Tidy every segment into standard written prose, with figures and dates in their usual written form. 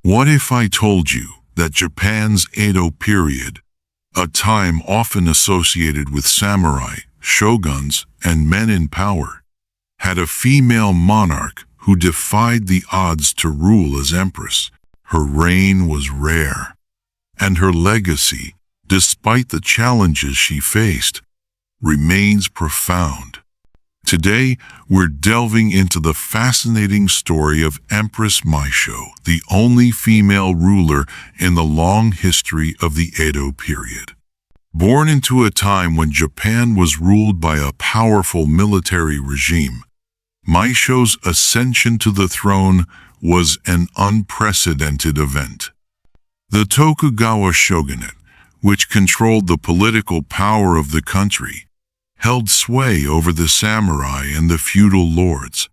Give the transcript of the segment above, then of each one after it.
What if I told you that Japan's Edo period, a time often associated with samurai, shoguns, and men in power, had a female monarch who defied the odds to rule as empress? Her reign was rare, and her legacy, despite the challenges she faced, remains profound. Today, we're delving into the fascinating story of Empress Meisho, the only female ruler in the long history of the Edo period. Born into a time when Japan was ruled by a powerful military regime, Meisho's ascension to the throne was an unprecedented event. The Tokugawa shogunate, which controlled the political power of the country, held sway over the samurai and the feudal lords,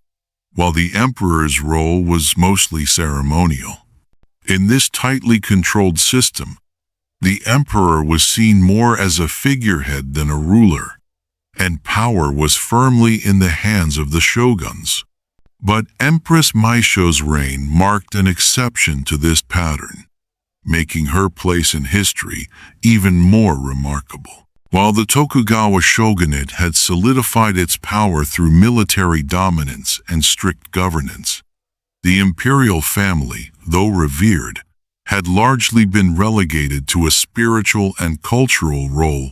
while the emperor's role was mostly ceremonial. In this tightly controlled system, the emperor was seen more as a figurehead than a ruler, and power was firmly in the hands of the shoguns. But Empress Meisho's reign marked an exception to this pattern, making her place in history even more remarkable. While the Tokugawa shogunate had solidified its power through military dominance and strict governance, the imperial family, though revered, had largely been relegated to a spiritual and cultural role,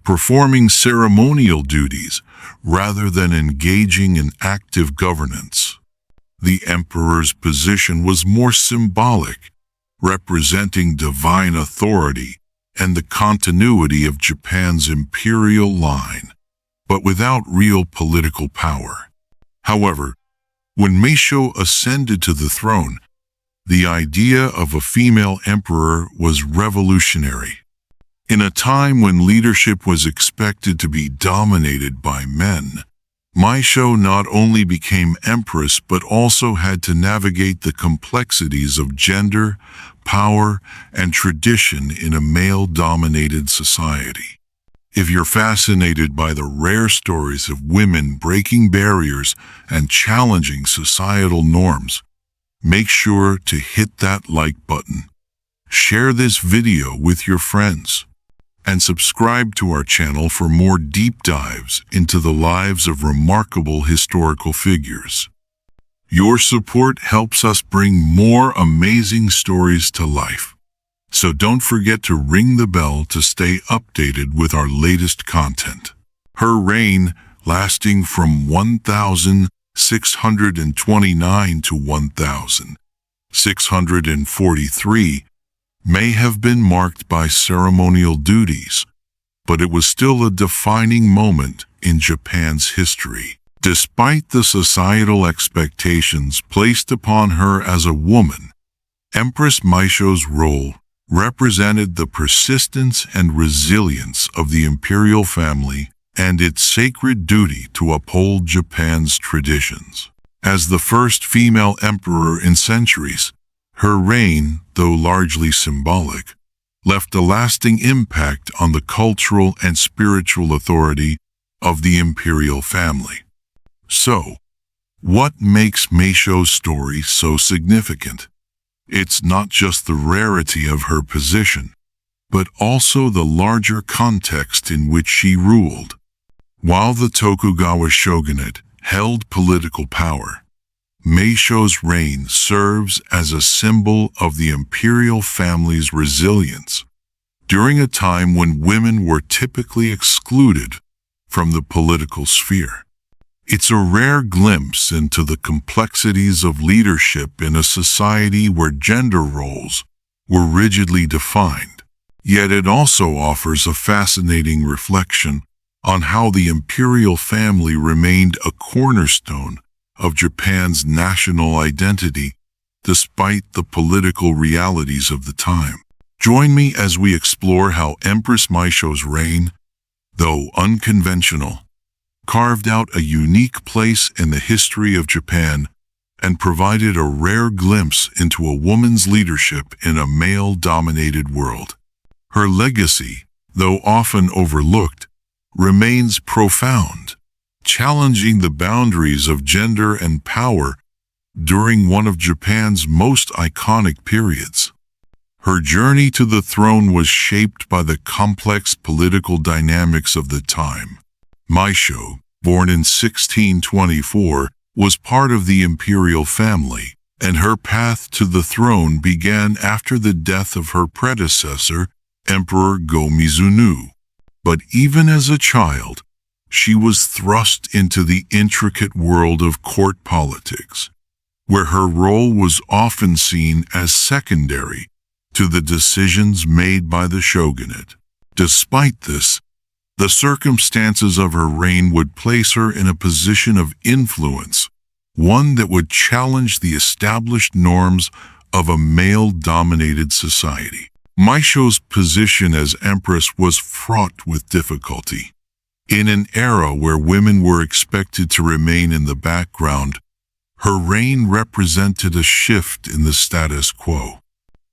performing ceremonial duties rather than engaging in active governance. The emperor's position was more symbolic, representing divine authority and the continuity of Japan's imperial line, but without real political power. However, when Meisho ascended to the throne, the idea of a female emperor was revolutionary. In a time when leadership was expected to be dominated by men, Meisho not only became empress but also had to navigate the complexities of gender, power, and tradition in a male-dominated society. If you're fascinated by the rare stories of women breaking barriers and challenging societal norms, make sure to hit that like button, share this video with your friends, and subscribe to our channel for more deep dives into the lives of remarkable historical figures. Your support helps us bring more amazing stories to life, so don't forget to ring the bell to stay updated with our latest content. Her reign, lasting from 1629 to 1643, may have been marked by ceremonial duties, but it was still a defining moment in Japan's history. Despite the societal expectations placed upon her as a woman, Empress Meisho's role represented the persistence and resilience of the imperial family and its sacred duty to uphold Japan's traditions. As the first female emperor in centuries, her reign, though largely symbolic, left a lasting impact on the cultural and spiritual authority of the imperial family. So, what makes Meisho's story so significant? It's not just the rarity of her position, but also the larger context in which she ruled. While the Tokugawa shogunate held political power, Meisho's reign serves as a symbol of the imperial family's resilience during a time when women were typically excluded from the political sphere. It's a rare glimpse into the complexities of leadership in a society where gender roles were rigidly defined. Yet it also offers a fascinating reflection on how the imperial family remained a cornerstone of Japan's national identity despite the political realities of the time. Join me as we explore how Empress Meisho's reign, though unconventional, carved out a unique place in the history of Japan and provided a rare glimpse into a woman's leadership in a male-dominated world. Her legacy, though often overlooked, remains profound, challenging the boundaries of gender and power during one of Japan's most iconic periods. Her journey to the throne was shaped by the complex political dynamics of the time. Meisho, born in 1624, was part of the imperial family, and her path to the throne began after the death of her predecessor, Emperor Go-Mizunoo. But even as a child, she was thrust into the intricate world of court politics, where her role was often seen as secondary to the decisions made by the shogunate. Despite this, the circumstances of her reign would place her in a position of influence, one that would challenge the established norms of a male-dominated society. Meisho's position as empress was fraught with difficulty. In an era where women were expected to remain in the background, her reign represented a shift in the status quo.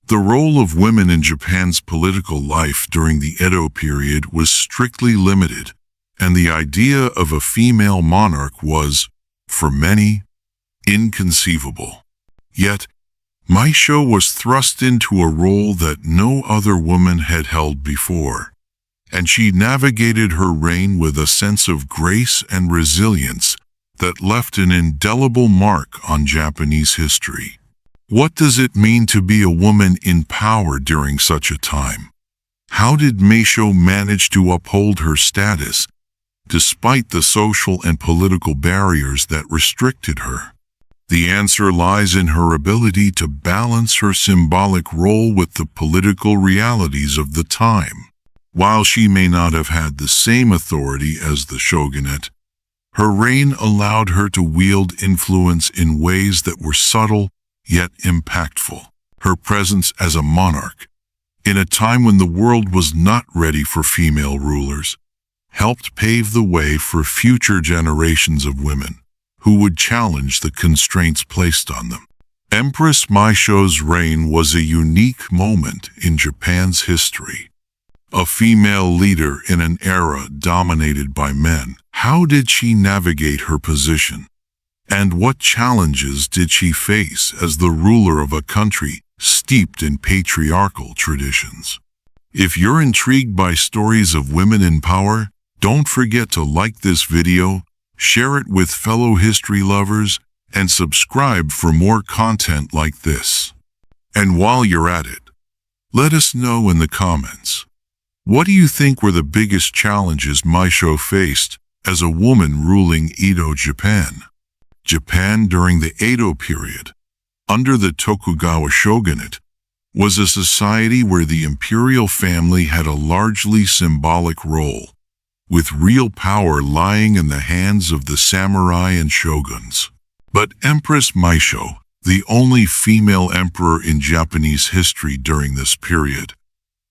The role of women in Japan's political life during the Edo period was strictly limited, and the idea of a female monarch was, for many, inconceivable. Yet, Meisho was thrust into a role that no other woman had held before, and she navigated her reign with a sense of grace and resilience that left an indelible mark on Japanese history. What does it mean to be a woman in power during such a time? How did Meisho manage to uphold her status, despite the social and political barriers that restricted her? The answer lies in her ability to balance her symbolic role with the political realities of the time. While she may not have had the same authority as the shogunate, her reign allowed her to wield influence in ways that were subtle yet impactful. Her presence as a monarch, in a time when the world was not ready for female rulers, helped pave the way for future generations of women who would challenge the constraints placed on them. Empress Meisho's reign was a unique moment in Japan's history. A female leader in an era dominated by men. How did she navigate her position? And what challenges did she face as the ruler of a country steeped in patriarchal traditions? If you're intrigued by stories of women in power, don't forget to like this video, share it with fellow history lovers, and subscribe for more content like this. And while you're at it, let us know in the comments. What do you think were the biggest challenges Meisho faced as a woman ruling Edo Japan? Japan during the Edo period, under the Tokugawa shogunate, was a society where the imperial family had a largely symbolic role, with real power lying in the hands of the samurai and shoguns. But Empress Meisho, the only female emperor in Japanese history during this period,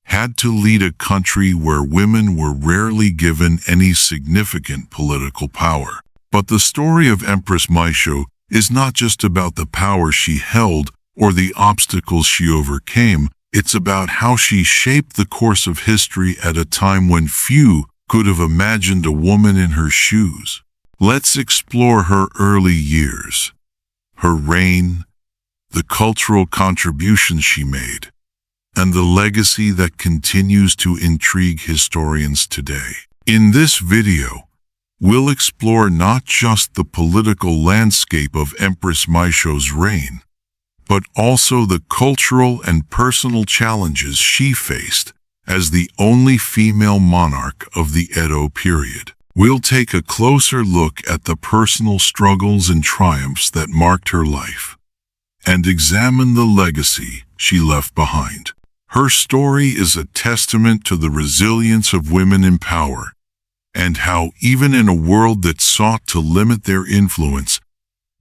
had to lead a country where women were rarely given any significant political power. But the story of Empress Meisho is not just about the power she held or the obstacles she overcame. It's about how she shaped the course of history at a time when few could have imagined a woman in her shoes. Let's explore her early years, her reign, the cultural contributions she made, and the legacy that continues to intrigue historians today. In this video, we'll explore not just the political landscape of Empress Meisho's reign, but also the cultural and personal challenges she faced as the only female monarch of the Edo period. We'll take a closer look at the personal struggles and triumphs that marked her life, and examine the legacy she left behind. Her story is a testament to the resilience of women in power, and how even in a world that sought to limit their influence,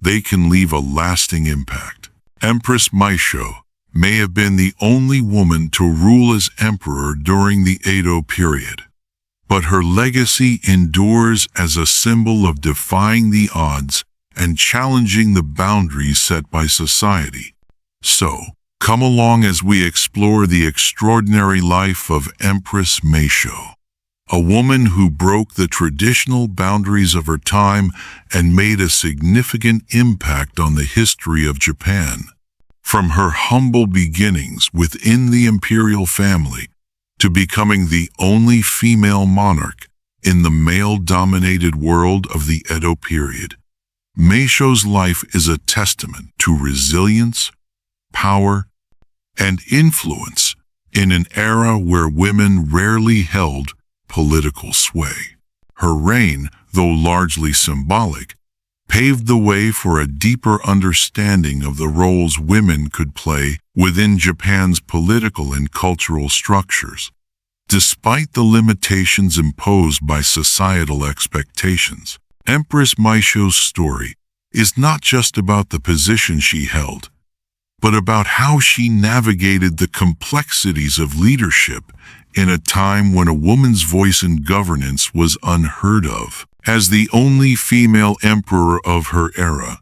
they can leave a lasting impact. Empress Meisho may have been the only woman to rule as emperor during the Edo period, but her legacy endures as a symbol of defying the odds and challenging the boundaries set by society. So, come along as we explore the extraordinary life of Empress Meisho. a woman who broke the traditional boundaries of her time and made a significant impact on the history of Japan. From her humble beginnings within the imperial family to becoming the only female monarch in the male-dominated world of the Edo period, Meisho's life is a testament to resilience, power, and influence in an era where women rarely held political sway. Her reign, though largely symbolic, paved the way for a deeper understanding of the roles women could play within Japan's political and cultural structures. Despite the limitations imposed by societal expectations, Empress Meisho's story is not just about the position she held, but about how she navigated the complexities of leadership in a time when a woman's voice in governance was unheard of. As the only female emperor of her era,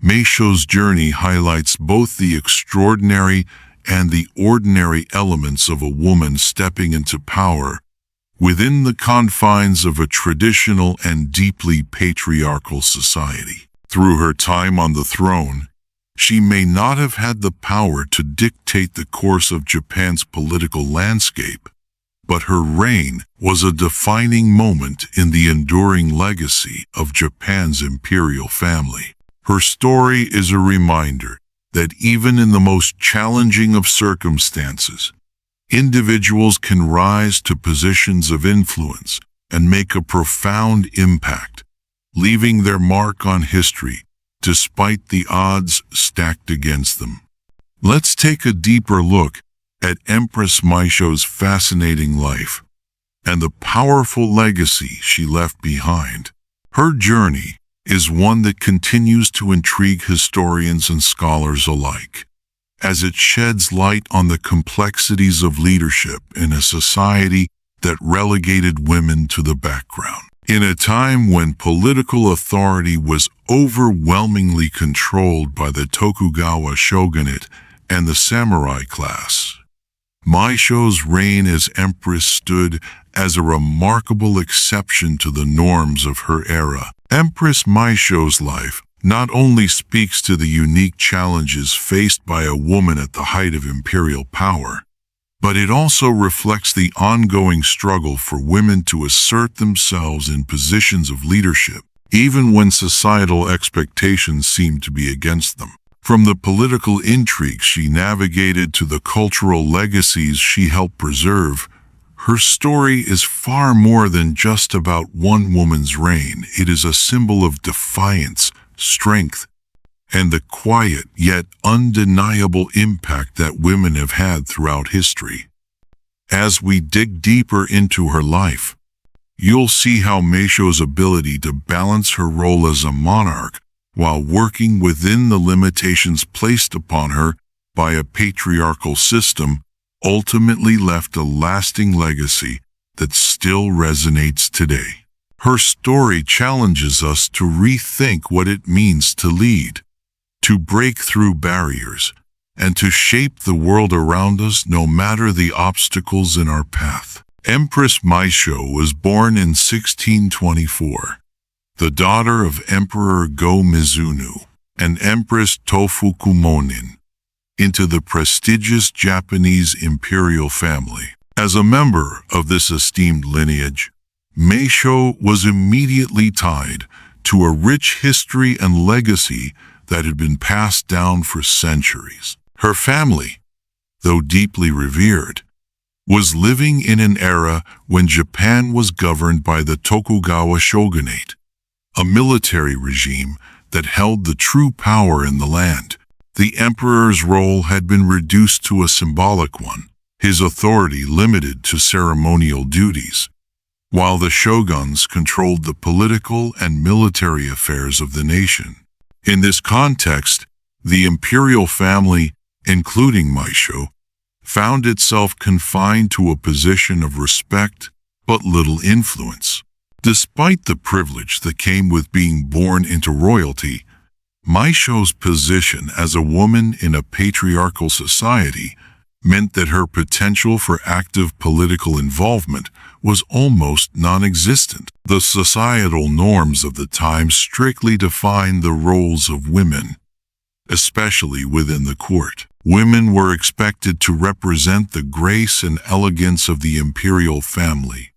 Meisho's journey highlights both the extraordinary and the ordinary elements of a woman stepping into power within the confines of a traditional and deeply patriarchal society. Through her time on the throne, she may not have had the power to dictate the course of Japan's political landscape, but her reign was a defining moment in the enduring legacy of Japan's imperial family. Her story is a reminder that even in the most challenging of circumstances, individuals can rise to positions of influence and make a profound impact, leaving their mark on history despite the odds stacked against them. Let's take a deeper look at Empress Meisho's fascinating life and the powerful legacy she left behind. Her journey is one that continues to intrigue historians and scholars alike, as it sheds light on the complexities of leadership in a society that relegated women to the background. In a time when political authority was overwhelmingly controlled by the Tokugawa shogunate and the samurai class, Meisho's reign as empress stood as a remarkable exception to the norms of her era. Empress Meisho's life not only speaks to the unique challenges faced by a woman at the height of imperial power, but it also reflects the ongoing struggle for women to assert themselves in positions of leadership, even when societal expectations seem to be against them. From the political intrigues she navigated to the cultural legacies she helped preserve, her story is far more than just about one woman's reign. It is a symbol of defiance, strength, and the quiet yet undeniable impact that women have had throughout history. As we dig deeper into her life, you'll see how Meisho's ability to balance her role as a monarch while working within the limitations placed upon her by a patriarchal system ultimately left a lasting legacy that still resonates today. Her story challenges us to rethink what it means to lead, to break through barriers, and to shape the world around us no matter the obstacles in our path. Empress Meisho was born in 1624, the daughter of Emperor Go-Mizunoo and Empress Tofukumonin, into the prestigious Japanese imperial family. As a member of this esteemed lineage, Meisho was immediately tied to a rich history and legacy that had been passed down for centuries. Her family, though deeply revered, was living in an era when Japan was governed by the Tokugawa shogunate, a military regime that held the true power in the land. The emperor's role had been reduced to a symbolic one, his authority limited to ceremonial duties, while the shoguns controlled the political and military affairs of the nation. In this context, the imperial family, including Meisho, found itself confined to a position of respect but little influence. Despite the privilege that came with being born into royalty, Meisho's position as a woman in a patriarchal society meant that her potential for active political involvement was almost non-existent. The societal norms of the time strictly defined the roles of women, especially within the court. Women were expected to represent the grace and elegance of the imperial family,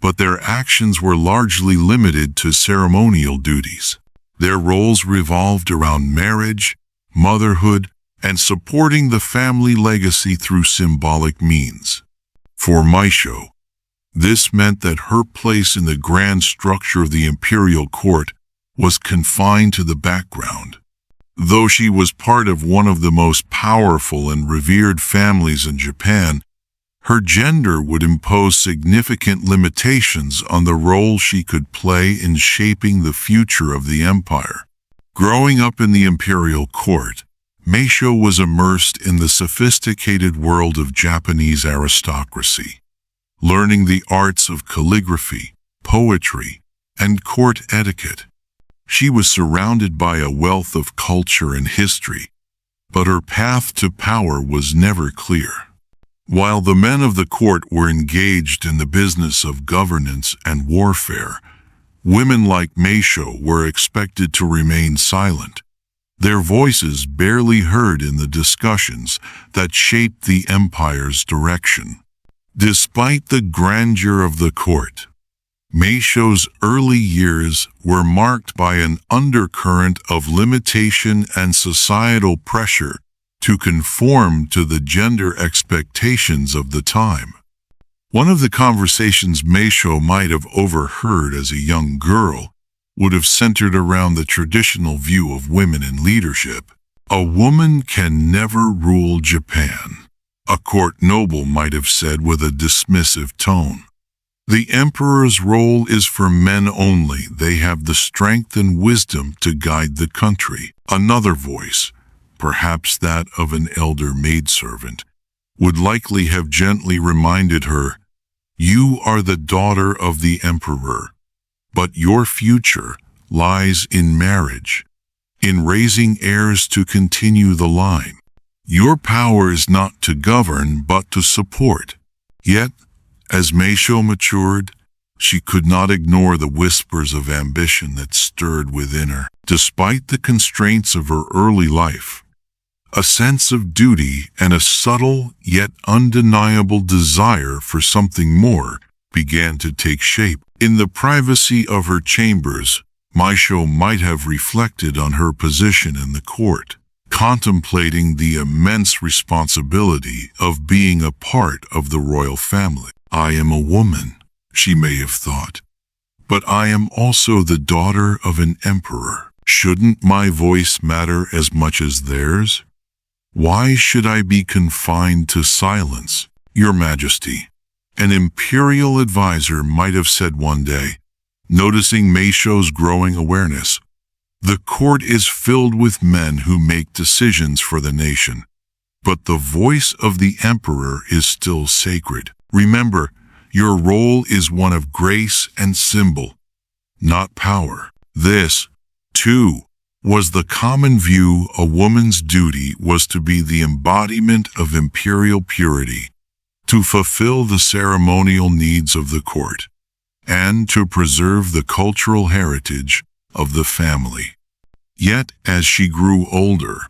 but their actions were largely limited to ceremonial duties. Their roles revolved around marriage, motherhood, and supporting the family legacy through symbolic means. For Meisho, this meant that her place in the grand structure of the imperial court was confined to the background. Though she was part of one of the most powerful and revered families in Japan, her gender would impose significant limitations on the role she could play in shaping the future of the empire. Growing up in the imperial court, Meisho was immersed in the sophisticated world of Japanese aristocracy, learning the arts of calligraphy, poetry, and court etiquette. She was surrounded by a wealth of culture and history, but her path to power was never clear. While the men of the court were engaged in the business of governance and warfare, women like Meisho were expected to remain silent, their voices barely heard in the discussions that shaped the empire's direction. Despite the grandeur of the court, Meisho's early years were marked by an undercurrent of limitation and societal pressure to conform to the gender expectations of the time. One of the conversations Meisho might have overheard as a young girl would have centered around the traditional view of women in leadership. "A woman can never rule Japan," a court noble might have said with a dismissive tone. "The emperor's role is for men only. They have the strength and wisdom to guide the country." Another voice, perhaps that of an elder maidservant, would likely have gently reminded her, "You are the daughter of the emperor, but your future lies in marriage, in raising heirs to continue the line. Your power is not to govern, but to support." Yet, as Meisho matured, she could not ignore the whispers of ambition that stirred within her. Despite the constraints of her early life, a sense of duty and a subtle yet undeniable desire for something more began to take shape. In the privacy of her chambers, Meisho might have reflected on her position in the court, contemplating the immense responsibility of being a part of the royal family. "I am a woman," she may have thought, "but I am also the daughter of an emperor. Shouldn't my voice matter as much as theirs? Why should I be confined to silence, Your Majesty?" An imperial advisor might have said one day, noticing Meisho's growing awareness. "The court is filled with men who make decisions for the nation, but the voice of the emperor is still sacred. Remember, your role is one of grace and symbol, not power." This, too, was the common view. A woman's duty was to be the embodiment of imperial purity, to fulfill the ceremonial needs of the court, and to preserve the cultural heritage of the family. Yet, as she grew older,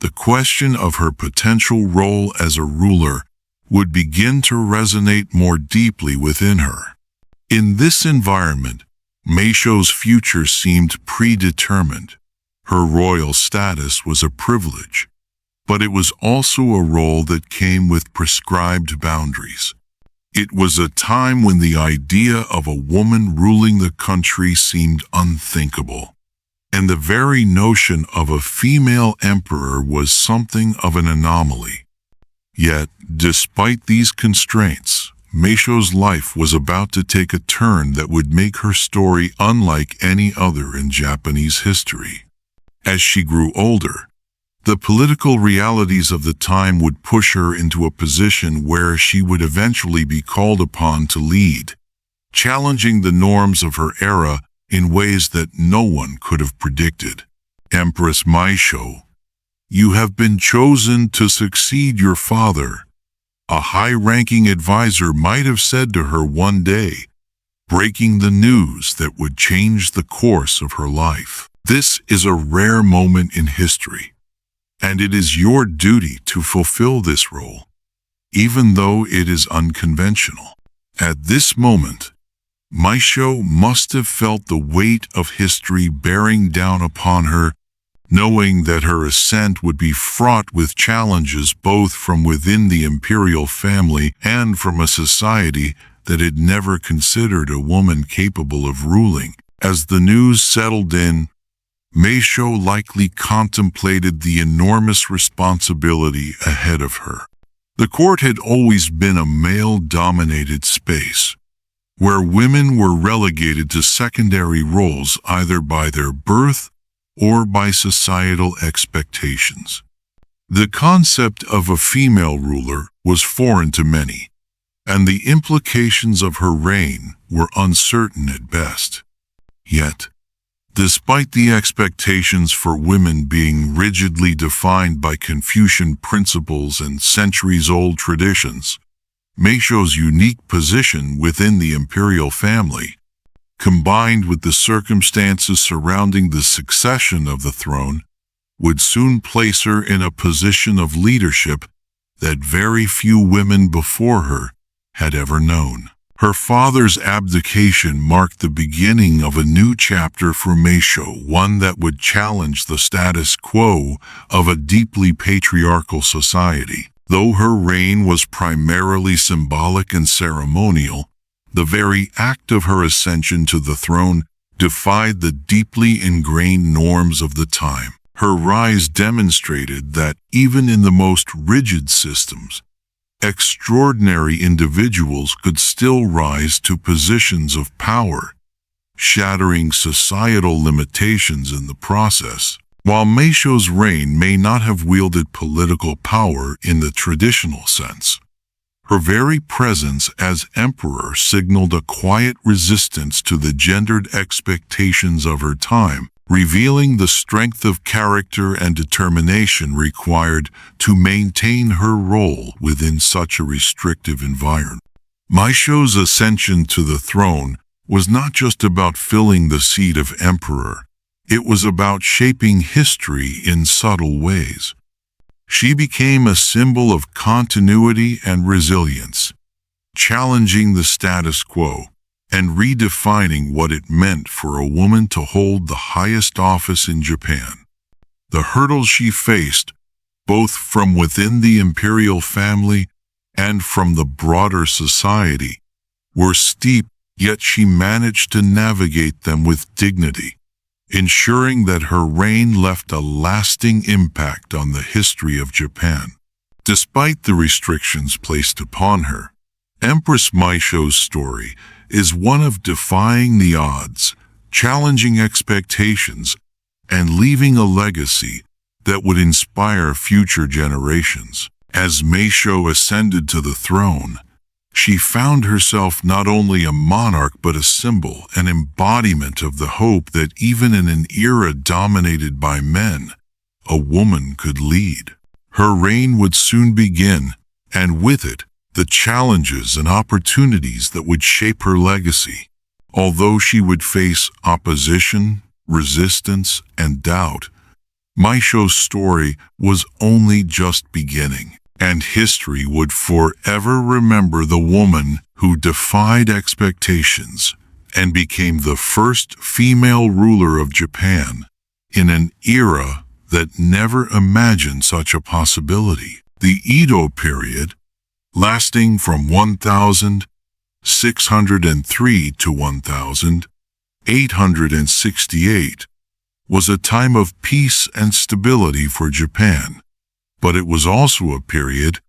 the question of her potential role as a ruler would begin to resonate more deeply within her. In this environment, Meisho's future seemed predetermined. Her royal status was a privilege, but it was also a role that came with prescribed boundaries. It was a time when the idea of a woman ruling the country seemed unthinkable, and the very notion of a female emperor was something of an anomaly. Yet, despite these constraints, Meisho's life was about to take a turn that would make her story unlike any other in Japanese history. As she grew older, the political realities of the time would push her into a position where she would eventually be called upon to lead, challenging the norms of her era in ways that no one could have predicted. "Empress Meisho, you have been chosen to succeed your father, A high-ranking advisor might have said to her one day, breaking the news that would change the course of her life. This is a rare moment in history, and it is your duty to fulfill this role, even though it is unconventional. At this moment, Meisho must have felt the weight of history bearing down upon her, knowing that her ascent would be fraught with challenges both from within the imperial family and from a society that had never considered a woman capable of ruling. As the news settled in, Meisho likely contemplated the enormous responsibility ahead of her. The court had always been a male-dominated space, where women were relegated to secondary roles either by their birth or by societal expectations. The concept of a female ruler was foreign to many, and the implications of her reign were uncertain at best. Yet, despite the expectations for women being rigidly defined by Confucian principles and centuries-old traditions, Meisho's unique position within the imperial family, combined with the circumstances surrounding the succession of the throne, would soon place her in a position of leadership that very few women before her had ever known. Her father's abdication marked the beginning of a new chapter for Meisho, one that would challenge the status quo of a deeply patriarchal society. Though her reign was primarily symbolic and ceremonial, the very act of her ascension to the throne defied the deeply ingrained norms of the time. Her rise demonstrated that even in the most rigid systems, extraordinary individuals could still rise to positions of power, shattering societal limitations in the process. While Meisho's reign may not have wielded political power in the traditional sense, her very presence as emperor signaled a quiet resistance to the gendered expectations of her time, revealing the strength of character and determination required to maintain her role within such a restrictive environment. Meisho's ascension to the throne was not just about filling the seat of emperor, it was about shaping history in subtle ways. She became a symbol of continuity and resilience, challenging the status quo and redefining what it meant for a woman to hold the highest office in Japan. The hurdles she faced, both from within the imperial family and from the broader society, were steep, yet she managed to navigate them with dignity, ensuring that her reign left a lasting impact on the history of Japan. Despite the restrictions placed upon her, Empress Meisho's story is one of defying the odds, challenging expectations, and leaving a legacy that would inspire future generations. As Meisho ascended to the throne, she found herself not only a monarch but a symbol, an embodiment of the hope that even in an era dominated by men, a woman could lead. Her reign would soon begin, and with it, the challenges and opportunities that would shape her legacy. Although she would face opposition, resistance, and doubt, Meisho's story was only just beginning, and history would forever remember the woman who defied expectations and became the first female ruler of Japan in an era that never imagined such a possibility. The Edo period, lasting from 1603 to 1868, was a time of peace and stability for Japan, but it was also a period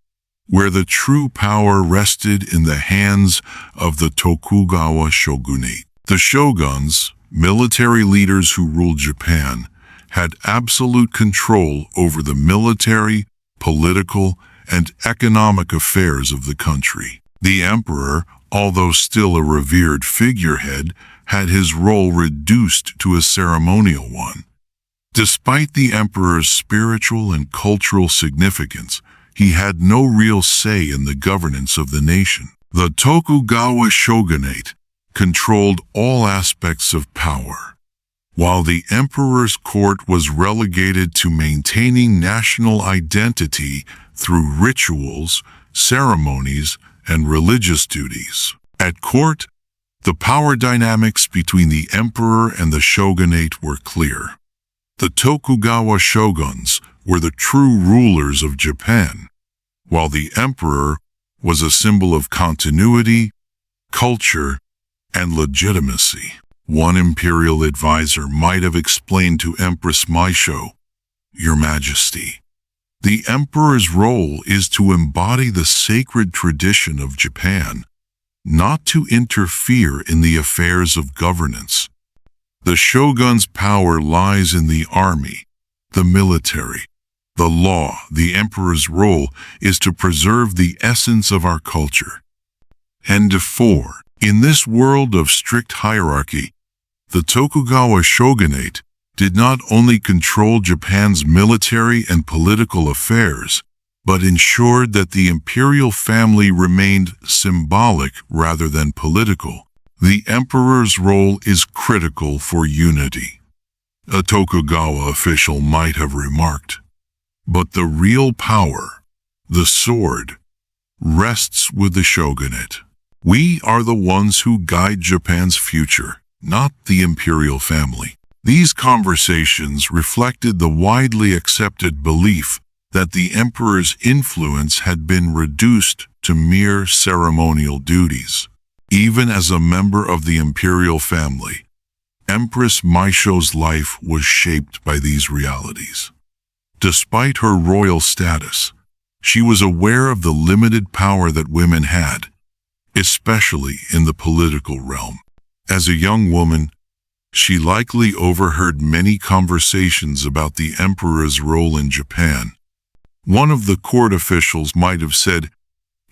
where the true power rested in the hands of the Tokugawa shogunate. The shoguns, military leaders who ruled Japan, had absolute control over the military, political, and economic affairs of the country. The emperor, although still a revered figurehead, had his role reduced to a ceremonial one. Despite the emperor's spiritual and cultural significance, he had no real say in the governance of the nation. The Tokugawa shogunate controlled all aspects of power, while the emperor's court was relegated to maintaining national identity through rituals, ceremonies, and religious duties. At court, the power dynamics between the emperor and the shogunate were clear. The Tokugawa shoguns were the true rulers of Japan, while the emperor was a symbol of continuity, culture, and legitimacy. One imperial advisor might have explained to Empress Meisho, "Your Majesty, the emperor's role is to embody the sacred tradition of Japan, not to interfere in the affairs of governance. The shogun's power lies in the army, the military, the law. The emperor's role is to preserve the essence of our culture." And 4. In this world of strict hierarchy, the Tokugawa shogunate did not only control Japan's military and political affairs, but ensured that the imperial family remained symbolic rather than political. The emperor's role is critical for unity, a Tokugawa official might have remarked. But the real power, the sword, rests with the shogunate. We are the ones who guide Japan's future, not the imperial family. These conversations reflected the widely accepted belief that the emperor's influence had been reduced to mere ceremonial duties. Even as a member of the imperial family, Empress Meisho's life was shaped by these realities. Despite her royal status, she was aware of the limited power that women had, especially in the political realm. As a young woman, she likely overheard many conversations about the emperor's role in Japan. One of the court officials might have said,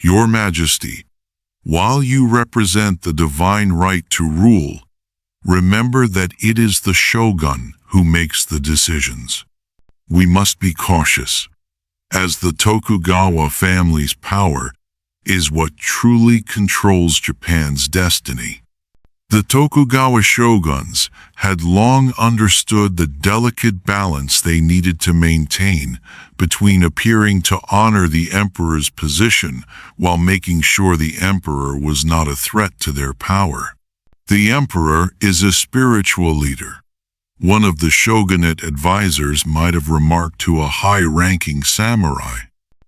"Your Majesty, while you represent the divine right to rule, remember that it is the shogun who makes the decisions. We must be cautious, as the Tokugawa family's power is what truly controls Japan's destiny." The Tokugawa shoguns had long understood the delicate balance they needed to maintain between appearing to honor the emperor's position while making sure the emperor was not a threat to their power. The emperor is a spiritual leader. One of the shogunate advisors might have remarked to a high-ranking samurai,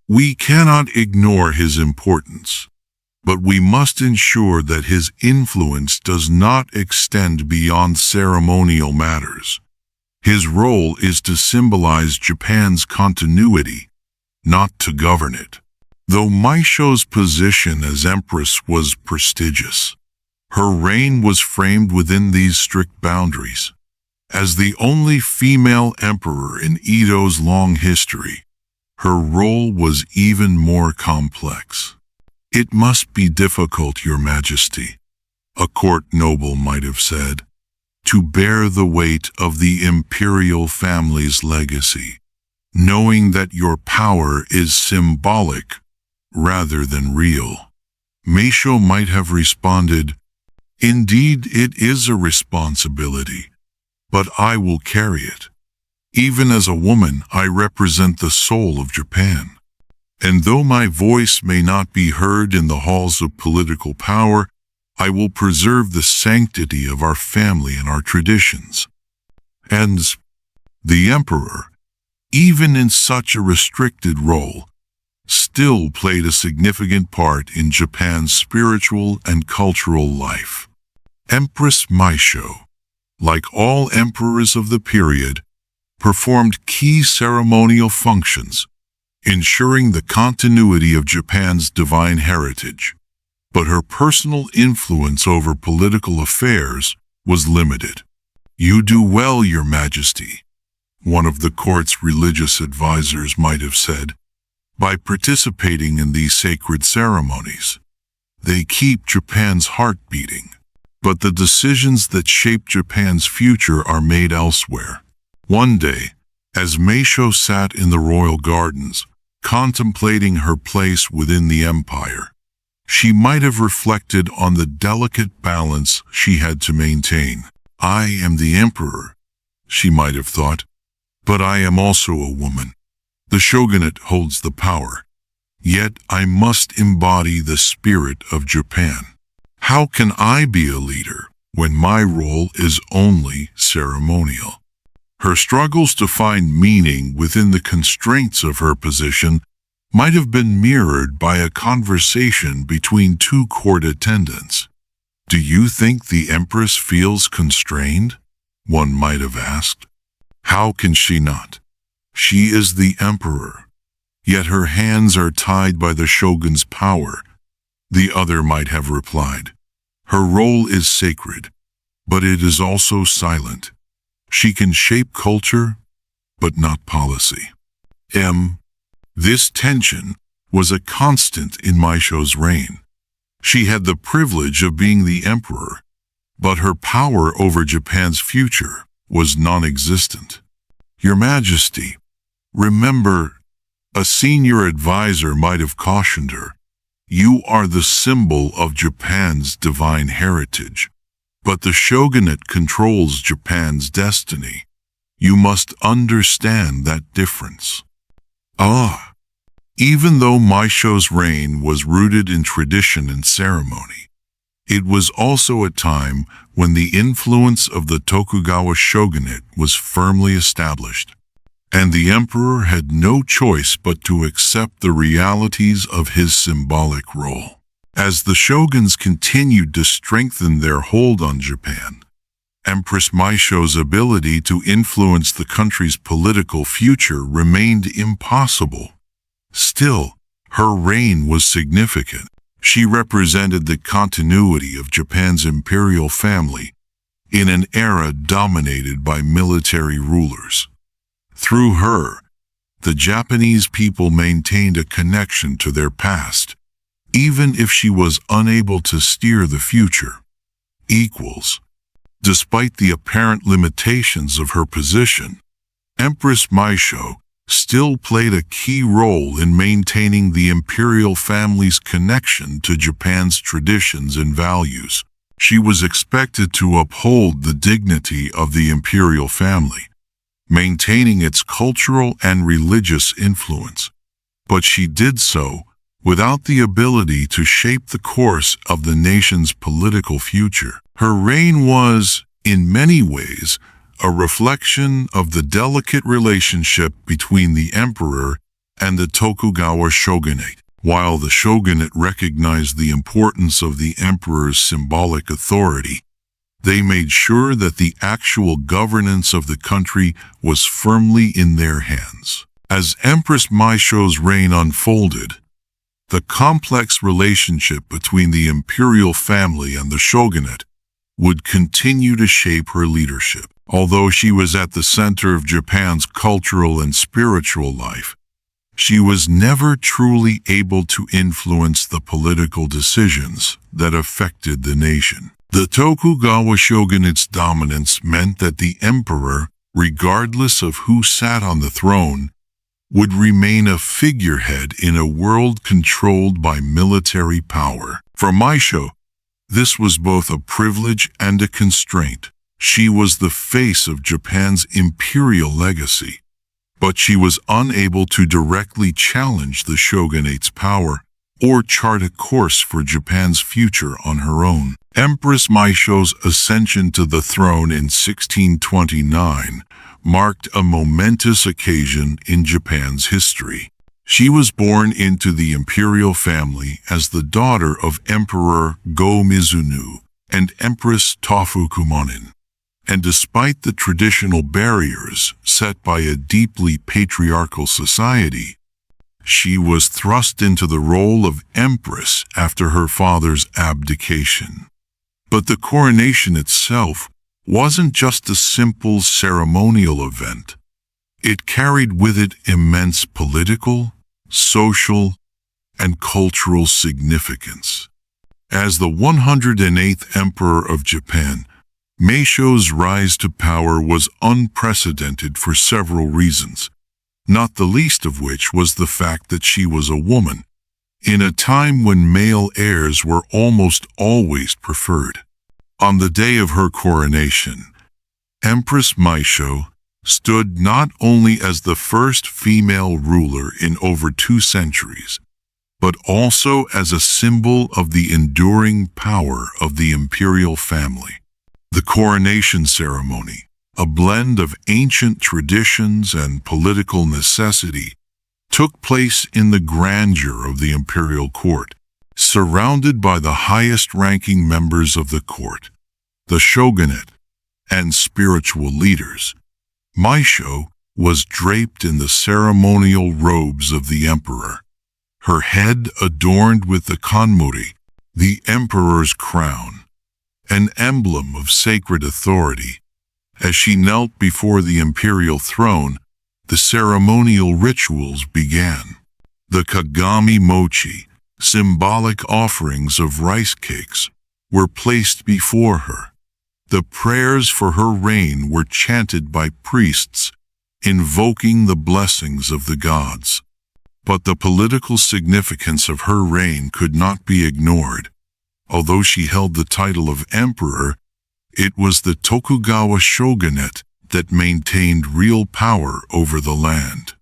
"We cannot ignore his importance, but we must ensure that his influence does not extend beyond ceremonial matters. His role is to symbolize Japan's continuity, not to govern it." Though Meisho's position as empress was prestigious, her reign was framed within these strict boundaries. As the only female emperor in Edo's long history, her role was even more complex. "It must be difficult, Your Majesty," a court noble might have said, "to bear the weight of the imperial family's legacy, knowing that your power is symbolic rather than real." Meisho might have responded, "Indeed, it is a responsibility, but I will carry it. Even as a woman, I represent the soul of Japan. And though my voice may not be heard in the halls of political power, I will preserve the sanctity of our family and our traditions." And the emperor, even in such a restricted role, still played a significant part in Japan's spiritual and cultural life. Empress Meisho, like all emperors of the period, performed key ceremonial functions, ensuring the continuity of Japan's divine heritage. But her personal influence over political affairs was limited. "You do well, Your Majesty," one of the court's religious advisors might have said. "By participating in these sacred ceremonies, they keep Japan's heart beating. But the decisions that shape Japan's future are made elsewhere." One day, as Meisho sat in the royal gardens, contemplating her place within the empire. She might have reflected on the delicate balance she had to maintain. I am the emperor, she might have thought, but I am also a woman. The shogunate holds the power, yet I must embody the spirit of Japan. How can I be a leader when my role is only ceremonial? Her struggles to find meaning within the constraints of her position might have been mirrored by a conversation between two court attendants. Do you think the Empress feels constrained? One might have asked. How can she not? She is the emperor, yet her hands are tied by the shogun's power. The other might have replied. Her role is sacred, but it is also silent. She can shape culture, but not policy. This tension was a constant in Meisho's reign. She had the privilege of being the emperor, but her power over Japan's future was non-existent. Your Majesty, remember, a senior advisor might have cautioned her, you are the symbol of Japan's divine heritage, but the shogunate controls Japan's destiny. You must understand that difference. Even though Meisho's reign was rooted in tradition and ceremony, it was also a time when the influence of the Tokugawa shogunate was firmly established, and the emperor had no choice but to accept the realities of his symbolic role. As the shoguns continued to strengthen their hold on Japan, Empress Meisho's ability to influence the country's political future remained impossible. Still, her reign was significant. She represented the continuity of Japan's imperial family in an era dominated by military rulers. Through her, the Japanese people maintained a connection to their past, even if she was unable to steer the future. Despite the apparent limitations of her position, Empress Meisho still played a key role in maintaining the imperial family's connection to Japan's traditions and values. She was expected to uphold the dignity of the imperial family, maintaining its cultural and religious influence. But she did so without the ability to shape the course of the nation's political future. Her reign was, in many ways, a reflection of the delicate relationship between the emperor and the Tokugawa shogunate. While the shogunate recognized the importance of the emperor's symbolic authority, they made sure that the actual governance of the country was firmly in their hands. As Empress Meisho's reign unfolded, the complex relationship between the imperial family and the shogunate would continue to shape her leadership. Although she was at the center of Japan's cultural and spiritual life, she was never truly able to influence the political decisions that affected the nation. The Tokugawa shogunate's dominance meant that the emperor, regardless of who sat on the throne, would remain a figurehead in a world controlled by military power. For Meisho, this was both a privilege and a constraint. She was the face of Japan's imperial legacy, but she was unable to directly challenge the shogunate's power or chart a course for Japan's future on her own. Empress Meisho's ascension to the throne in 1629 marked a momentous occasion in Japan's history. She was born into the imperial family as the daughter of Emperor Go-Mizunoo and Empress Tofukumonin. And despite the traditional barriers set by a deeply patriarchal society, she was thrust into the role of empress after her father's abdication. But the coronation itself wasn't just a simple ceremonial event. It carried with it immense political, social, and cultural significance. As the 108th Emperor of Japan, Meisho's rise to power was unprecedented for several reasons. not the least of which was the fact that she was a woman, in a time when male heirs were almost always preferred. On the day of her coronation, Empress Meisho stood not only as the first female ruler in over 2 centuries, but also as a symbol of the enduring power of the imperial family. The coronation ceremony, a blend of ancient traditions and political necessity, took place in the grandeur of the imperial court, surrounded by the highest-ranking members of the court, the shogunate, and spiritual leaders. Meisho was draped in the ceremonial robes of the emperor, her head adorned with the kanmuri, the emperor's crown, an emblem of sacred authority. As she knelt before the imperial throne, the ceremonial rituals began. The kagami mochi, symbolic offerings of rice cakes, were placed before her. The prayers for her reign were chanted by priests, invoking the blessings of the gods. But the political significance of her reign could not be ignored. Although she held the title of emperor, it was the Tokugawa shogunate that maintained real power over the land.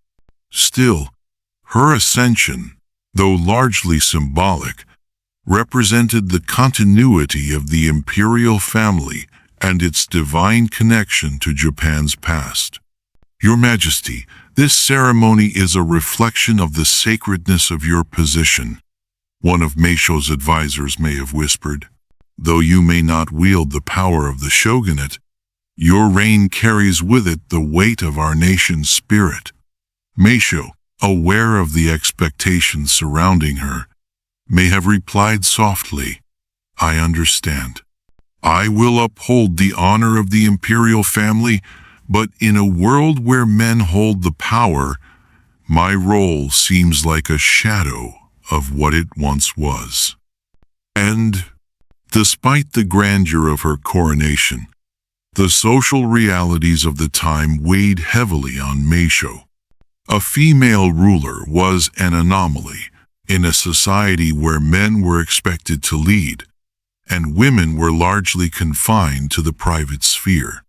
Still, her ascension, though largely symbolic, represented the continuity of the imperial family and its divine connection to Japan's past. Your Majesty, this ceremony is a reflection of the sacredness of your position, one of Meisho's advisors may have whispered. Though you may not wield the power of the shogunate, your reign carries with it the weight of our nation's spirit. Meisho, aware of the expectations surrounding her, may have replied softly, I understand. I will uphold the honor of the imperial family, but in a world where men hold the power, my role seems like a shadow of what it once was. And, despite the grandeur of her coronation, the social realities of the time weighed heavily on Meisho. A female ruler was an anomaly in a society where men were expected to lead, and women were largely confined to the private sphere.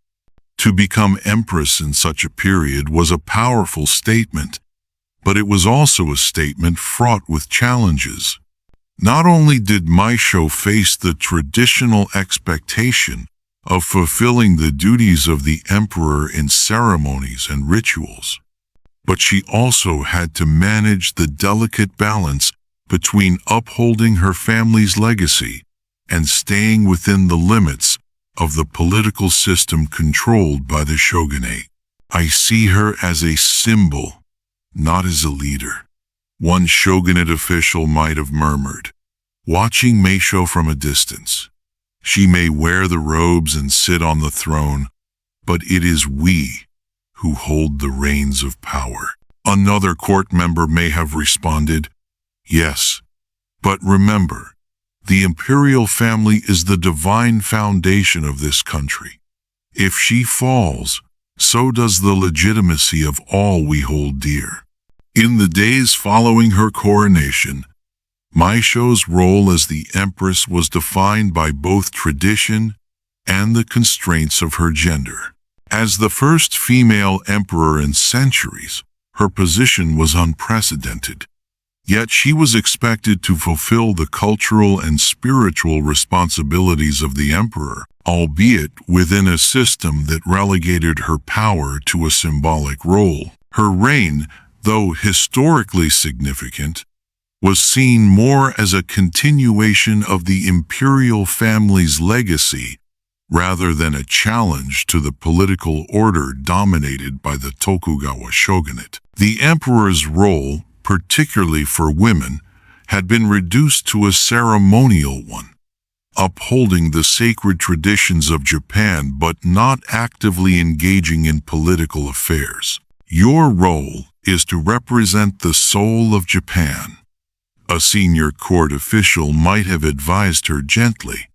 To become empress in such a period was a powerful statement, but it was also a statement fraught with challenges. Not only did Meisho face the traditional expectation of fulfilling the duties of the emperor in ceremonies and rituals, but she also had to manage the delicate balance between upholding her family's legacy and staying within the limits of the political system controlled by the shogunate. I see her as a symbol, not as a leader. One shogunate official might have murmured, watching Meisho from a distance. She may wear the robes and sit on the throne, but it is we who hold the reins of power. Another court member may have responded, yes, but remember, the imperial family is the divine foundation of this country. If she falls, so does the legitimacy of all we hold dear. In the days following her coronation, Meisho's role as the empress was defined by both tradition and the constraints of her gender. As the first female emperor in centuries, her position was unprecedented. Yet she was expected to fulfill the cultural and spiritual responsibilities of the emperor, albeit within a system that relegated her power to a symbolic role. Her reign, though historically significant, was seen more as a continuation of the imperial family's legacy rather than a challenge to the political order dominated by the Tokugawa shogunate. The emperor's role, particularly for women, had been reduced to a ceremonial one, upholding the sacred traditions of Japan but not actively engaging in political affairs. Your role is to represent the soul of Japan. A senior court official might have advised her gently,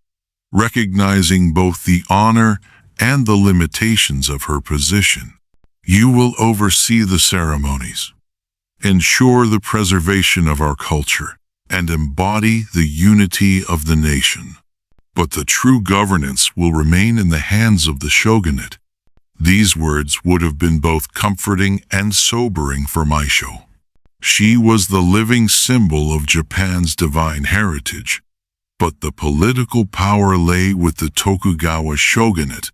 recognizing both the honor and the limitations of her position. You will oversee the ceremonies, ensure the preservation of our culture, and embody the unity of the nation. But the true governance will remain in the hands of the shogunate. These words would have been both comforting and sobering for Meisho. She was the living symbol of Japan's divine heritage, but the political power lay with the Tokugawa shogunate,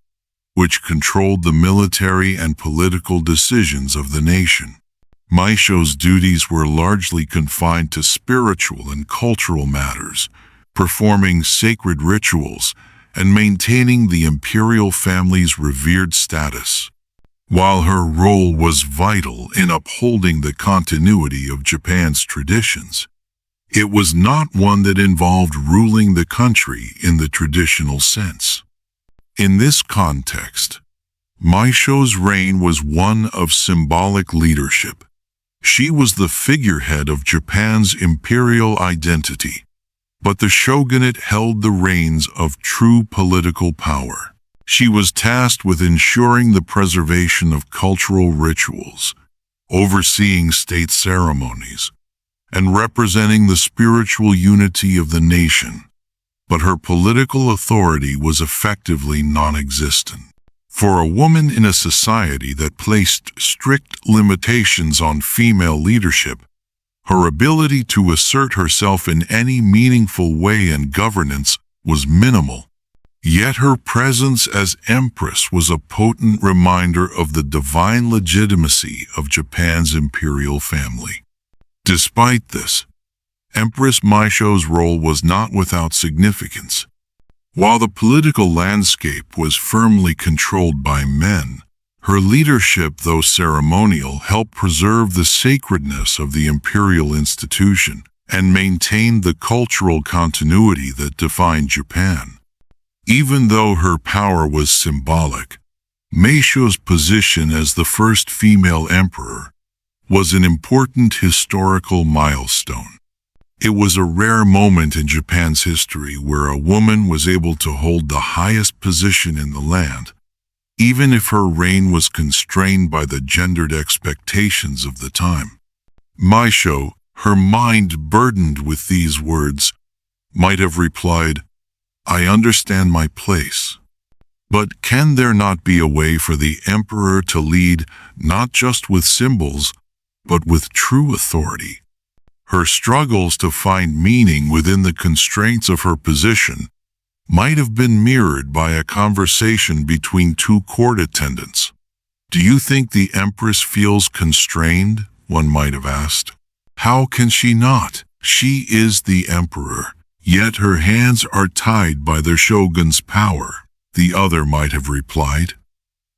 which controlled the military and political decisions of the nation. Meisho's duties were largely confined to spiritual and cultural matters, performing sacred rituals and maintaining the imperial family's revered status. While her role was vital in upholding the continuity of Japan's traditions, it was not one that involved ruling the country in the traditional sense. In this context, Meisho's reign was one of symbolic leadership. She was the figurehead of Japan's imperial identity, but the shogunate held the reins of true political power. She was tasked with ensuring the preservation of cultural rituals, overseeing state ceremonies, and representing the spiritual unity of the nation. But her political authority was effectively non-existent. For a woman in a society that placed strict limitations on female leadership, her ability to assert herself in any meaningful way in governance was minimal. Yet her presence as empress was a potent reminder of the divine legitimacy of Japan's imperial family. Despite this, Empress Meisho's role was not without significance. While the political landscape was firmly controlled by men, her leadership, though ceremonial, helped preserve the sacredness of the imperial institution and maintained the cultural continuity that defined Japan. Even though her power was symbolic, Meisho's position as the first female emperor was an important historical milestone. It was a rare moment in Japan's history where a woman was able to hold the highest position in the land, even if her reign was constrained by the gendered expectations of the time. Meisho, her mind burdened with these words, might have replied, "I understand my place. But can there not be a way for the emperor to lead not just with symbols, but with true authority?" Her struggles to find meaning within the constraints of her position might have been mirrored by a conversation between two court attendants. "Do you think the empress feels constrained?" one might have asked. "How can she not? She is the emperor, yet her hands are tied by the shogun's power," the other might have replied.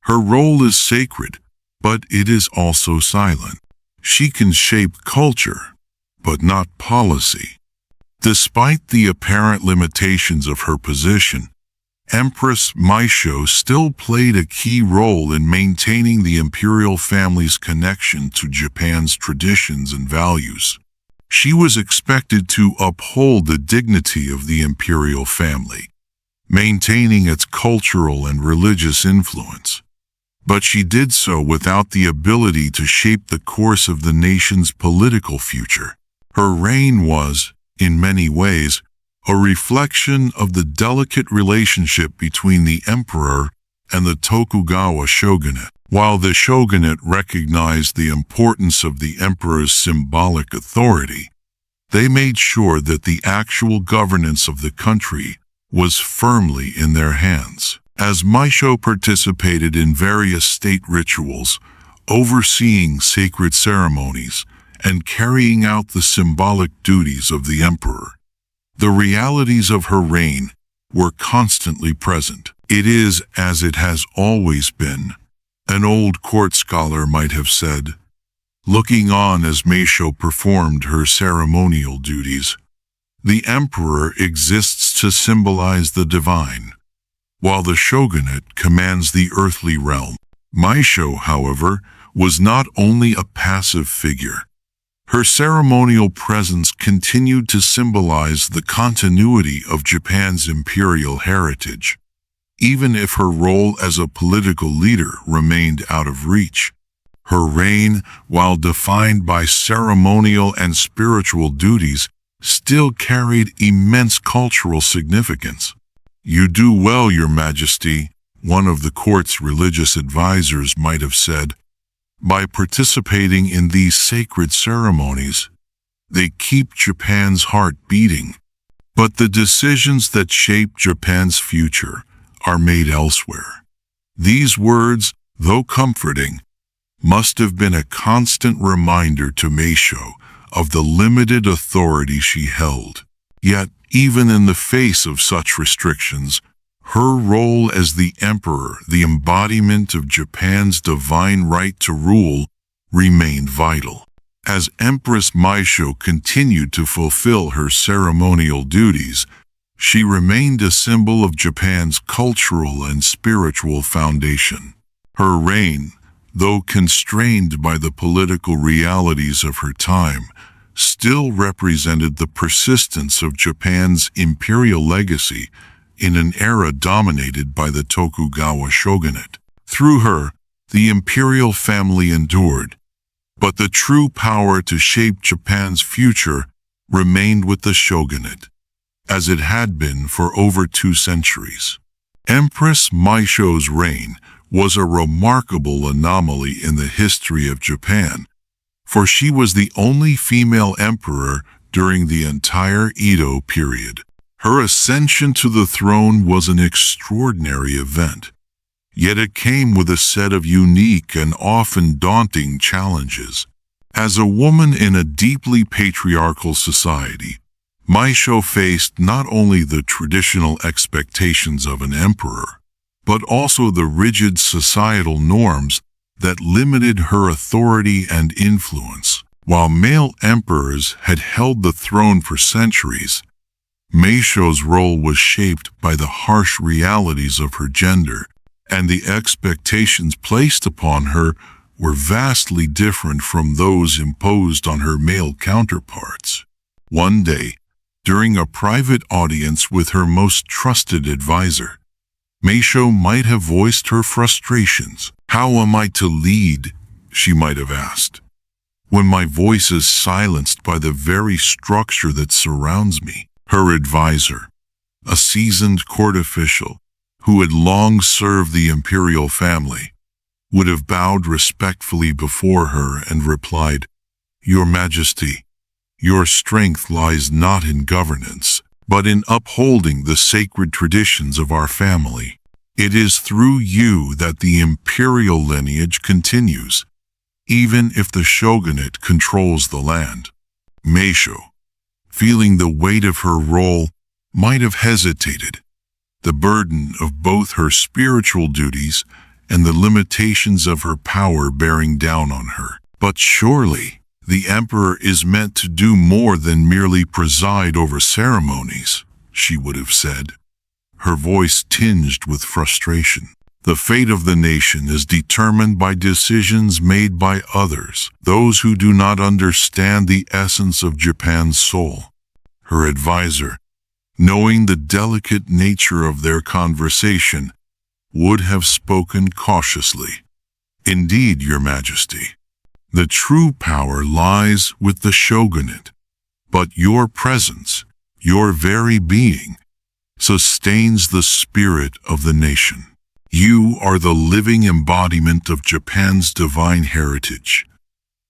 "Her role is sacred, but it is also silent. She can shape culture, but not policy." Despite the apparent limitations of her position, Empress Meisho still played a key role in maintaining the imperial family's connection to Japan's traditions and values. She was expected to uphold the dignity of the imperial family, maintaining its cultural and religious influence. But she did so without the ability to shape the course of the nation's political future. Her reign was, in many ways, a reflection of the delicate relationship between the emperor and the Tokugawa shogunate. While the shogunate recognized the importance of the emperor's symbolic authority, they made sure that the actual governance of the country was firmly in their hands. As Meisho participated in various state rituals, overseeing sacred ceremonies, and carrying out the symbolic duties of the emperor, the realities of her reign were constantly present. "It is as it has always been," an old court scholar might have said, looking on as Meisho performed her ceremonial duties. The emperor exists to symbolize the divine, while the shogunate commands the earthly realm. Meisho, however, was not only a passive figure. Her ceremonial presence continued to symbolize the continuity of Japan's imperial heritage, even if her role as a political leader remained out of reach. Her reign, while defined by ceremonial and spiritual duties, still carried immense cultural significance. "You do well, Your Majesty," one of the court's religious advisors might have said. "By participating in these sacred ceremonies, they keep Japan's heart beating. But the decisions that shape Japan's future are made elsewhere." These words, though comforting, must have been a constant reminder to Meisho of the limited authority she held. Yet, even in the face of such restrictions, her role as the emperor, the embodiment of Japan's divine right to rule, remained vital. As Empress Meisho continued to fulfill her ceremonial duties, she remained a symbol of Japan's cultural and spiritual foundation. Her reign, though constrained by the political realities of her time, still represented the persistence of Japan's imperial legacy in an era dominated by the Tokugawa shogunate. Through her, the imperial family endured, but the true power to shape Japan's future remained with the shogunate, as it had been for over 2 centuries. Empress Meisho's reign was a remarkable anomaly in the history of Japan, for she was the only female emperor during the entire Edo period. Her ascension to the throne was an extraordinary event, yet it came with a set of unique and often daunting challenges. As a woman in a deeply patriarchal society, Meisho faced not only the traditional expectations of an emperor, but also the rigid societal norms that limited her authority and influence. While male emperors had held the throne for centuries, Meisho's role was shaped by the harsh realities of her gender, and the expectations placed upon her were vastly different from those imposed on her male counterparts. One day, during a private audience with her most trusted advisor, Meisho might have voiced her frustrations. "How am I to lead?" she might have asked, "when my voice is silenced by the very structure that surrounds me?" Her advisor, a seasoned court official who had long served the imperial family, would have bowed respectfully before her and replied, "Your Majesty, your strength lies not in governance, but in upholding the sacred traditions of our family. It is through you that the imperial lineage continues, even if the shogunate controls the land." Meisho, feeling the weight of her role, might have hesitated, the burden of both her spiritual duties and the limitations of her power bearing down on her. "But surely, the emperor is meant to do more than merely preside over ceremonies," she would have said, her voice tinged with frustration. "The fate of the nation is determined by decisions made by others, those who do not understand the essence of Japan's soul." Her advisor, knowing the delicate nature of their conversation, would have spoken cautiously. "Indeed, Your Majesty, the true power lies with the shogunate, but your presence, your very being, sustains the spirit of the nation. You are the living embodiment of Japan's divine heritage,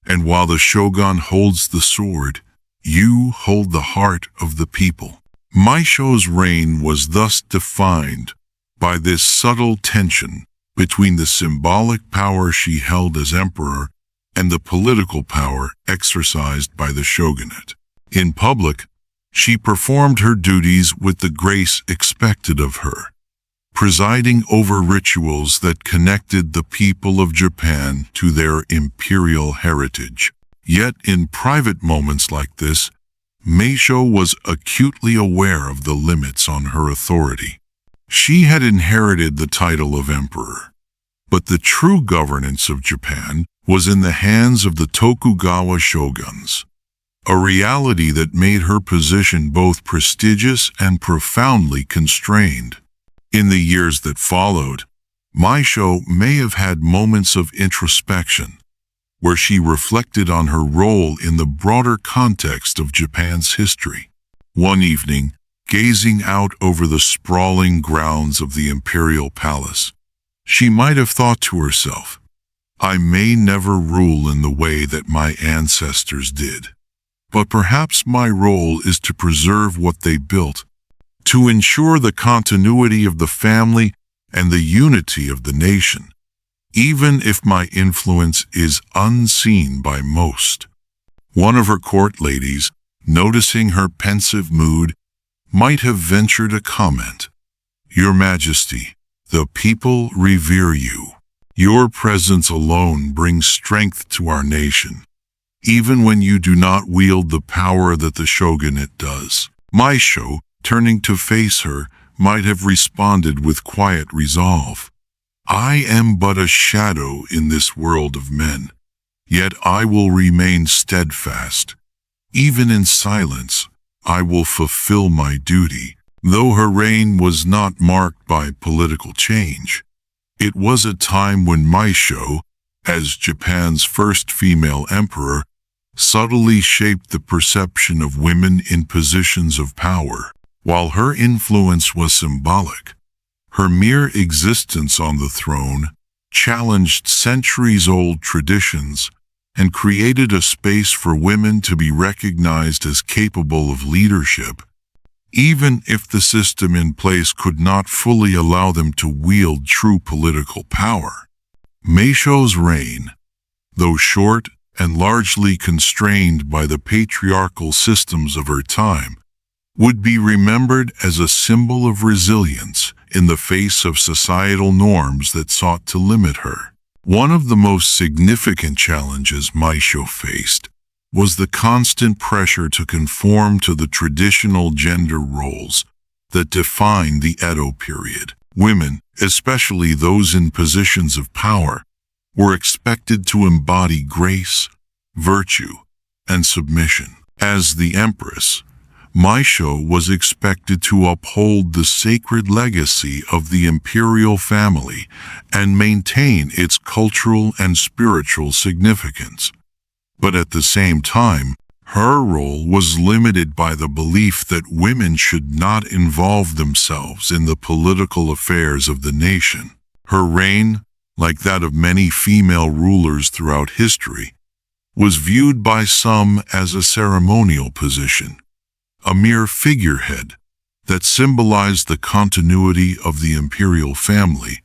and while the shogun holds the sword, you hold the heart of the people." Meisho's reign was thus defined by this subtle tension between the symbolic power she held as emperor and the political power exercised by the shogunate. In public, she performed her duties with the grace expected of her, presiding over rituals that connected the people of Japan to their imperial heritage. Yet in private moments like this, Meisho was acutely aware of the limits on her authority. She had inherited the title of emperor, but the true governance of Japan was in the hands of the Tokugawa shoguns, a reality that made her position both prestigious and profoundly constrained. In the years that followed, Meisho may have had moments of introspection, where she reflected on her role in the broader context of Japan's history. One evening, gazing out over the sprawling grounds of the imperial palace, she might have thought to herself, "I may never rule in the way that my ancestors did, but perhaps my role is to preserve what they built, to ensure the continuity of the family and the unity of the nation, even if my influence is unseen by most." One of her court ladies, noticing her pensive mood, might have ventured a comment, "Your Majesty, the people revere you. Your presence alone brings strength to our nation, even when you do not wield the power that the shogunate does." Meisho, turning to face her, might have responded with quiet resolve, "I am but a shadow in this world of men, yet I will remain steadfast. Even in silence, I will fulfill my duty." Though her reign was not marked by political change, it was a time when Meisho, as Japan's first female emperor, subtly shaped the perception of women in positions of power. While her influence was symbolic, her mere existence on the throne challenged centuries-old traditions and created a space for women to be recognized as capable of leadership, even if the system in place could not fully allow them to wield true political power. Meisho's reign, though short and largely constrained by the patriarchal systems of her time, would be remembered as a symbol of resilience in the face of societal norms that sought to limit her. One of the most significant challenges Meisho faced was the constant pressure to conform to the traditional gender roles that defined the Edo period. Women, especially those in positions of power, were expected to embody grace, virtue, and submission. As the Empress, Meisho was expected to uphold the sacred legacy of the imperial family and maintain its cultural and spiritual significance. But at the same time, her role was limited by the belief that women should not involve themselves in the political affairs of the nation. Her reign, like that of many female rulers throughout history, was viewed by some as a ceremonial position, a mere figurehead that symbolized the continuity of the imperial family,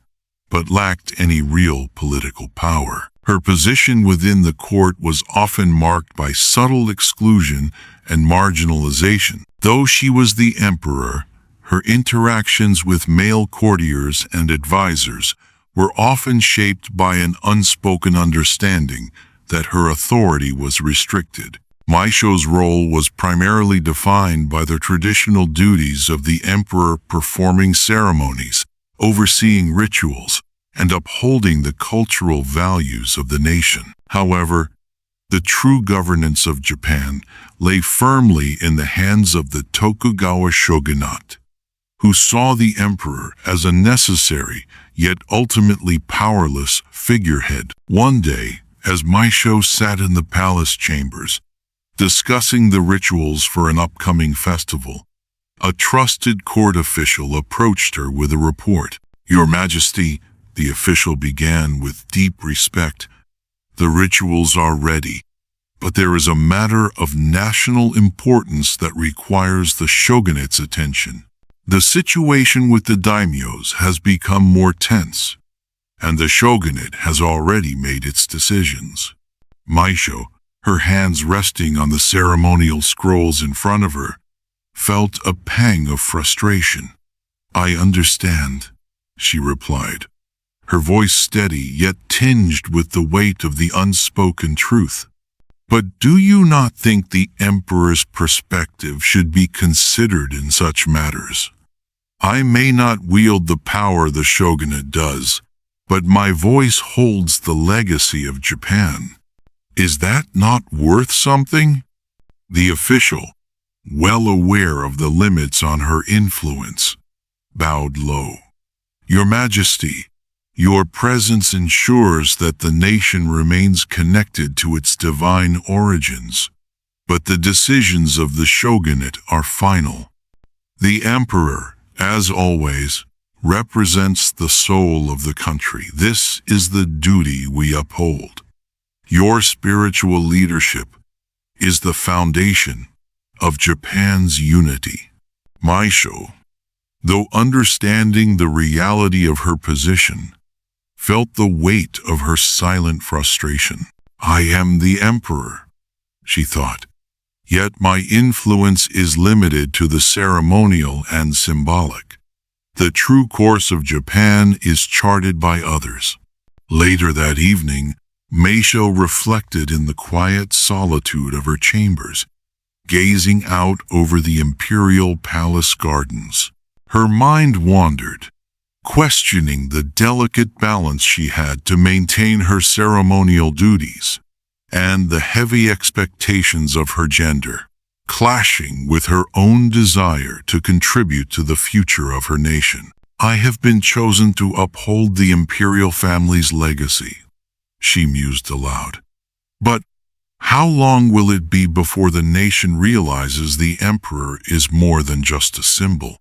but lacked any real political power. Her position within the court was often marked by subtle exclusion and marginalization. Though she was the emperor, her interactions with male courtiers and advisors were often shaped by an unspoken understanding that her authority was restricted. Meisho's role was primarily defined by the traditional duties of the emperor, performing ceremonies, overseeing rituals, and upholding the cultural values of the nation. However, the true governance of Japan lay firmly in the hands of the Tokugawa shogunate, who saw the emperor as a necessary yet ultimately powerless figurehead. One day, as Meisho sat in the palace chambers, discussing the rituals for an upcoming festival, a trusted court official approached her with a report. "Your Majesty," the official began with deep respect, "the rituals are ready, but there is a matter of national importance that requires the shogunate's attention. The situation with the daimyos has become more tense, and the shogunate has already made its decisions." Meisho, her hands resting on the ceremonial scrolls in front of her, felt a pang of frustration. "I understand," she replied, her voice steady yet tinged with the weight of the unspoken truth. "But do you not think the emperor's perspective should be considered in such matters? I may not wield the power the shogunate does, but my voice holds the legacy of Japan. Is that not worth something?" The official, well aware of the limits on her influence, bowed low. "Your Majesty, Your presence ensures that the nation remains connected to its divine origins, but the decisions of the shogunate are final. The emperor, as always, represents the soul of the country. This is the duty we uphold. Your spiritual leadership is the foundation of Japan's unity. Meisho, though understanding the reality of her position, felt the weight of her silent frustration. I am the emperor, she thought, yet my influence is limited to the ceremonial and symbolic. The true course of Japan is charted by others. Later that evening, Meisho reflected in the quiet solitude of her chambers, gazing out over the imperial palace gardens. Her mind wandered, questioning the delicate balance she had to maintain her ceremonial duties and the heavy expectations of her gender, clashing with her own desire to contribute to the future of her nation. I have been chosen to uphold the imperial family's legacy, she mused aloud. But how long will it be before the nation realizes the emperor is more than just a symbol?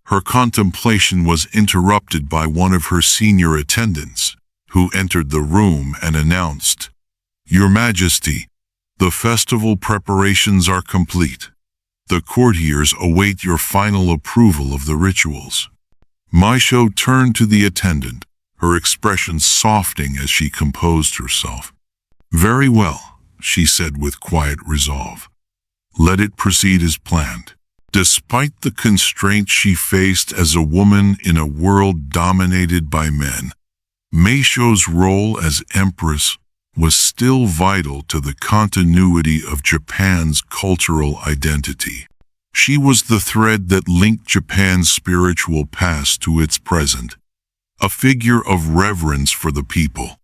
Her contemplation was interrupted by one of her senior attendants, who entered the room and announced, Your Majesty, the festival preparations are complete. The courtiers await your final approval of the rituals. Meisho turned to the attendant, her expression softening as she composed herself. Very well, she said with quiet resolve. Let it proceed as planned. Despite the constraints she faced as a woman in a world dominated by men, Meisho's role as empress was still vital to the continuity of Japan's cultural identity. She was the thread that linked Japan's spiritual past to its present, a figure of reverence for the people.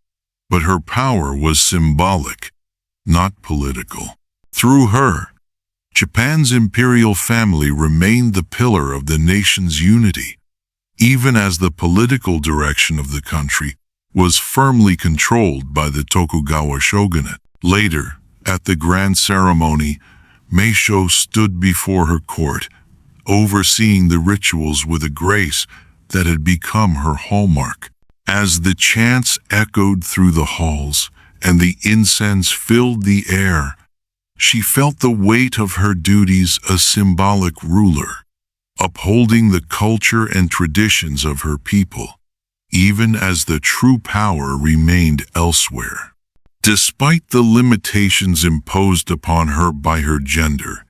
But her power was symbolic, not political. Through her, Japan's imperial family remained the pillar of the nation's unity, even as the political direction of the country was firmly controlled by the Tokugawa shogunate. Later, at the grand ceremony, Meisho stood before her court, overseeing the rituals with a grace that had become her hallmark. As the chants echoed through the halls and the incense filled the air, she felt the weight of her duties as symbolic ruler, upholding the culture and traditions of her people, even as the true power remained elsewhere. Despite the limitations imposed upon her by her gender,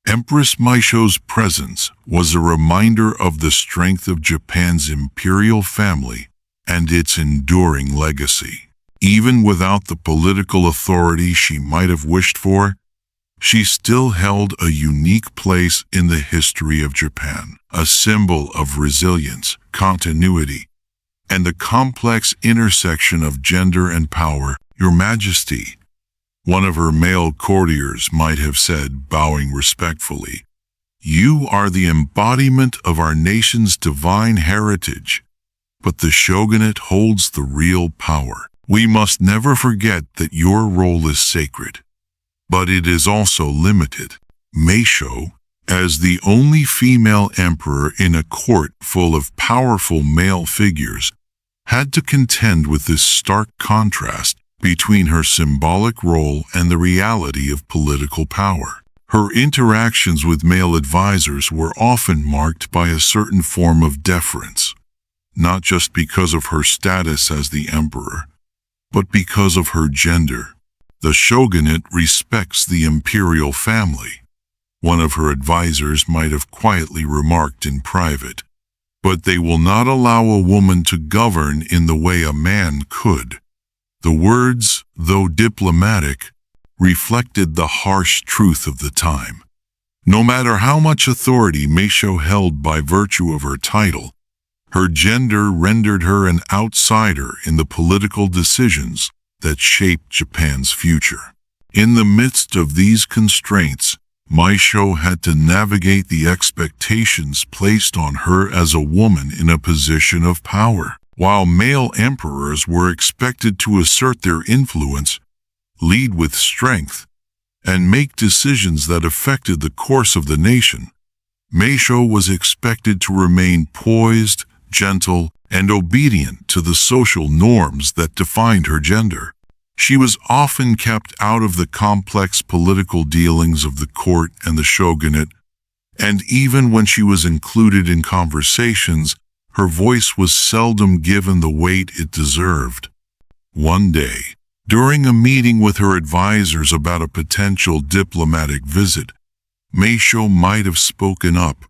Empress Meisho's presence was a reminder of the strength of Japan's imperial family and its enduring legacy. Even without the political authority she might have wished for, she still held a unique place in the history of Japan, a symbol of resilience, continuity, and the complex intersection of gender and power. Your Majesty, one of her male courtiers might have said, bowing respectfully, you are the embodiment of our nation's divine heritage, but the shogunate holds the real power. We must never forget that your role is sacred, but it is also limited. Meisho, as the only female emperor in a court full of powerful male figures, had to contend with this stark contrast between her symbolic role and the reality of political power. Her interactions with male advisors were often marked by a certain form of deference, not just because of her status as the emperor, but because of her gender. The shogunate respects the imperial family, one of her advisors might have quietly remarked in private, but they will not allow a woman to govern in the way a man could. The words, though diplomatic, reflected the harsh truth of the time. No matter how much authority Meisho held by virtue of her title, her gender rendered her an outsider in the political decisions that shaped Japan's future. In the midst of these constraints, Meisho had to navigate the expectations placed on her as a woman in a position of power. while male emperors were expected to assert their influence, lead with strength, and make decisions that affected the course of the nation. Meisho was expected to remain poised, gentle, and obedient to the social norms that defined her gender. She was often kept out of the complex political dealings of the court and the shogunate, and even when she was included in conversations, her voice was seldom given the weight it deserved. One day, during a meeting with her advisors about a potential diplomatic visit, Meisho might have spoken up,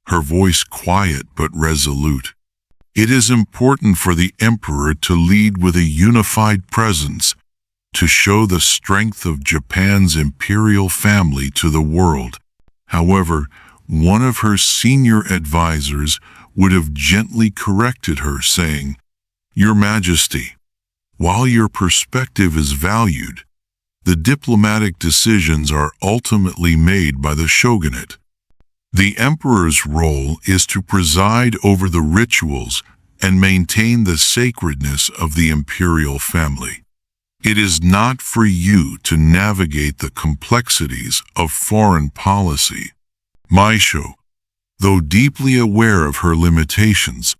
her voice quiet but resolute. It is important for the emperor to lead with a unified presence, to show the strength of Japan's imperial family to the world. However, one of her senior advisors would have gently corrected her, saying, "Your Majesty, while your perspective is valued, the diplomatic decisions are ultimately made by the shogunate. The emperor's role is to preside over the rituals and maintain the sacredness of the imperial family. It is not for you to navigate the complexities of foreign policy." Meisho, though deeply aware of her limitations,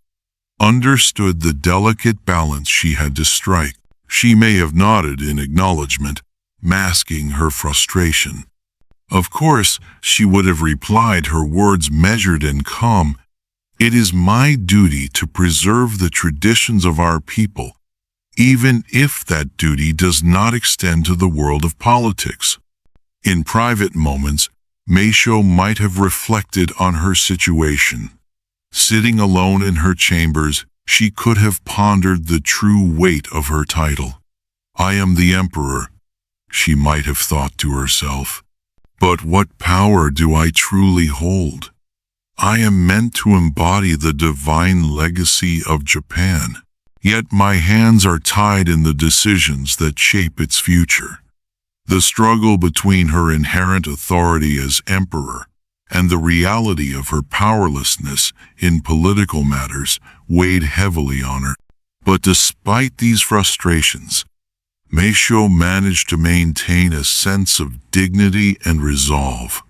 understood the delicate balance she had to strike. She may have nodded in acknowledgement, masking her frustration. Of course, she would have replied, her words measured and calm, "It is my duty to preserve the traditions of our people, even if that duty does not extend to the world of politics." In private moments, Meisho might have reflected on her situation. Sitting alone in her chambers, she could have pondered the true weight of her title. "I am the emperor," she might have thought to herself. "But what power do I truly hold? I am meant to embody the divine legacy of Japan, yet my hands are tied in the decisions that shape its future." The struggle between her inherent authority as emperor and the reality of her powerlessness in political matters weighed heavily on her. But despite these frustrations, Meisho managed to maintain a sense of dignity and resolve.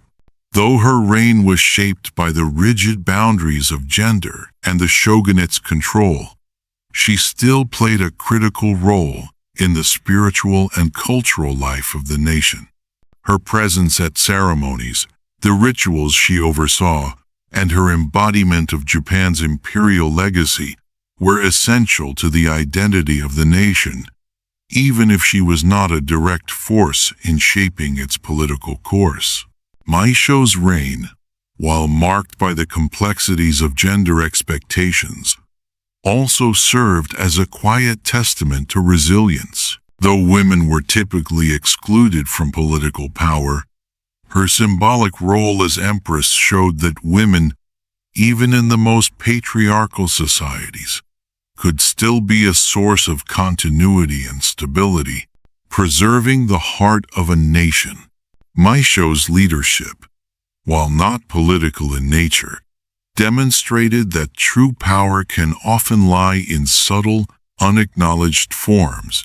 Though her reign was shaped by the rigid boundaries of gender and the shogunate's control, she still played a critical role in the spiritual and cultural life of the nation. Her presence at ceremonies, the rituals she oversaw, and her embodiment of Japan's imperial legacy were essential to the identity of the nation, even if she was not a direct force in shaping its political course. Meisho's reign, while marked by the complexities of gender expectations, also served as a quiet testament to resilience. Though women were typically excluded from political power, her symbolic role as empress showed that women, even in the most patriarchal societies, could still be a source of continuity and stability, preserving the heart of a nation. Meisho's leadership, while not political in nature, demonstrated that true power can often lie in subtle, unacknowledged forms,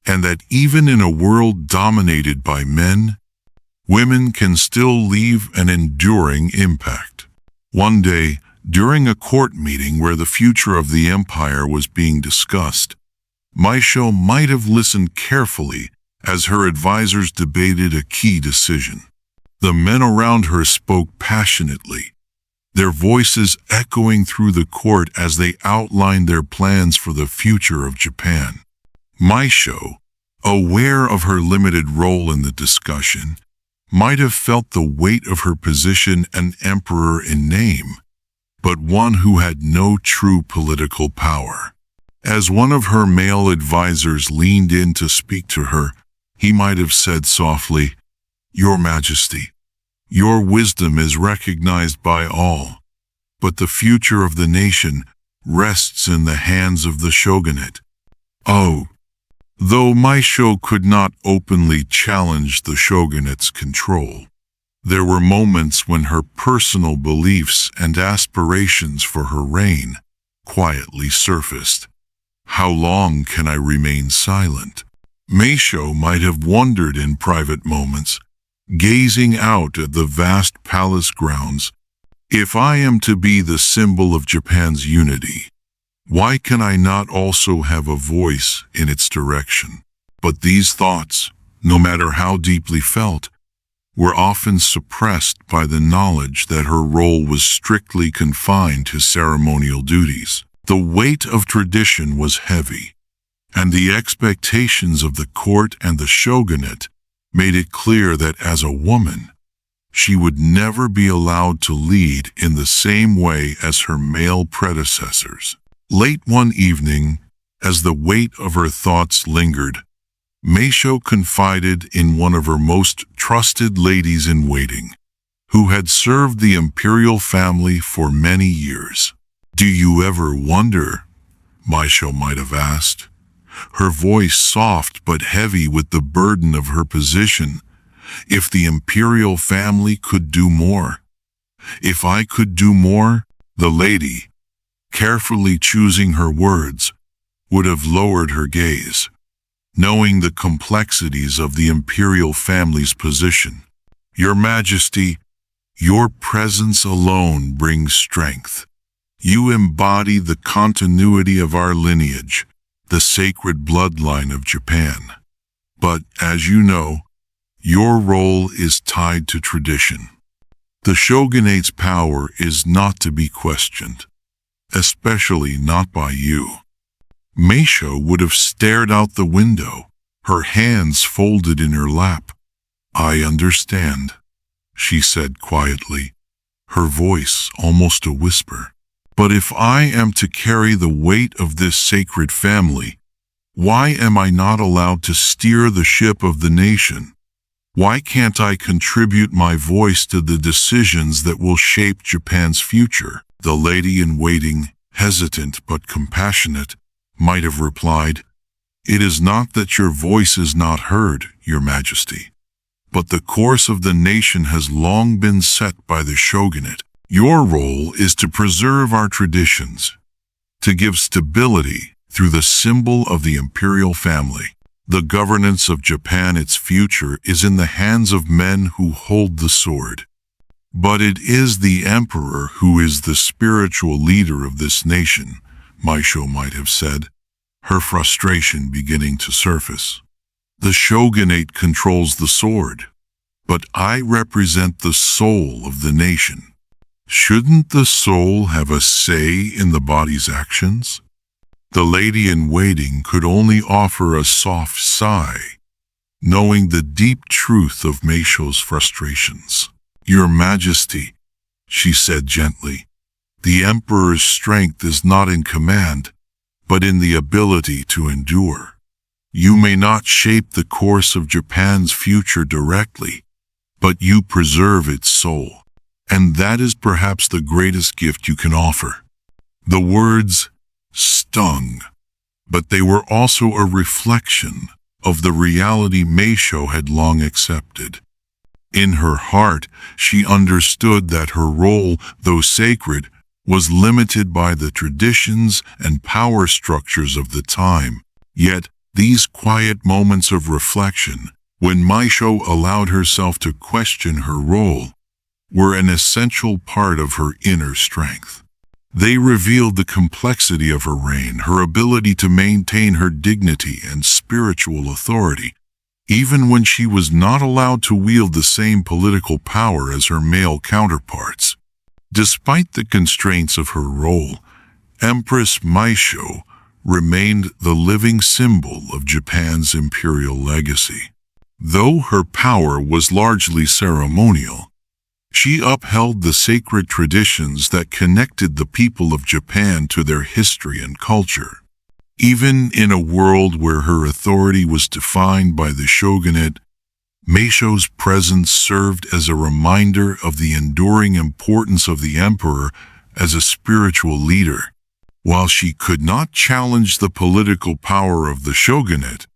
and that even in a world dominated by men, women can still leave an enduring impact. One day, during a court meeting where the future of the empire was being discussed, Meisho might have listened carefully as her advisors debated a key decision. The men around her spoke passionately, their voices echoing through the court as they outlined their plans for the future of Japan. Meisho, aware of her limited role in the discussion, might have felt the weight of her position an emperor in name, but one who had no true political power. As one of her male advisors leaned in to speak to her, he might have said softly, "Your Majesty, your wisdom is recognized by all, but the future of the nation rests in the hands of the shogunate." Though Meisho could not openly challenge the shogunate's control, there were moments when her personal beliefs and aspirations for her reign quietly surfaced. How long can I remain silent? Meisho might have wondered in private moments, gazing out at the vast palace grounds. If I am to be the symbol of Japan's unity, why can I not also have a voice in its direction? But these thoughts, no matter how deeply felt, were often suppressed by the knowledge that her role was strictly confined to ceremonial duties. The weight of tradition was heavy, and the expectations of the court and the shogunate made it clear that as a woman, she would never be allowed to lead in the same way as her male predecessors. Late one evening, as the weight of her thoughts lingered, Meisho confided in one of her most trusted ladies-in-waiting, who had served the imperial family for many years. "Do you ever wonder?" Meisho might have asked, her voice soft but heavy with the burden of her position, "if the imperial family could do more? If I could do more?" The lady, carefully choosing her words, would have lowered her gaze, knowing the complexities of the imperial family's position. "Your Majesty, your presence alone brings strength. You embody the continuity of our lineage, the sacred bloodline of Japan. But, as you know, your role is tied to tradition. The shogunate's power is not to be questioned, especially not by you." Meisho would have stared out the window, her hands folded in her lap. "I understand," she said quietly, her voice almost a whisper. "But if I am to carry the weight of this sacred family, why am I not allowed to steer the ship of the nation? Why can't I contribute my voice to the decisions that will shape Japan's future?" The lady-in-waiting, hesitant but compassionate, might have replied, "It is not that your voice is not heard, Your Majesty, but the course of the nation has long been set by the shogunate. Your role is to preserve our traditions, to give stability through the symbol of the imperial family. The governance of Japan, its future, is in the hands of men who hold the sword. But it is the emperor who is the spiritual leader of this nation," Meisho might have said, her frustration beginning to surface. "The shogunate controls the sword, but I represent the soul of the nation. Shouldn't the soul have a say in the body's actions?" The lady-in-waiting could only offer a soft sigh, knowing the deep truth of Meisho's frustrations. "Your Majesty," she said gently, "the emperor's strength is not in command, but in the ability to endure. You may not shape the course of Japan's future directly, but you preserve its soul. And that is perhaps the greatest gift you can offer." The words stung, but they were also a reflection of the reality Meisho had long accepted. In her heart, she understood that her role, though sacred, was limited by the traditions and power structures of the time. Yet, these quiet moments of reflection, when Meisho allowed herself to question her role, were an essential part of her inner strength. They revealed the complexity of her reign, her ability to maintain her dignity and spiritual authority, even when she was not allowed to wield the same political power as her male counterparts. Despite the constraints of her role, Empress Meisho remained the living symbol of Japan's imperial legacy. Though her power was largely ceremonial, she upheld the sacred traditions that connected the people of Japan to their history and culture. Even in a world where her authority was defined by the shogunate, Meisho's presence served as a reminder of the enduring importance of the emperor as a spiritual leader. While she could not challenge the political power of the shogunate,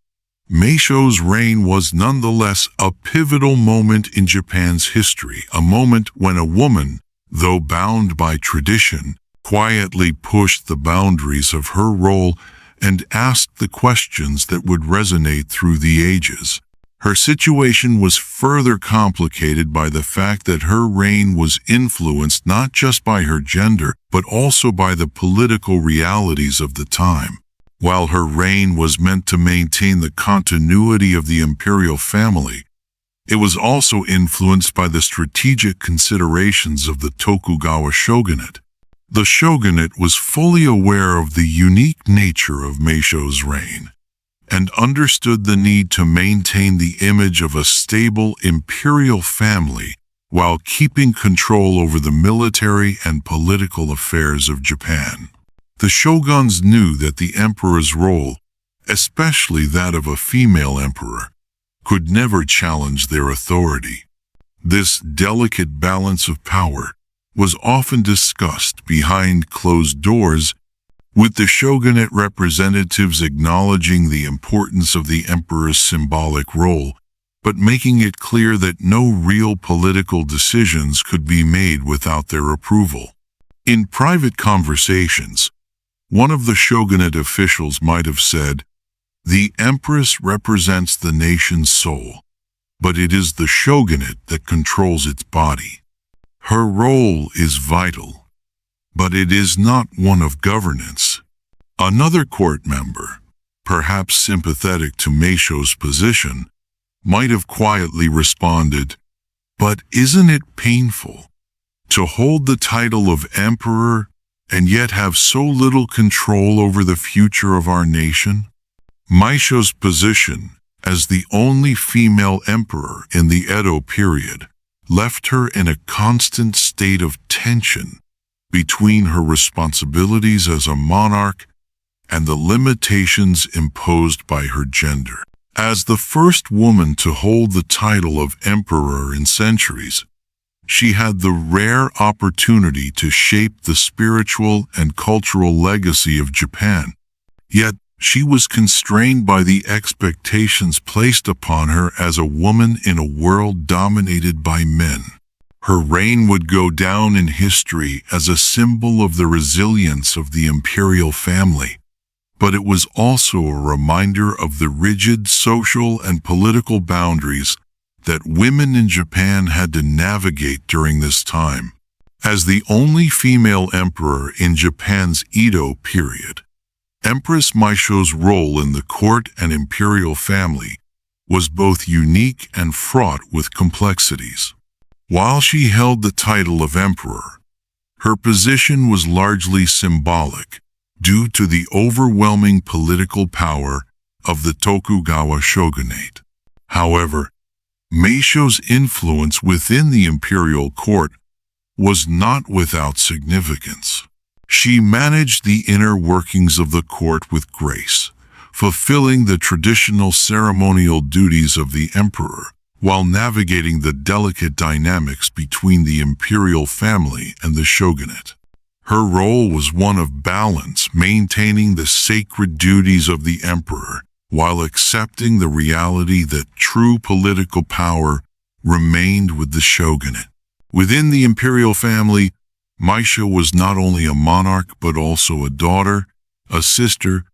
Meisho's reign was nonetheless a pivotal moment in Japan's history, a moment when a woman, though bound by tradition, quietly pushed the boundaries of her role and asked the questions that would resonate through the ages. Her situation was further complicated by the fact that her reign was influenced not just by her gender, but also by the political realities of the time. While her reign was meant to maintain the continuity of the imperial family, it was also influenced by the strategic considerations of the Tokugawa shogunate. The shogunate was fully aware of the unique nature of Meisho's reign, and understood the need to maintain the image of a stable imperial family while keeping control over the military and political affairs of Japan. The shoguns knew that the emperor's role, especially that of a female emperor, could never challenge their authority. This delicate balance of power was often discussed behind closed doors, with the shogunate representatives acknowledging the importance of the emperor's symbolic role, but making it clear that no real political decisions could be made without their approval. In private conversations, one of the shogunate officials might have said, "The empress represents the nation's soul, but it is the shogunate that controls its body. Her role is vital, but it is not one of governance." Another court member, perhaps sympathetic to Meisho's position, might have quietly responded, "But isn't it painful to hold the title of emperor and yet have so little control over the future of our nation?" Meisho's position as the only female emperor in the Edo period left her in a constant state of tension between her responsibilities as a monarch and the limitations imposed by her gender. As the first woman to hold the title of emperor in centuries, she had the rare opportunity to shape the spiritual and cultural legacy of Japan. Yet, she was constrained by the expectations placed upon her as a woman in a world dominated by men. Her reign would go down in history as a symbol of the resilience of the imperial family, but it was also a reminder of the rigid social and political boundaries that women in Japan had to navigate during this time. As the only female emperor in Japan's Edo period, Empress Meisho's role in the court and imperial family was both unique and fraught with complexities. While she held the title of emperor, her position was largely symbolic due to the overwhelming political power of the Tokugawa shogunate. However, Meisho's influence within the imperial court was not without significance. She managed the inner workings of the court with grace, fulfilling the traditional ceremonial duties of the emperor while navigating the delicate dynamics between the imperial family and the shogunate. Her role was one of balance, maintaining the sacred duties of the emperor while accepting the reality that true political power remained with the shogunate. Within the imperial family, Meisho was not only a monarch but also a daughter, a sister,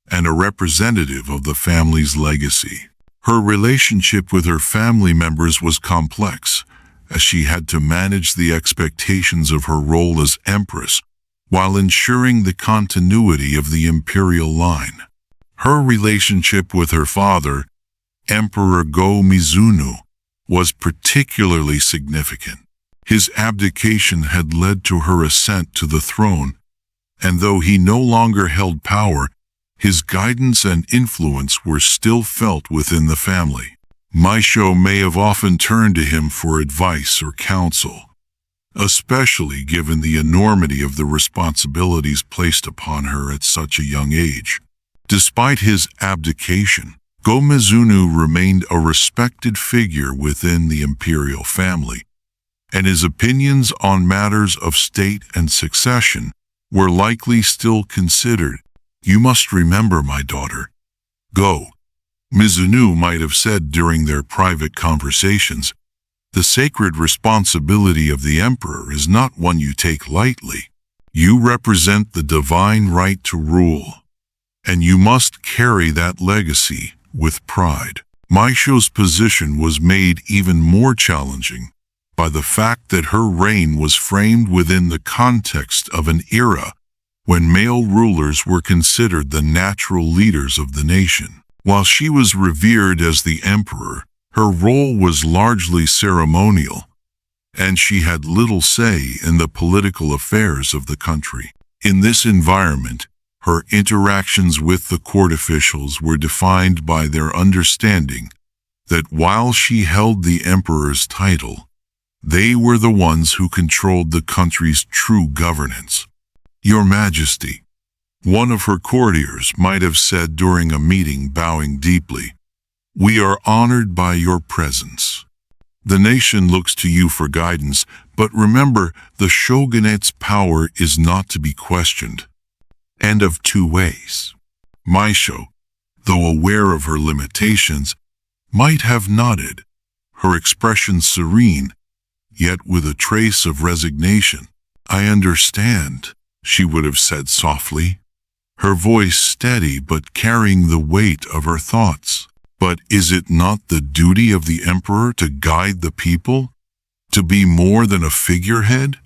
and a representative of the family's legacy. Her relationship with her family members was complex, as she had to manage the expectations of her role as empress while ensuring the continuity of the imperial line. Her relationship with her father, Emperor Go-Mizunoo, was particularly significant. His abdication had led to her ascent to the throne, and though he no longer held power, his guidance and influence were still felt within the family. Meisho may have often turned to him for advice or counsel, especially given the enormity of the responsibilities placed upon her at such a young age. Despite his abdication, Go-Mizunoo remained a respected figure within the imperial family, and his opinions on matters of state and succession were likely still considered. "You must remember, my daughter," Go-Mizunoo might have said during their private conversations, "the sacred responsibility of the emperor is not one you take lightly. You represent the divine right to rule, and you must carry that legacy with pride. Meisho's position was made even more challenging by the fact that her reign was framed within the context of an era when male rulers were considered the natural leaders of the nation. While she was revered as the emperor, her role was largely ceremonial, and she had little say in the political affairs of the country. In this environment, her interactions with the court officials were defined by their understanding that while she held the emperor's title, they were the ones who controlled the country's true governance. "Your Majesty," one of her courtiers might have said during a meeting, bowing deeply, "we are honored by your presence. The nation looks to you for guidance, but remember, the shogunate's power is not to be questioned, and of two ways." Meisho, though aware of her limitations, might have nodded, her expression serene, yet with a trace of resignation. "I understand," she would have said softly, her voice steady but carrying the weight of her thoughts. "But is it not the duty of the emperor to guide the people, to be more than a figurehead?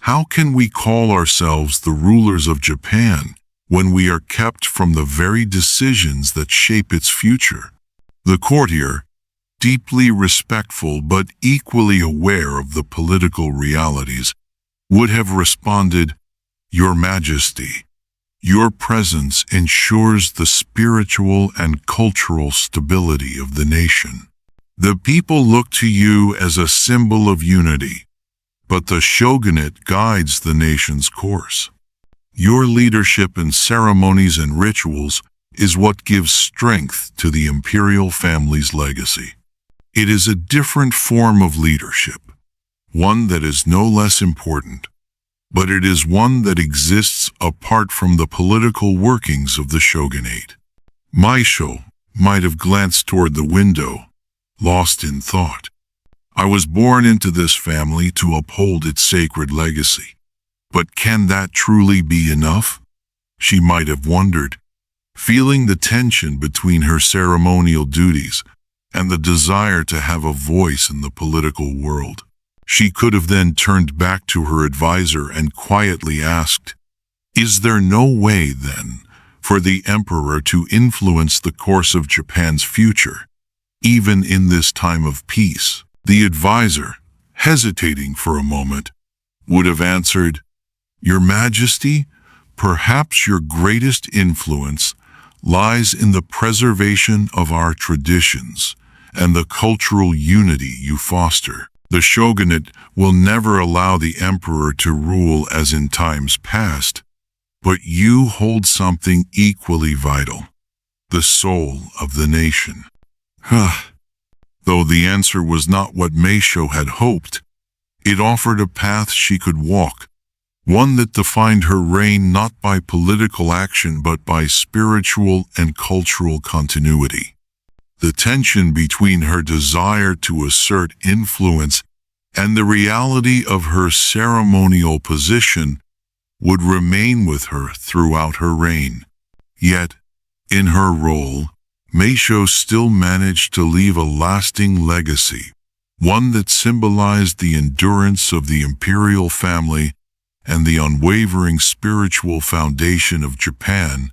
How can we call ourselves the rulers of Japan when we are kept from the very decisions that shape its future?" The courtier, deeply respectful but equally aware of the political realities, would have responded, "Your Majesty, your presence ensures the spiritual and cultural stability of the nation. The people look to you as a symbol of unity, but the shogunate guides the nation's course. Your leadership in ceremonies and rituals is what gives strength to the imperial family's legacy. It is a different form of leadership, one that is no less important, but it is one that exists apart from the political workings of the shogunate." Meisho might have glanced toward the window, lost in thought. "I was born into this family to uphold its sacred legacy. But can that truly be enough?" she might have wondered, feeling the tension between her ceremonial duties and the desire to have a voice in the political world. She could have then turned back to her advisor and quietly asked, "Is there no way, then, for the emperor to influence the course of Japan's future, even in this time of peace?" The advisor, hesitating for a moment, would have answered, "Your Majesty, perhaps your greatest influence lies in the preservation of our traditions and the cultural unity you foster. The shogunate will never allow the emperor to rule as in times past, but you hold something equally vital, the soul of the nation." Though the answer was not what Meisho had hoped, it offered a path she could walk, one that defined her reign not by political action but by spiritual and cultural continuity. The tension between her desire to assert influence and the reality of her ceremonial position would remain with her throughout her reign. Yet, in her role, Meisho still managed to leave a lasting legacy, one that symbolized the endurance of the imperial family and the unwavering spiritual foundation of Japan,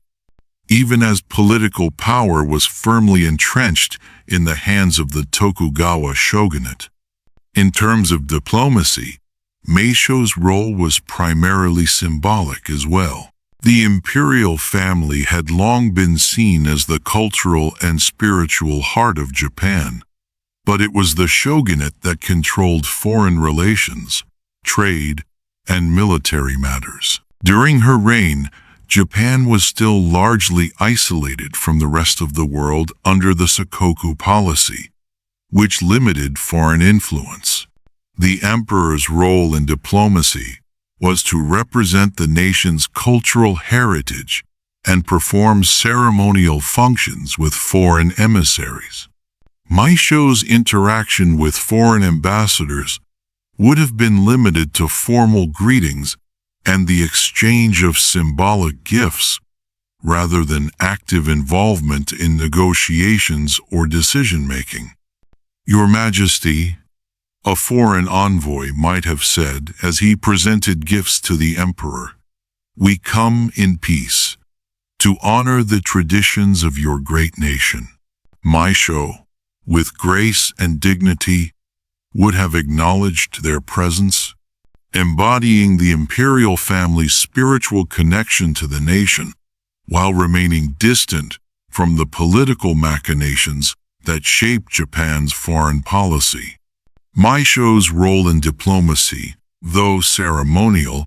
even as political power was firmly entrenched in the hands of the Tokugawa shogunate. In terms of diplomacy, Meisho's role was primarily symbolic as well. The imperial family had long been seen as the cultural and spiritual heart of Japan, but it was the shogunate that controlled foreign relations, trade, and military matters. During her reign, Japan was still largely isolated from the rest of the world under the Sakoku policy, which limited foreign influence. The emperor's role in diplomacy was to represent the nation's cultural heritage and perform ceremonial functions with foreign emissaries. Meisho's interaction with foreign ambassadors would have been limited to formal greetings and the exchange of symbolic gifts, rather than active involvement in negotiations or decision-making. Your Majesty, a foreign envoy might have said as he presented gifts to the emperor, we come in peace to honor the traditions of your great nation. Meisho, with grace and dignity, would have acknowledged their presence, embodying the imperial family's spiritual connection to the nation, while remaining distant from the political machinations that shaped Japan's foreign policy. Meisho's role in diplomacy, though ceremonial,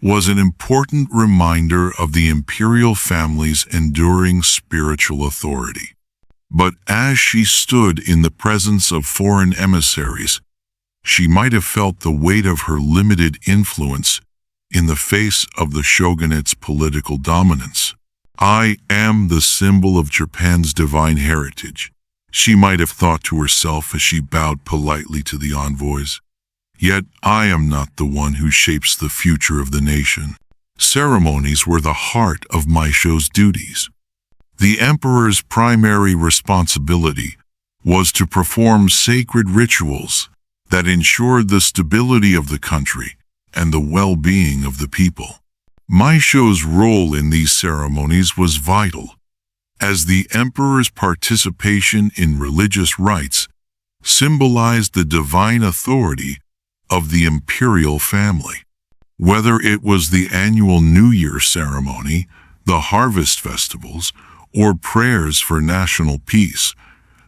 was an important reminder of the imperial family's enduring spiritual authority. But as she stood in the presence of foreign emissaries, she might have felt the weight of her limited influence in the face of the shogunate's political dominance. I am the symbol of Japan's divine heritage, she might have thought to herself as she bowed politely to the envoys. Yet I am not the one who shapes the future of the nation. Ceremonies were the heart of Meisho's duties. The emperor's primary responsibility was to perform sacred rituals that ensured the stability of the country and the well-being of the people. Meisho's role in these ceremonies was vital, as the emperor's participation in religious rites symbolized the divine authority of the imperial family. Whether it was the annual New Year ceremony, the harvest festivals, or prayers for national peace,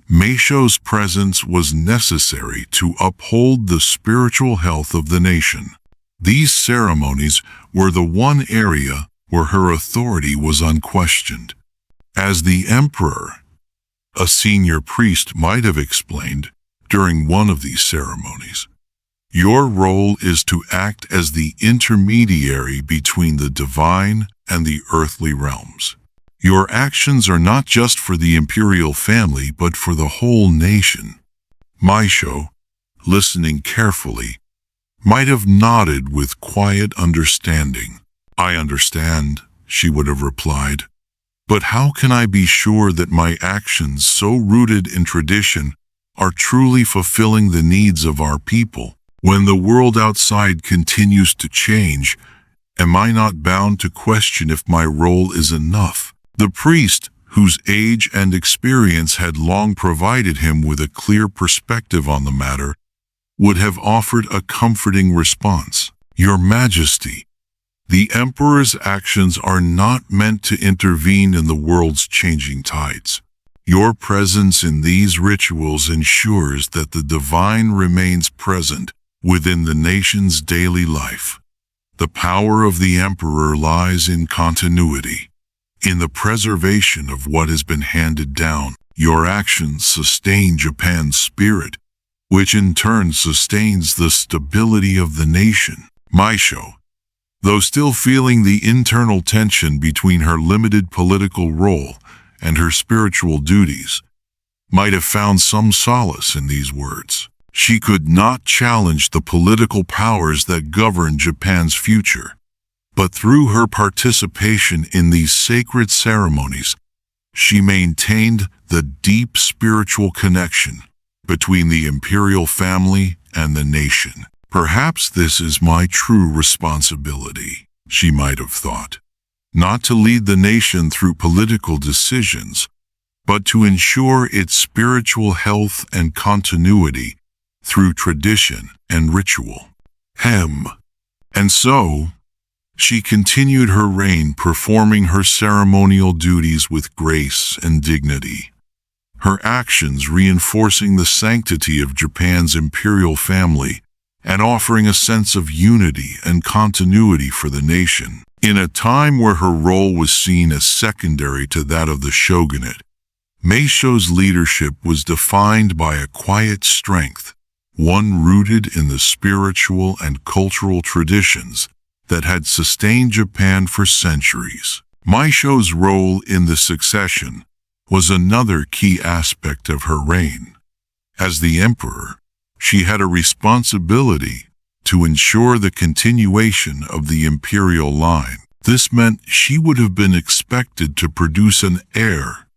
Meisho's presence was necessary to uphold the spiritual health of the nation. These ceremonies were the one area where her authority was unquestioned. As the emperor, a senior priest might have explained during one of these ceremonies, your role is to act as the intermediary between the divine and the earthly realms. Your actions are not just for the imperial family but for the whole nation. Meisho, listening carefully, might have nodded with quiet understanding. I understand, she would have replied. But how can I be sure that my actions, so rooted in tradition, are truly fulfilling the needs of our people? When the world outside continues to change, am I not bound to question if my role is enough? The priest, whose age and experience had long provided him with a clear perspective on the matter, would have offered a comforting response. Your Majesty, the emperor's actions are not meant to intervene in the world's changing tides. Your presence in these rituals ensures that the divine remains present within the nation's daily life. The power of the emperor lies in continuity, in the preservation of what has been handed down. Your actions sustain Japan's spirit, which in turn sustains the stability of the nation. Meisho, though still feeling the internal tension between her limited political role and her spiritual duties, might have found some solace in these words. She could not challenge the political powers that govern Japan's future, but through her participation in these sacred ceremonies, she maintained the deep spiritual connection between the imperial family and the nation. Perhaps this is my true responsibility, she might have thought. Not to lead the nation through political decisions, but to ensure its spiritual health and continuity through tradition and ritual. And so, she continued her reign, performing her ceremonial duties with grace and dignity, her actions reinforcing the sanctity of Japan's imperial family and offering a sense of unity and continuity for the nation. In a time where her role was seen as secondary to that of the shogunate, Meisho's leadership was defined by a quiet strength, one rooted in the spiritual and cultural traditions that had sustained Japan for centuries. Meisho's role in the succession was another key aspect of her reign. As the emperor, she had a responsibility to ensure the continuation of the imperial line. This meant she would have been expected to produce an heir,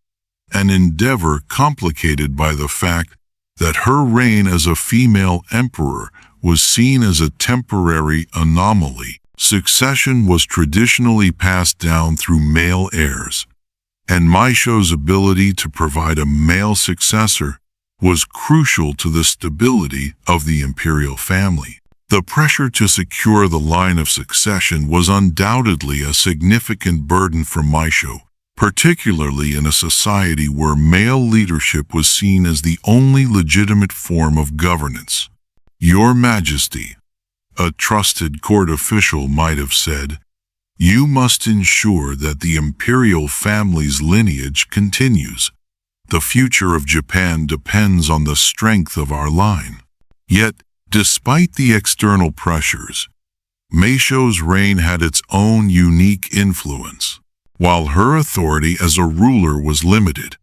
an endeavor complicated by the fact that her reign as a female emperor was seen as a temporary anomaly. Succession was traditionally passed down through male heirs, and Meisho's ability to provide a male successor was crucial to the stability of the imperial family. The pressure to secure the line of succession was undoubtedly a significant burden for Meisho, particularly in a society where male leadership was seen as the only legitimate form of governance. "Your Majesty," a trusted court official might have said, "you must ensure that the imperial family's lineage continues. The future of Japan depends on the strength of our line." Yet, despite the external pressures, Meisho's reign had its own unique influence. While her authority as a ruler was limited,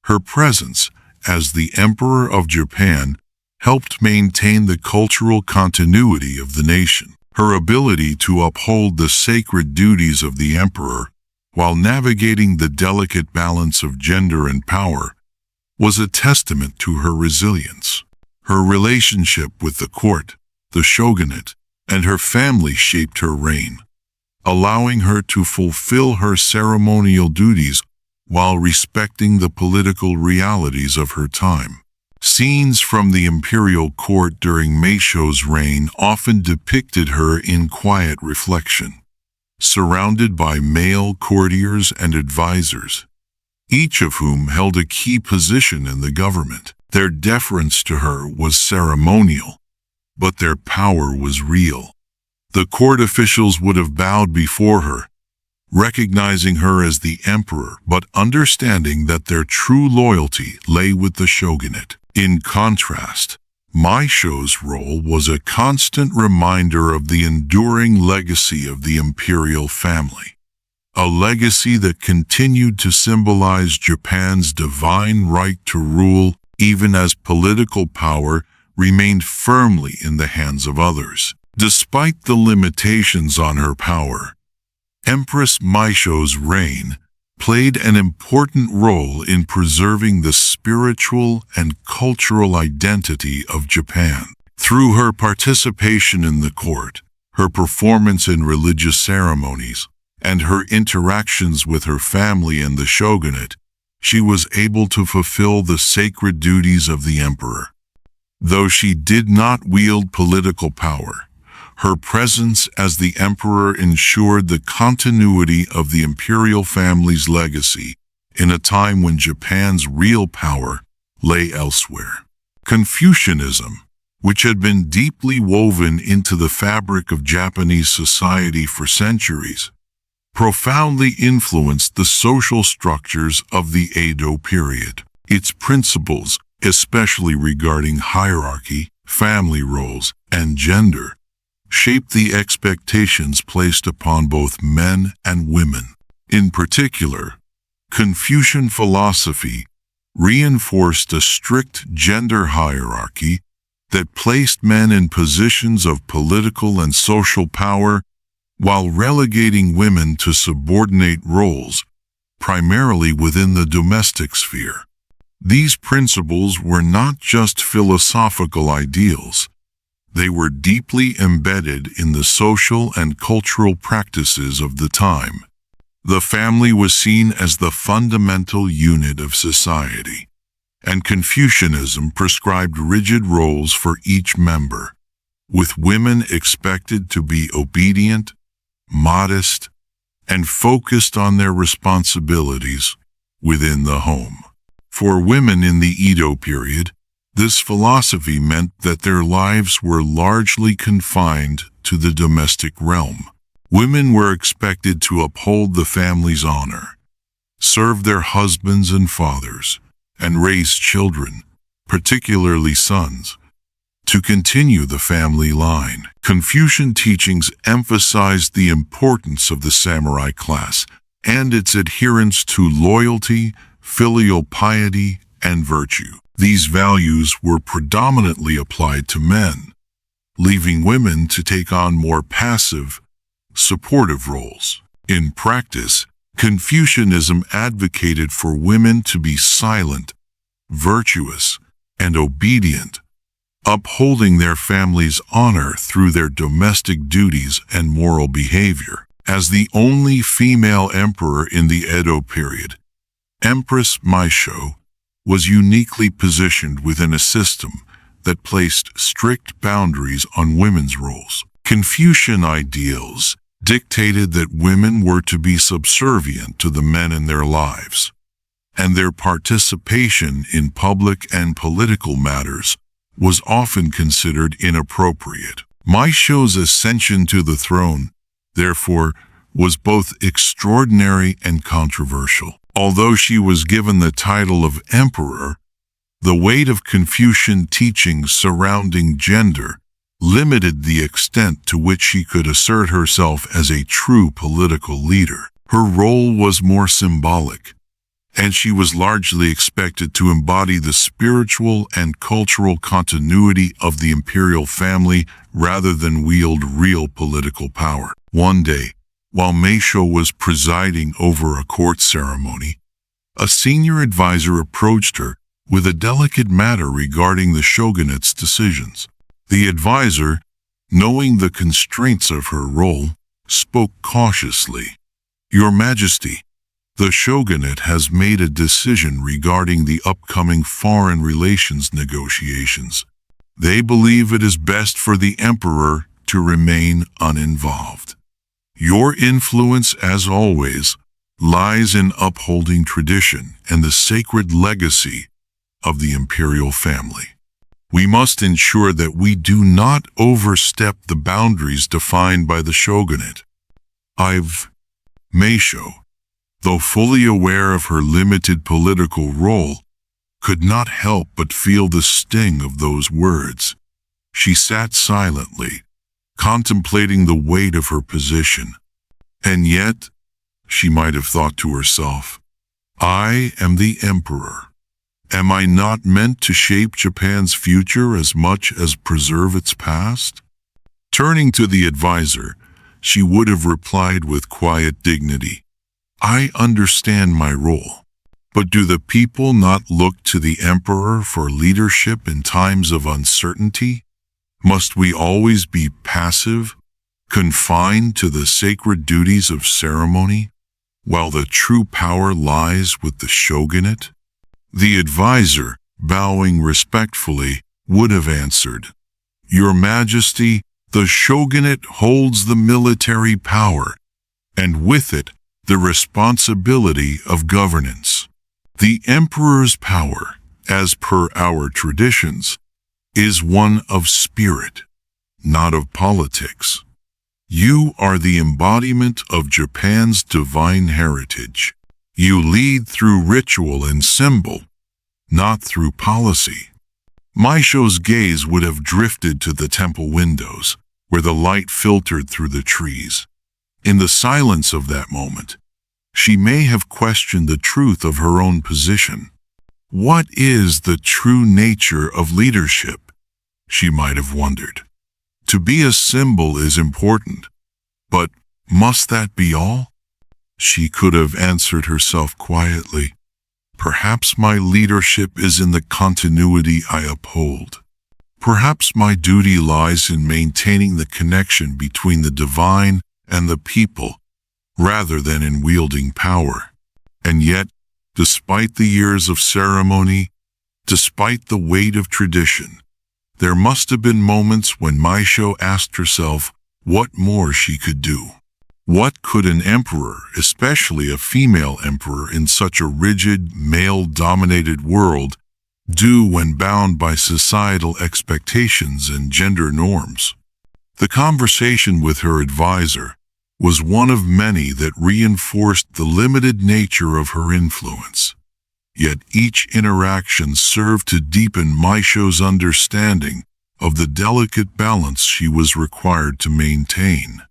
her presence as the Emperor of Japan helped maintain the cultural continuity of the nation. Her ability to uphold the sacred duties of the emperor while navigating the delicate balance of gender and power was a testament to her resilience. Her relationship with the court, the shogunate, and her family shaped her reign, allowing her to fulfill her ceremonial duties while respecting the political realities of her time. Scenes from the imperial court during Meisho's reign often depicted her in quiet reflection, surrounded by male courtiers and advisors, each of whom held a key position in the government. Their deference to her was ceremonial, but their power was real. The court officials would have bowed before her, recognizing her as the emperor, but understanding that their true loyalty lay with the shogunate. In contrast, Meisho's role was a constant reminder of the enduring legacy of the imperial family, a legacy that continued to symbolize Japan's divine right to rule even as political power remained firmly in the hands of others. Despite the limitations on her power, Empress Meisho's reign played an important role in preserving the spiritual and cultural identity of Japan. Through her participation in the court, her performance in religious ceremonies, and her interactions with her family and the shogunate, she was able to fulfill the sacred duties of the emperor. Though she did not wield political power, her presence as the emperor ensured the continuity of the imperial family's legacy in a time when Japan's real power lay elsewhere. Confucianism, which had been deeply woven into the fabric of Japanese society for centuries, profoundly influenced the social structures of the Edo period. Its principles, especially regarding hierarchy, family roles, and gender, shaped the expectations placed upon both men and women. In particular, Confucian philosophy reinforced a strict gender hierarchy that placed men in positions of political and social power while relegating women to subordinate roles, primarily within the domestic sphere. These principles were not just philosophical ideals. They were deeply embedded in the social and cultural practices of the time. The family was seen as the fundamental unit of society, and Confucianism prescribed rigid roles for each member, with women expected to be obedient, modest, and focused on their responsibilities within the home. For women in the Edo period, this philosophy meant that their lives were largely confined to the domestic realm. Women were expected to uphold the family's honor, serve their husbands and fathers, and raise children, particularly sons, to continue the family line. Confucian teachings emphasized the importance of the samurai class and its adherence to loyalty, filial piety, and virtue. These values were predominantly applied to men, leaving women to take on more passive, supportive roles. In practice, Confucianism advocated for women to be silent, virtuous, and obedient, upholding their family's honor through their domestic duties and moral behavior. As the only female emperor in the Edo period, Empress Meisho was uniquely positioned within a system that placed strict boundaries on women's roles. Confucian ideals dictated that women were to be subservient to the men in their lives, and their participation in public and political matters was often considered inappropriate. Meisho's ascension to the throne, therefore, was both extraordinary and controversial. Although she was given the title of emperor, the weight of Confucian teachings surrounding gender limited the extent to which she could assert herself as a true political leader. Her role was more symbolic, and she was largely expected to embody the spiritual and cultural continuity of the imperial family rather than wield real political power. One day, while Meisho was presiding over a court ceremony, a senior advisor approached her with a delicate matter regarding the shogunate's decisions. The advisor, knowing the constraints of her role, spoke cautiously. "Your Majesty, the shogunate has made a decision regarding the upcoming foreign relations negotiations. They believe it is best for the emperor to remain uninvolved. Your influence, as always, lies in upholding tradition and the sacred legacy of the imperial family. We must ensure that we do not overstep the boundaries defined by the shogunate." Meisho, though fully aware of her limited political role, could not help but feel the sting of those words. She sat silently, contemplating the weight of her position. And yet, she might have thought to herself, "I am the emperor. Am I not meant to shape Japan's future as much as preserve its past?" Turning to the advisor, she would have replied with quiet dignity, "I understand my role, but do the people not look to the emperor for leadership in times of uncertainty? Must we always be passive, confined to the sacred duties of ceremony, while the true power lies with the shogunate?" The advisor, bowing respectfully, would have answered, "Your Majesty, the shogunate holds the military power, and with it, the responsibility of governance. The emperor's power, as per our traditions, is one of spirit, not of politics. You are the embodiment of Japan's divine heritage. You lead through ritual and symbol, not through policy." Meisho's gaze would have drifted to the temple windows, where the light filtered through the trees. In the silence of that moment, she may have questioned the truth of her own position. What is the true nature of leadership? She might have wondered. To be a symbol is important, but must that be all? She could have answered herself quietly, "Perhaps my leadership is in the continuity I uphold. Perhaps my duty lies in maintaining the connection between the divine and the people, rather than in wielding power." And yet, despite the years of ceremony, despite the weight of tradition, there must have been moments when Meisho asked herself what more she could do. What could an emperor, especially a female emperor in such a rigid, male-dominated world, do when bound by societal expectations and gender norms? The conversation with her advisor was one of many that reinforced the limited nature of her influence. Yet each interaction served to deepen Meisho's understanding of the delicate balance she was required to maintain.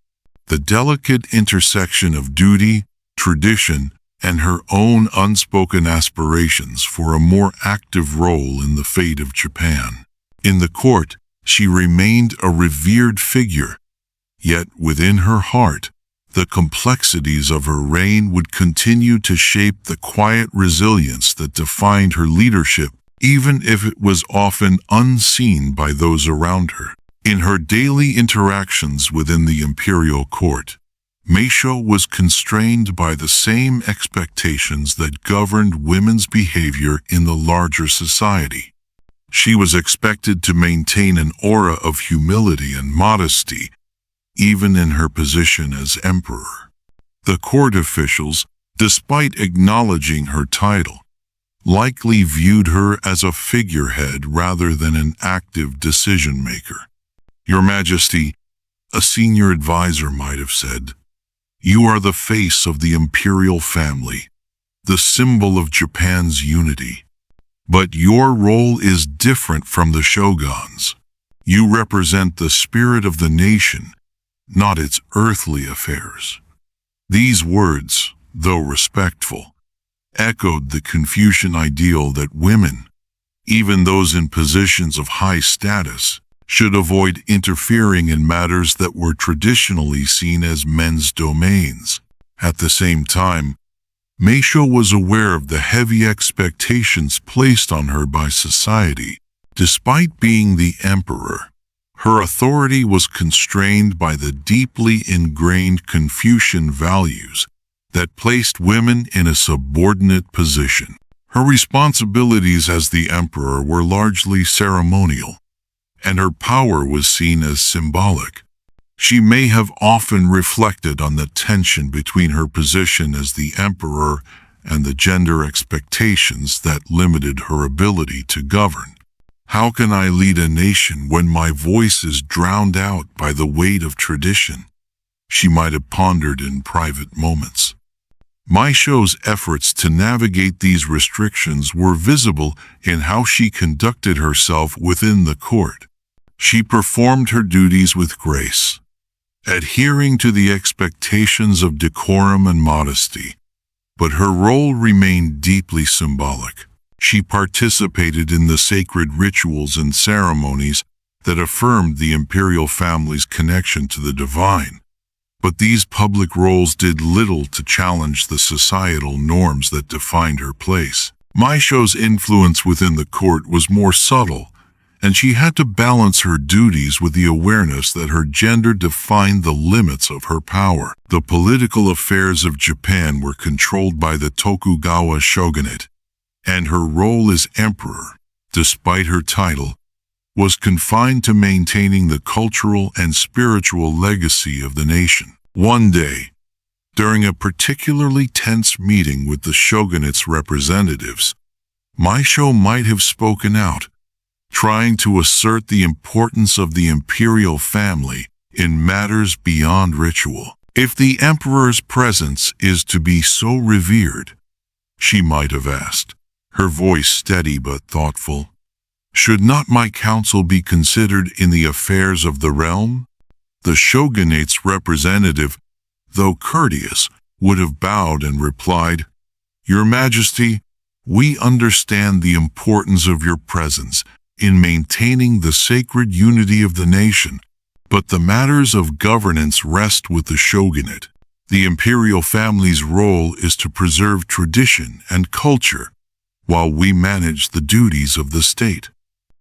The delicate intersection of duty, tradition, and her own unspoken aspirations for a more active role in the fate of Japan. In the court, she remained a revered figure, yet within her heart, The complexities of her reign would continue to shape the quiet resilience that defined her leadership, even if it was often unseen by those around her. In her daily interactions within the imperial court, Meisho was constrained by the same expectations that governed women's behavior in the larger society. She was expected to maintain an aura of humility and modesty, even in her position as emperor. The court officials, despite acknowledging her title, likely viewed her as a figurehead rather than an active decision-maker. "Your Majesty," a senior advisor might have said, "you are the face of the imperial family, the symbol of Japan's unity. But your role is different from the shoguns. You represent the spirit of the nation, not its earthly affairs." These words, though respectful, echoed the Confucian ideal that women, even those in positions of high status, should avoid interfering in matters that were traditionally seen as men's domains. At the same time, Meisho was aware of the heavy expectations placed on her by society. Despite being the emperor, her authority was constrained by the deeply ingrained Confucian values that placed women in a subordinate position. Her responsibilities as the emperor were largely ceremonial, and her power was seen as symbolic. She may have often reflected on the tension between her position as the emperor and the gender expectations that limited her ability to govern. "How can I lead a nation when my voice is drowned out by the weight of tradition?" she might have pondered in private moments. Meisho's efforts to navigate these restrictions were visible in how she conducted herself within the court. She performed her duties with grace, adhering to the expectations of decorum and modesty, but her role remained deeply symbolic. She participated in the sacred rituals and ceremonies that affirmed the imperial family's connection to the divine, but these public roles did little to challenge the societal norms that defined her place. Meisho's influence within the court was more subtle, and she had to balance her duties with the awareness that her gender defined the limits of her power. The political affairs of Japan were controlled by the Tokugawa shogunate, and her role as emperor, despite her title, was confined to maintaining the cultural and spiritual legacy of the nation. One day, during a particularly tense meeting with the shogunate's representatives, Meisho might have spoken out, trying to assert the importance of the imperial family in matters beyond ritual. "If the emperor's presence is to be so revered," she might have asked, her voice steady but thoughtful, "should not my counsel be considered in the affairs of the realm?" The shogunate's representative, though courteous, would have bowed and replied, "Your Majesty, we understand the importance of your presence in maintaining the sacred unity of the nation, but the matters of governance rest with the shogunate. The imperial family's role is to preserve tradition and culture, while we manage the duties of the state."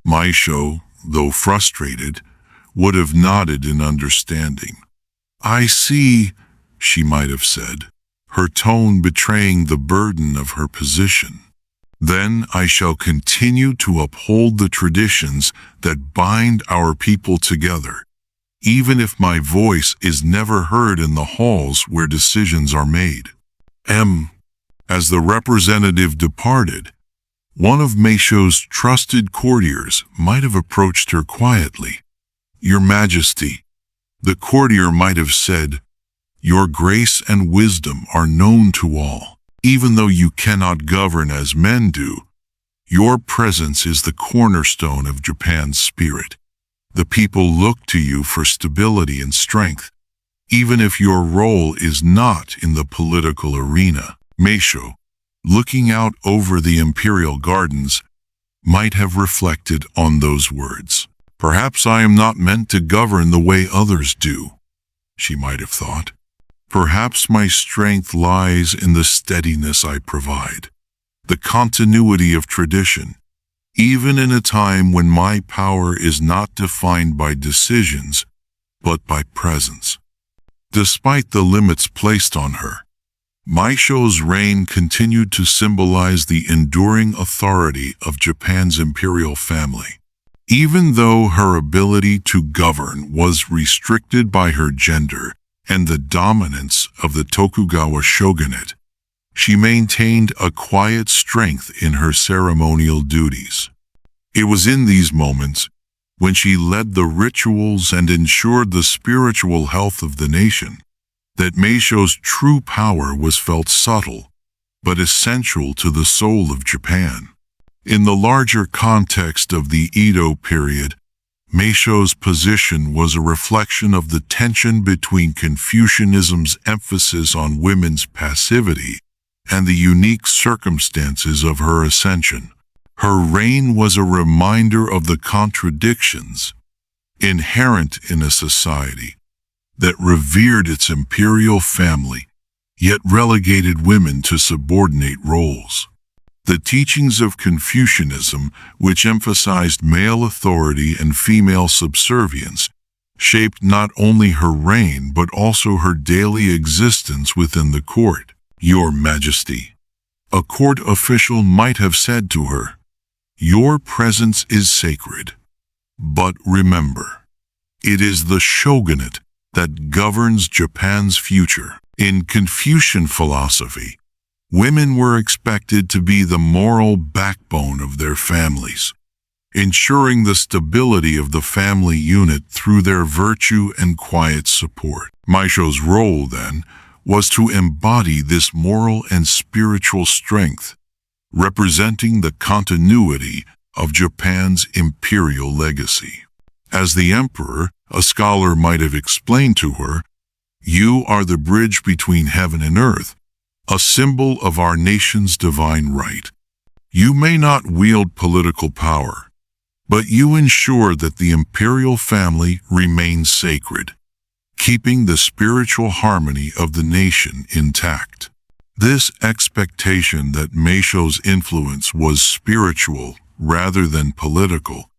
Meisho, though frustrated, would have nodded in understanding. "I see," she might have said, her tone betraying the burden of her position. "Then I shall continue to uphold the traditions that bind our people together, even if my voice is never heard in the halls where decisions are made." As the representative departed, one of Meisho's trusted courtiers might have approached her quietly. "Your Majesty," the courtier might have said, "your grace and wisdom are known to all. Even though you cannot govern as men do, your presence is the cornerstone of Japan's spirit. The people look to you for stability and strength, even if your role is not in the political arena." Meisho, looking out over the imperial gardens, might have reflected on those words. "Perhaps I am not meant to govern the way others do," she might have thought. Perhaps my strength lies in the steadiness I provide, the continuity of tradition, even in a time when my power is not defined by decisions, but by presence. Despite the limits placed on her, Meisho's reign continued to symbolize the enduring authority of Japan's imperial family. Even though her ability to govern was restricted by her gender and the dominance of the Tokugawa shogunate, she maintained a quiet strength in her ceremonial duties. It was in these moments, when she led the rituals and ensured the spiritual health of the nation, that Meisho's true power was felt subtle, but essential to the soul of Japan. In the larger context of the Edo period, Meisho's position was a reflection of the tension between Confucianism's emphasis on women's passivity and the unique circumstances of her ascension. Her reign was a reminder of the contradictions inherent in a society that revered its imperial family, yet relegated women to subordinate roles. The teachings of Confucianism, which emphasized male authority and female subservience, shaped not only her reign but also her daily existence within the court. "Your Majesty," a court official might have said to her, "your presence is sacred. But remember, it is the shogunate that governs Japan's future." In Confucian philosophy, women were expected to be the moral backbone of their families, ensuring the stability of the family unit through their virtue and quiet support. Meisho's role, then, was to embody this moral and spiritual strength, representing the continuity of Japan's imperial legacy. As the emperor, a scholar might have explained to her, "You are the bridge between heaven and earth, a symbol of our nation's divine right. You may not wield political power, but you ensure that the imperial family remains sacred, keeping the spiritual harmony of the nation intact." This expectation that Meisho's influence was spiritual rather than political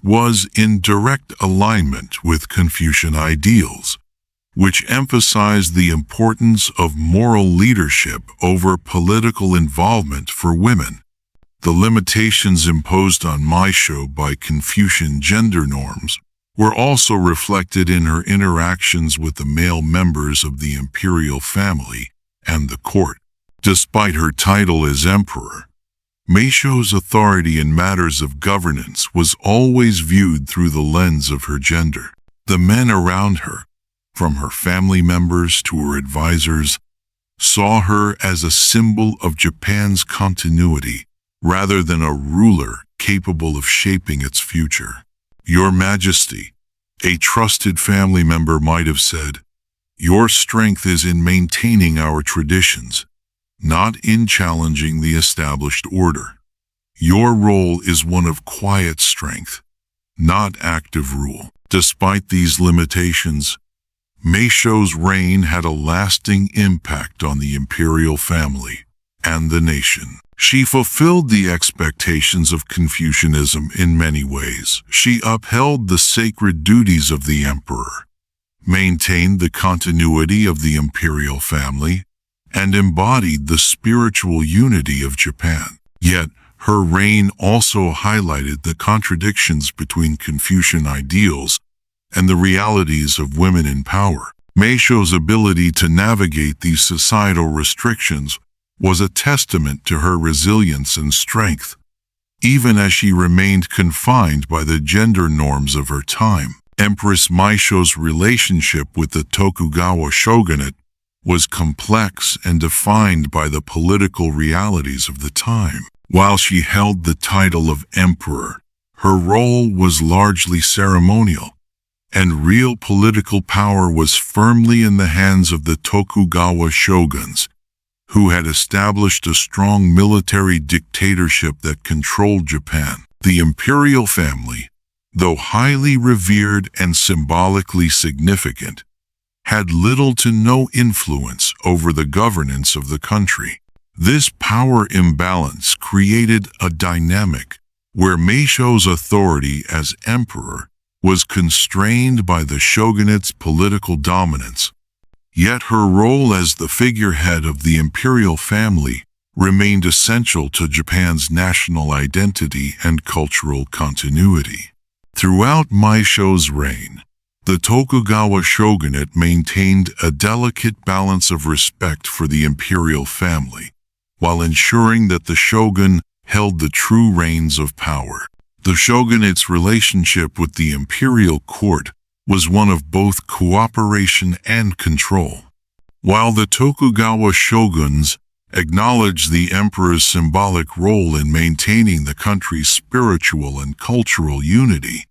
was in direct alignment with Confucian ideals, which emphasized the importance of moral leadership over political involvement for women. The limitations imposed on Meisho by Confucian gender norms were also reflected in her interactions with the male members of the imperial family and the court. Despite her title as emperor, Meisho's authority in matters of governance was always viewed through the lens of her gender. The men around her, from her family members to her advisors, saw her as a symbol of Japan's continuity rather than a ruler capable of shaping its future. "Your Majesty," a trusted family member might have said, "your strength is in maintaining our traditions, not in challenging the established order. Your role is one of quiet strength, not active rule." Despite these limitations, Meisho's reign had a lasting impact on the imperial family and the nation. She fulfilled the expectations of Confucianism in many ways. She upheld the sacred duties of the emperor, maintained the continuity of the imperial family, and embodied the spiritual unity of Japan. Yet, her reign also highlighted the contradictions between Confucian ideals and the realities of women in power. Meisho's ability to navigate these societal restrictions was a testament to her resilience and strength, even as she remained confined by the gender norms of her time. Empress Meisho's relationship with the Tokugawa shogunate was complex and defined by the political realities of the time. While she held the title of emperor, her role was largely ceremonial, and real political power was firmly in the hands of the Tokugawa shoguns, who had established a strong military dictatorship that controlled Japan. The imperial family, though highly revered and symbolically significant, had little to no influence over the governance of the country. This power imbalance created a dynamic where Meisho's authority as emperor was constrained by the shogunate's political dominance, yet her role as the figurehead of the imperial family remained essential to Japan's national identity and cultural continuity. Throughout Meisho's reign, the Tokugawa shogunate maintained a delicate balance of respect for the imperial family, while ensuring that the shogun held the true reins of power. The shogunate's relationship with the imperial court was one of both cooperation and control. While the Tokugawa shoguns acknowledged the emperor's symbolic role in maintaining the country's spiritual and cultural unity,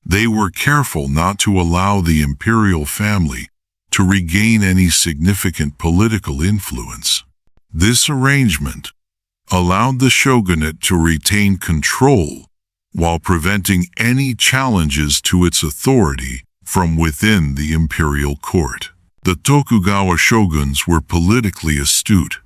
they were careful not to allow the imperial family to regain any significant political influence. This arrangement allowed the shogunate to retain control while preventing any challenges to its authority from within the imperial court. The Tokugawa shoguns were politically astute,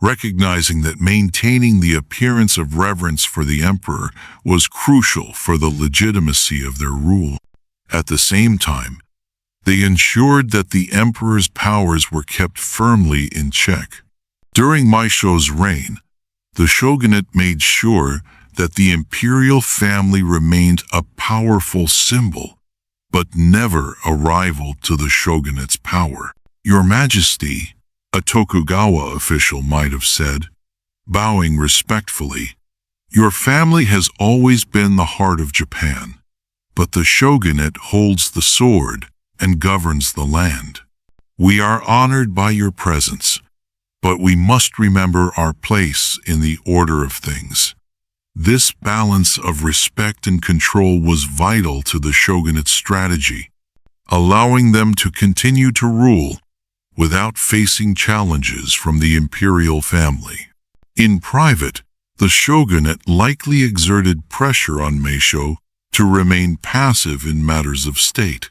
recognizing that maintaining the appearance of reverence for the emperor was crucial for the legitimacy of their rule. At the same time, they ensured that the emperor's powers were kept firmly in check. During Meisho's reign, the shogunate made sure that the imperial family remained a powerful symbol, but never a rival to the shogunate's power. "Your Majesty," a Tokugawa official might have said, bowing respectfully, "your family has always been the heart of Japan, but the shogunate holds the sword and governs the land. We are honored by your presence, but we must remember our place in the order of things." This balance of respect and control was vital to the shogunate's strategy, allowing them to continue to rule without facing challenges from the imperial family. In private, the shogunate likely exerted pressure on Meisho to remain passive in matters of state.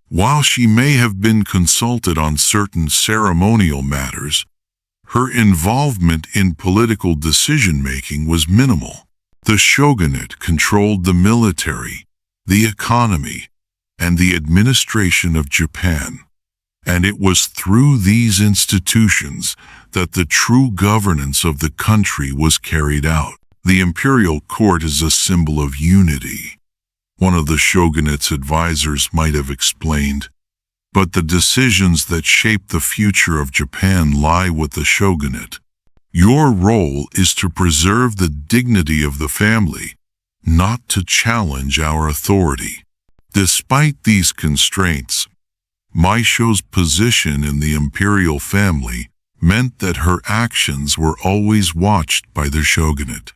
While she may have been consulted on certain ceremonial matters, her involvement in political decision-making was minimal. The shogunate controlled the military, the economy, and the administration of Japan, and it was through these institutions that the true governance of the country was carried out. The imperial court is a symbol of unity, one of the shogunate's advisors might have explained, but the decisions that shape the future of Japan lie with the shogunate. Your role is to preserve the dignity of the family, not to challenge our authority. Despite these constraints, Meisho's position in the imperial family meant that her actions were always watched by the shogunate.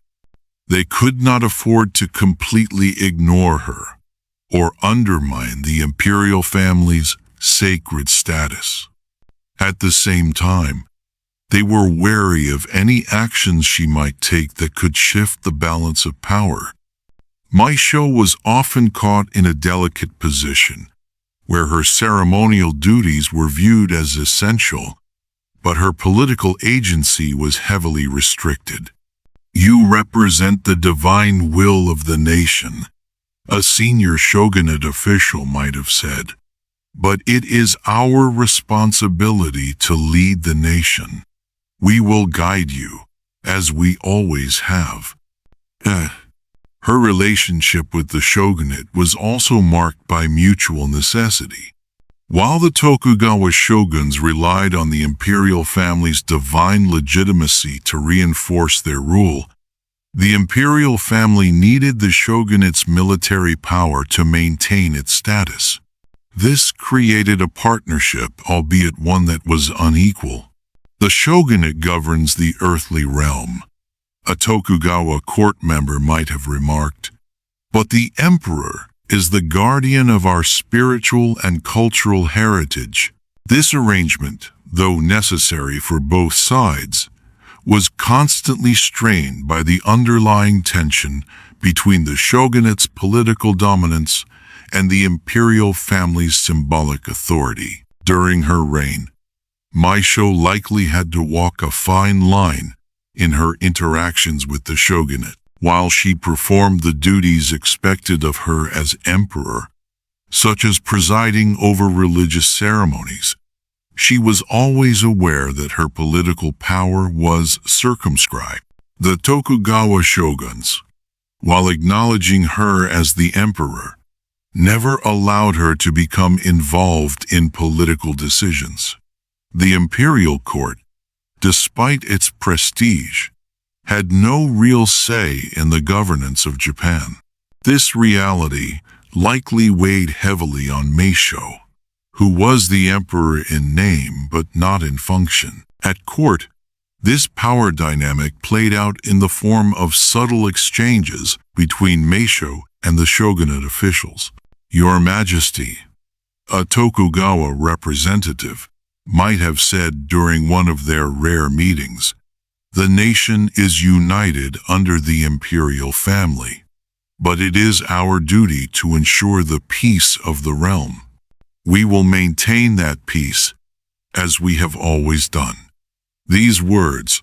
They could not afford to completely ignore her or undermine the imperial family's sacred status. At the same time, they were wary of any actions she might take that could shift the balance of power. Meisho was often caught in a delicate position, where her ceremonial duties were viewed as essential, but her political agency was heavily restricted. "You represent the divine will of the nation," a senior shogunate official might have said, "but it is our responsibility to lead the nation. We will guide you, as we always have." Her relationship with the shogunate was also marked by mutual necessity. While the Tokugawa shoguns relied on the imperial family's divine legitimacy to reinforce their rule, the imperial family needed the shogunate's military power to maintain its status. This created a partnership, albeit one that was unequal. "The shogunate governs the earthly realm," a Tokugawa court member might have remarked, "but the emperor is the guardian of our spiritual and cultural heritage." This arrangement, though necessary for both sides, was constantly strained by the underlying tension between the shogunate's political dominance and the imperial family's symbolic authority. During her reign, Meisho likely had to walk a fine line in her interactions with the shogunate. While she performed the duties expected of her as emperor, such as presiding over religious ceremonies, she was always aware that her political power was circumscribed. The Tokugawa shoguns, while acknowledging her as the emperor, never allowed her to become involved in political decisions. The imperial court, despite its prestige, had no real say in the governance of Japan. This reality likely weighed heavily on Meisho, who was the emperor in name but not in function. At court, this power dynamic played out in the form of subtle exchanges between Meisho and the shogunate officials. "Your Majesty," a Tokugawa representative might have said during one of their rare meetings, "the nation is united under the imperial family, but it is our duty to ensure the peace of the realm. We will maintain that peace, as we have always done." These words,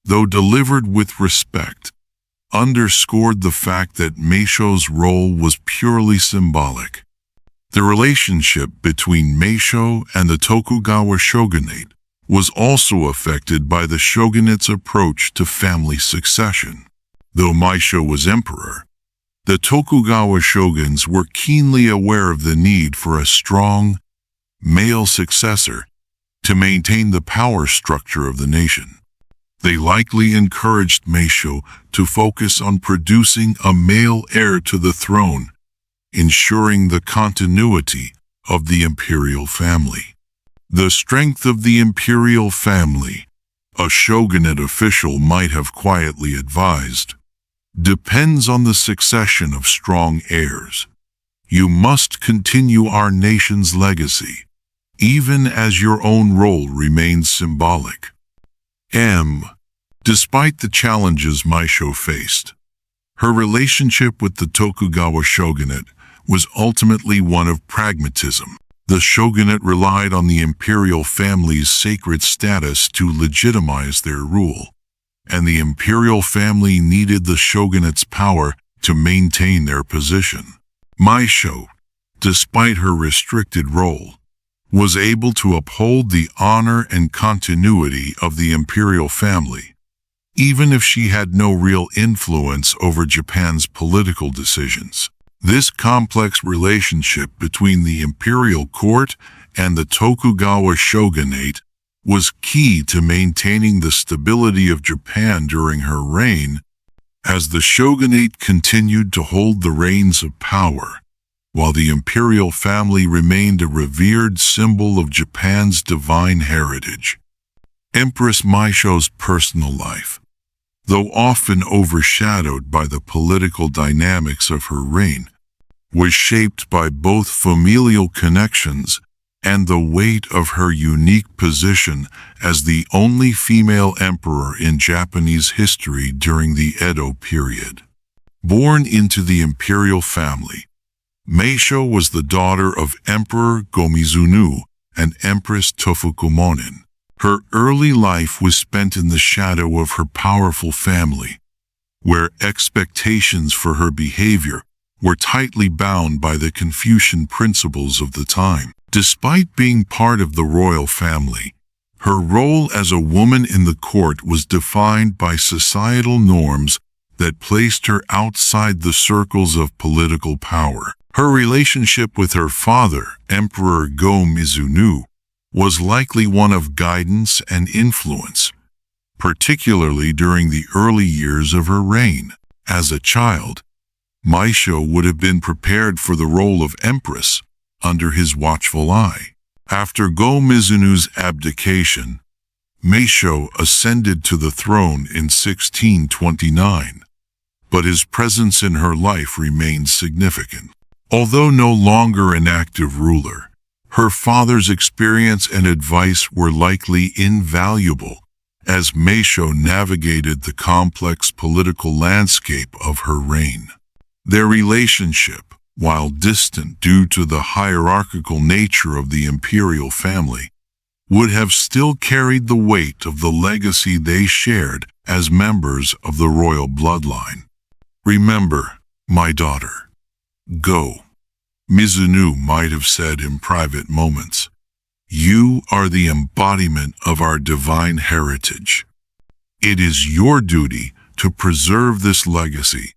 though delivered with respect, underscored the fact that Meisho's role was purely symbolic. The relationship between Meisho and the Tokugawa shogunate was also affected by the shogunate's approach to family succession. Though Meisho was emperor, the Tokugawa shoguns were keenly aware of the need for a strong, male successor to maintain the power structure of the nation. They likely encouraged Meisho to focus on producing a male heir to the throne, ensuring the continuity of the imperial family. The strength of the imperial family, a shogunate official might have quietly advised, depends on the succession of strong heirs. You must continue our nation's legacy, even as your own role remains symbolic. Despite the challenges Meisho faced, her relationship with the Tokugawa shogunate was ultimately one of pragmatism. The shogunate relied on the imperial family's sacred status to legitimize their rule, and the imperial family needed the shogunate's power to maintain their position. Meisho, despite her restricted role, was able to uphold the honor and continuity of the imperial family, even if she had no real influence over Japan's political decisions. This complex relationship between the imperial court and the Tokugawa shogunate was key to maintaining the stability of Japan during her reign, as the shogunate continued to hold the reins of power, while the imperial family remained a revered symbol of Japan's divine heritage. Empress Meisho's personal life, though often overshadowed by the political dynamics of her reign, was shaped by both familial connections and the weight of her unique position as the only female emperor in Japanese history during the Edo period. Born into the imperial family, Meisho was the daughter of Emperor Go-Mizunoo and Empress Tofukumonin. Her early life was spent in the shadow of her powerful family, where expectations for her behavior were tightly bound by the Confucian principles of the time. Despite being part of the royal family, her role as a woman in the court was defined by societal norms that placed her outside the circles of political power. Her relationship with her father, Emperor Go-Mizunoo, was likely one of guidance and influence, particularly during the early years of her reign. As a child, Meisho would have been prepared for the role of empress under his watchful eye. After Go-Mizunoo's abdication, Meisho ascended to the throne in 1629, but his presence in her life remained significant. Although no longer an active ruler, her father's experience and advice were likely invaluable as Meisho navigated the complex political landscape of her reign. Their relationship, while distant due to the hierarchical nature of the imperial family, would have still carried the weight of the legacy they shared as members of the royal bloodline. "Remember, my daughter, go," Mizuno might have said in private moments. "You are the embodiment of our divine heritage. It is your duty to preserve this legacy,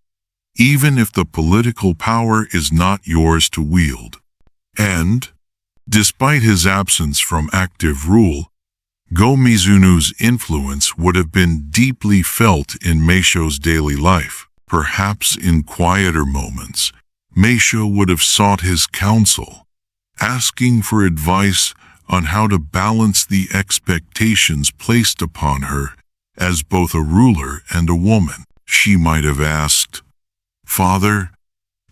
even if the political power is not yours to wield." And, despite his absence from active rule, Go Mizuno's influence would have been deeply felt in Meisho's daily life. Perhaps in quieter moments, Meisho would have sought his counsel, asking for advice on how to balance the expectations placed upon her as both a ruler and a woman. She might have asked, "Father,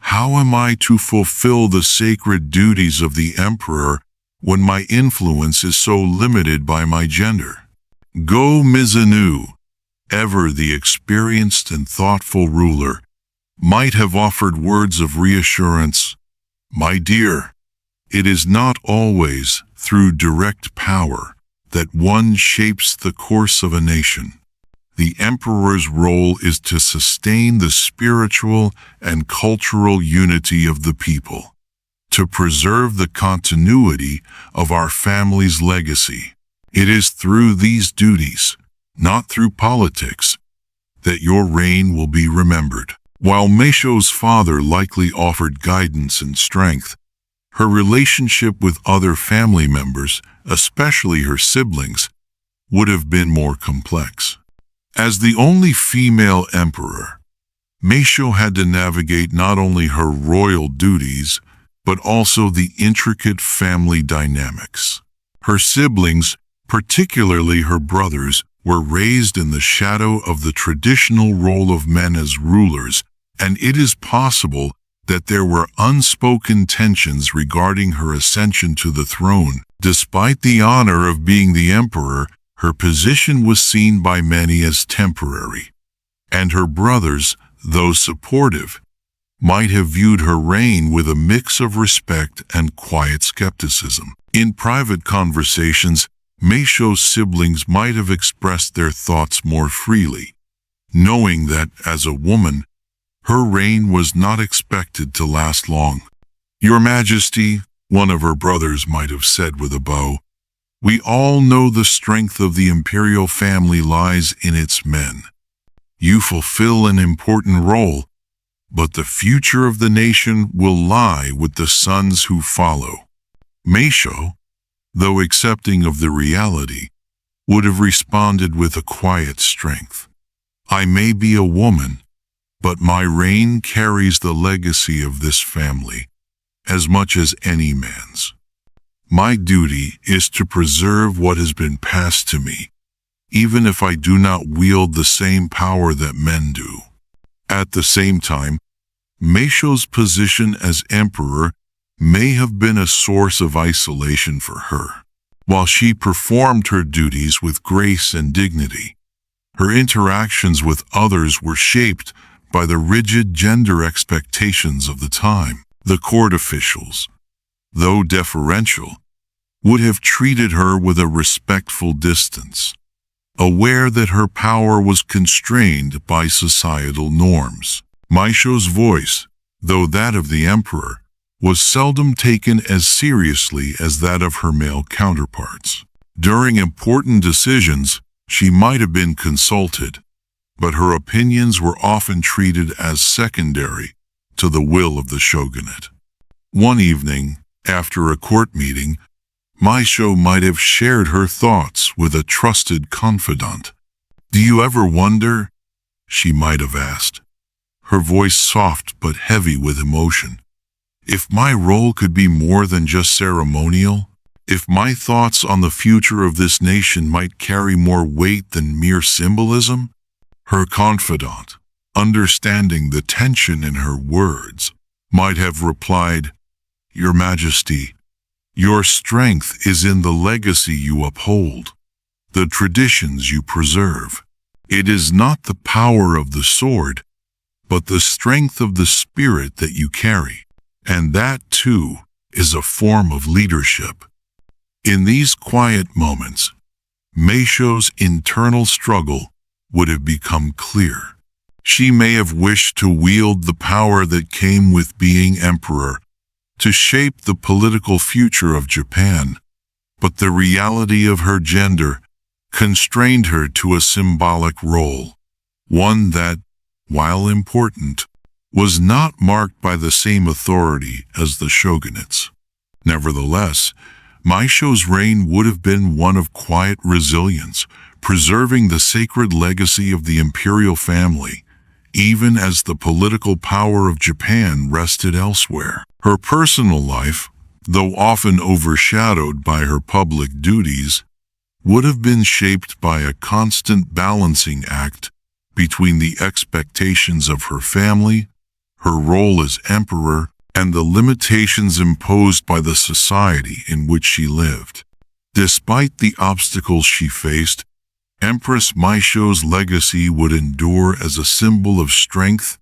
how am I to fulfill the sacred duties of the emperor when my influence is so limited by my gender?" Go Mizuno, ever the experienced and thoughtful ruler, might have offered words of reassurance. "My dear, it is not always through direct power that one shapes the course of a nation. The emperor's role is to sustain the spiritual and cultural unity of the people, to preserve the continuity of our family's legacy. It is through these duties, not through politics, that your reign will be remembered." While Meisho's father likely offered guidance and strength, her relationship with other family members, especially her siblings, would have been more complex. As the only female emperor, Meisho had to navigate not only her royal duties, but also the intricate family dynamics. Her siblings, particularly her brothers, were raised in the shadow of the traditional role of men as rulers, and it is possible that there were unspoken tensions regarding her ascension to the throne. Despite the honor of being the emperor, her position was seen by many as temporary, and her brothers, though supportive, might have viewed her reign with a mix of respect and quiet skepticism. In private conversations, Meisho's siblings might have expressed their thoughts more freely, knowing that, as a woman, her reign was not expected to last long. "Your Majesty," one of her brothers might have said with a bow, "we all know the strength of the imperial family lies in its men. You fulfill an important role, but the future of the nation will lie with the sons who follow." Meisho, though accepting of the reality, would have responded with a quiet strength. "I may be a woman, but my reign carries the legacy of this family as much as any man's. My duty is to preserve what has been passed to me, even if I do not wield the same power that men do." At the same time, Meisho's position as emperor may have been a source of isolation for her. While she performed her duties with grace and dignity, her interactions with others were shaped by the rigid gender expectations of the time. The court officials, though deferential, would have treated her with a respectful distance, aware that her power was constrained by societal norms. Meisho's voice, though that of the emperor, was seldom taken as seriously as that of her male counterparts. During important decisions, she might have been consulted, but her opinions were often treated as secondary to the will of the shogunate. One evening, after a court meeting, Meisho might have shared her thoughts with a trusted confidant. "Do you ever wonder?" she might have asked, her voice soft but heavy with emotion. "If my role could be more than just ceremonial? If my thoughts on the future of this nation might carry more weight than mere symbolism?" Her confidant, understanding the tension in her words, might have replied, "Your Majesty, your strength is in the legacy you uphold, the traditions you preserve. It is not the power of the sword, but the strength of the spirit that you carry." And that, too, is a form of leadership. In these quiet moments, Meisho's internal struggle would have become clear. She may have wished to wield the power that came with being emperor to shape the political future of Japan, but the reality of her gender constrained her to a symbolic role, one that, while important, was not marked by the same authority as the shogunates. Nevertheless, Meisho's reign would have been one of quiet resilience, preserving the sacred legacy of the imperial family, even as the political power of Japan rested elsewhere. Her personal life, though often overshadowed by her public duties, would have been shaped by a constant balancing act between the expectations of her family, her role as emperor, and the limitations imposed by the society in which she lived. Despite the obstacles she faced, Empress Meisho's legacy would endure as a symbol of strength,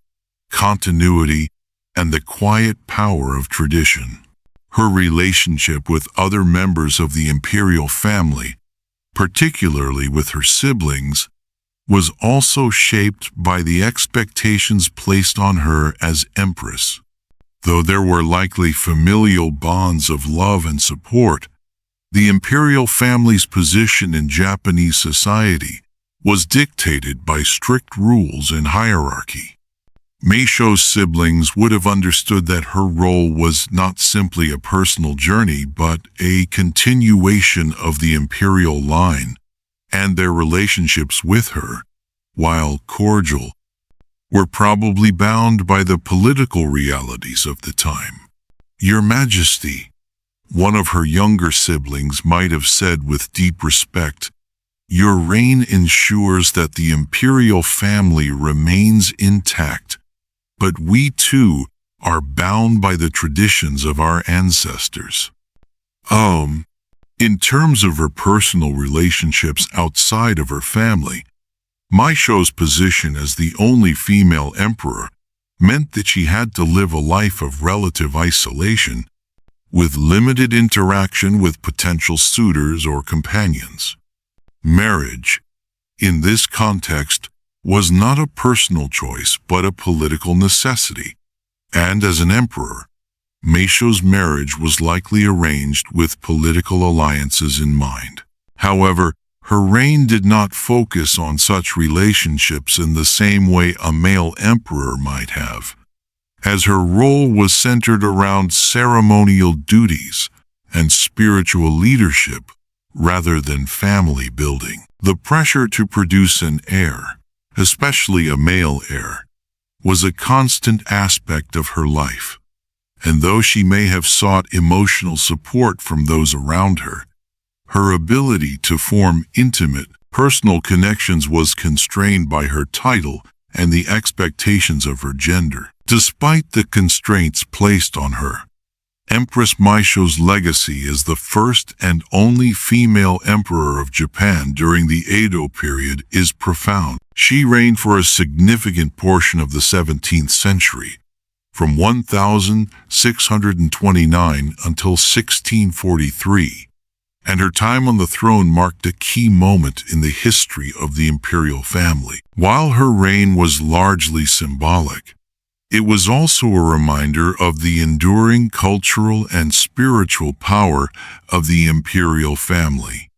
continuity, and the quiet power of tradition. Her relationship with other members of the imperial family, particularly with her siblings, was also shaped by the expectations placed on her as empress. Though there were likely familial bonds of love and support, the imperial family's position in Japanese society was dictated by strict rules and hierarchy. Meisho's siblings would have understood that her role was not simply a personal journey but a continuation of the imperial line, and their relationships with her, while cordial, were probably bound by the political realities of the time. "Your Majesty," one of her younger siblings might have said with deep respect, "your reign ensures that the imperial family remains intact, but we too are bound by the traditions of our ancestors." In terms of her personal relationships outside of her family, Meisho's position as the only female emperor meant that she had to live a life of relative isolation, with limited interaction with potential suitors or companions. Marriage, in this context, was not a personal choice but a political necessity, and as an emperor, Meisho's marriage was likely arranged with political alliances in mind. However, her reign did not focus on such relationships in the same way a male emperor might have, as her role was centered around ceremonial duties and spiritual leadership rather than family building. The pressure to produce an heir, especially a male heir, was a constant aspect of her life, and though she may have sought emotional support from those around her, her ability to form intimate, personal connections was constrained by her title and the expectations of her gender. Despite the constraints placed on her, Empress Meisho's legacy as the first and only female emperor of Japan during the Edo period is profound. She reigned for a significant portion of the 17th century, from 1629 until 1643, and her time on the throne marked a key moment in the history of the imperial family. While her reign was largely symbolic, it was also a reminder of the enduring cultural and spiritual power of the imperial family.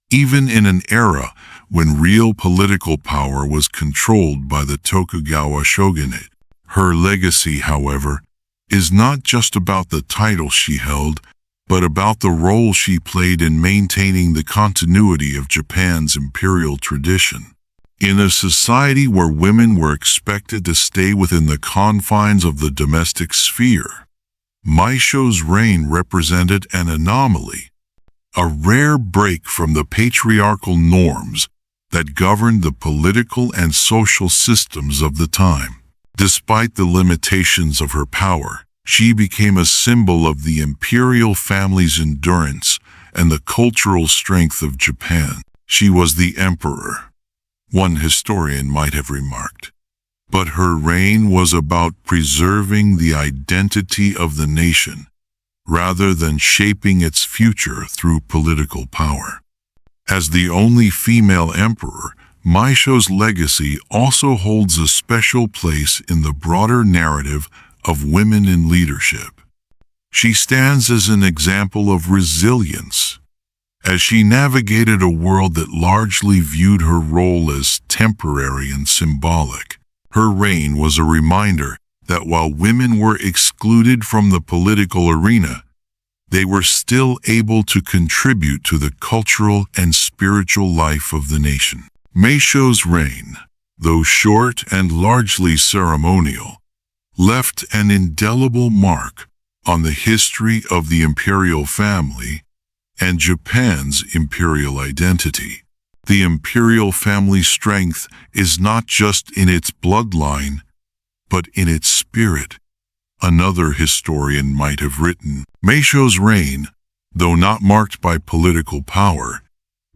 Even in an era when real political power was controlled by the Tokugawa shogunate, her legacy, however, is not just about the title she held, but about the role she played in maintaining the continuity of Japan's imperial tradition. In a society where women were expected to stay within the confines of the domestic sphere, Meisho's reign represented an anomaly, a rare break from the patriarchal norms that governed the political and social systems of the time. Despite the limitations of her power, she became a symbol of the imperial family's endurance and the cultural strength of Japan. She was the emperor, one historian might have remarked, but her reign was about preserving the identity of the nation, rather than shaping its future through political power. As the only female emperor, Meisho's legacy also holds a special place in the broader narrative of women in leadership. She stands as an example of resilience, as she navigated a world that largely viewed her role as temporary and symbolic. Her reign was a reminder that while women were excluded from the political arena, they were still able to contribute to the cultural and spiritual life of the nation. Meisho's reign, though short and largely ceremonial, left an indelible mark on the history of the imperial family and Japan's imperial identity. The imperial family's strength is not just in its bloodline, but in its spirit. Another historian might have written, Meisho's reign, though not marked by political power,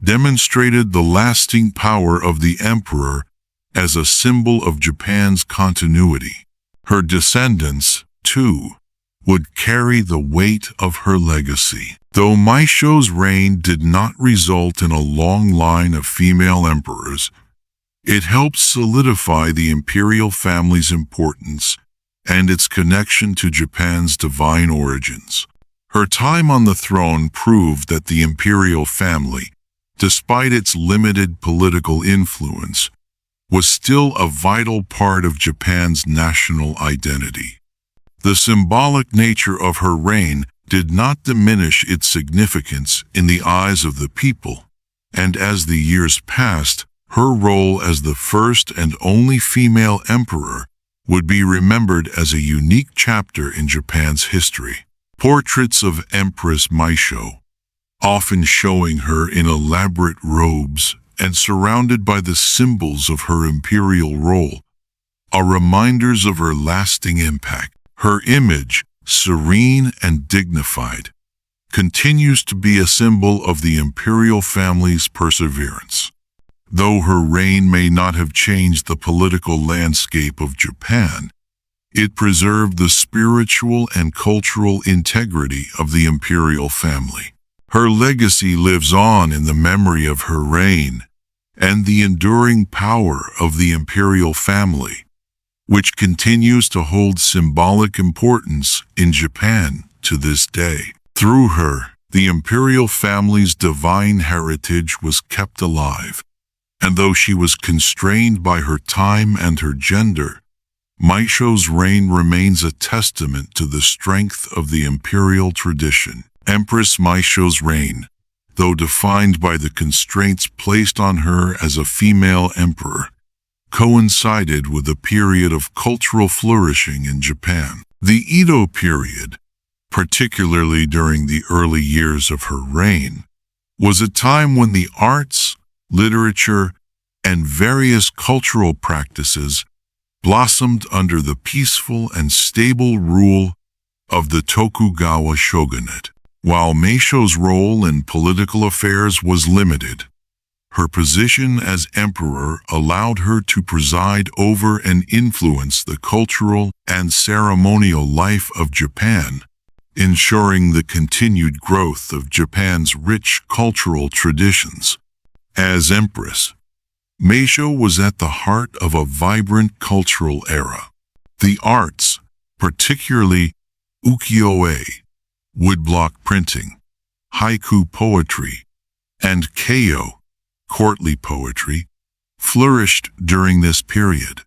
demonstrated the lasting power of the emperor as a symbol of Japan's continuity. Her descendants, too, would carry the weight of her legacy. Though Meisho's reign did not result in a long line of female emperors, it helped solidify the imperial family's importance and its connection to Japan's divine origins. Her time on the throne proved that the imperial family, despite its limited political influence, was still a vital part of Japan's national identity. The symbolic nature of her reign did not diminish its significance in the eyes of the people, and as the years passed, her role as the first and only female emperor would be remembered as a unique chapter in Japan's history. Portraits of Empress Meisho, often showing her in elaborate robes and surrounded by the symbols of her imperial role, are reminders of her lasting impact. Her image, serene and dignified, continues to be a symbol of the imperial family's perseverance. Though her reign may not have changed the political landscape of Japan, it preserved the spiritual and cultural integrity of the imperial family. Her legacy lives on in the memory of her reign and the enduring power of the imperial family, which continues to hold symbolic importance in Japan to this day. Through her, the imperial family's divine heritage was kept alive, and though she was constrained by her time and her gender, Meisho's reign remains a testament to the strength of the imperial tradition. Empress Meisho's reign, though defined by the constraints placed on her as a female emperor, coincided with a period of cultural flourishing in Japan. The Edo period, particularly during the early years of her reign, was a time when the arts, literature, and various cultural practices blossomed under the peaceful and stable rule of the Tokugawa shogunate. While Meisho's role in political affairs was limited, her position as emperor allowed her to preside over and influence the cultural and ceremonial life of Japan, ensuring the continued growth of Japan's rich cultural traditions. As empress, Meisho was at the heart of a vibrant cultural era. The arts, particularly ukiyo-e, woodblock printing, haiku poetry, and keiyo, courtly poetry, flourished during this period.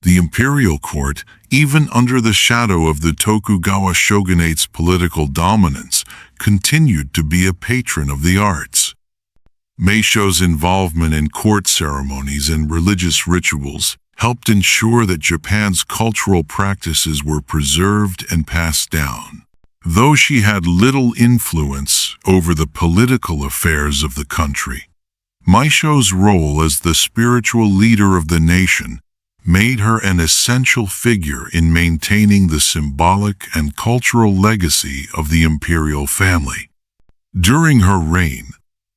The imperial court, even under the shadow of the Tokugawa shogunate's political dominance, continued to be a patron of the arts. Meisho's involvement in court ceremonies and religious rituals helped ensure that Japan's cultural practices were preserved and passed down. Though she had little influence over the political affairs of the country, Meisho's role as the spiritual leader of the nation made her an essential figure in maintaining the symbolic and cultural legacy of the imperial family. During her reign,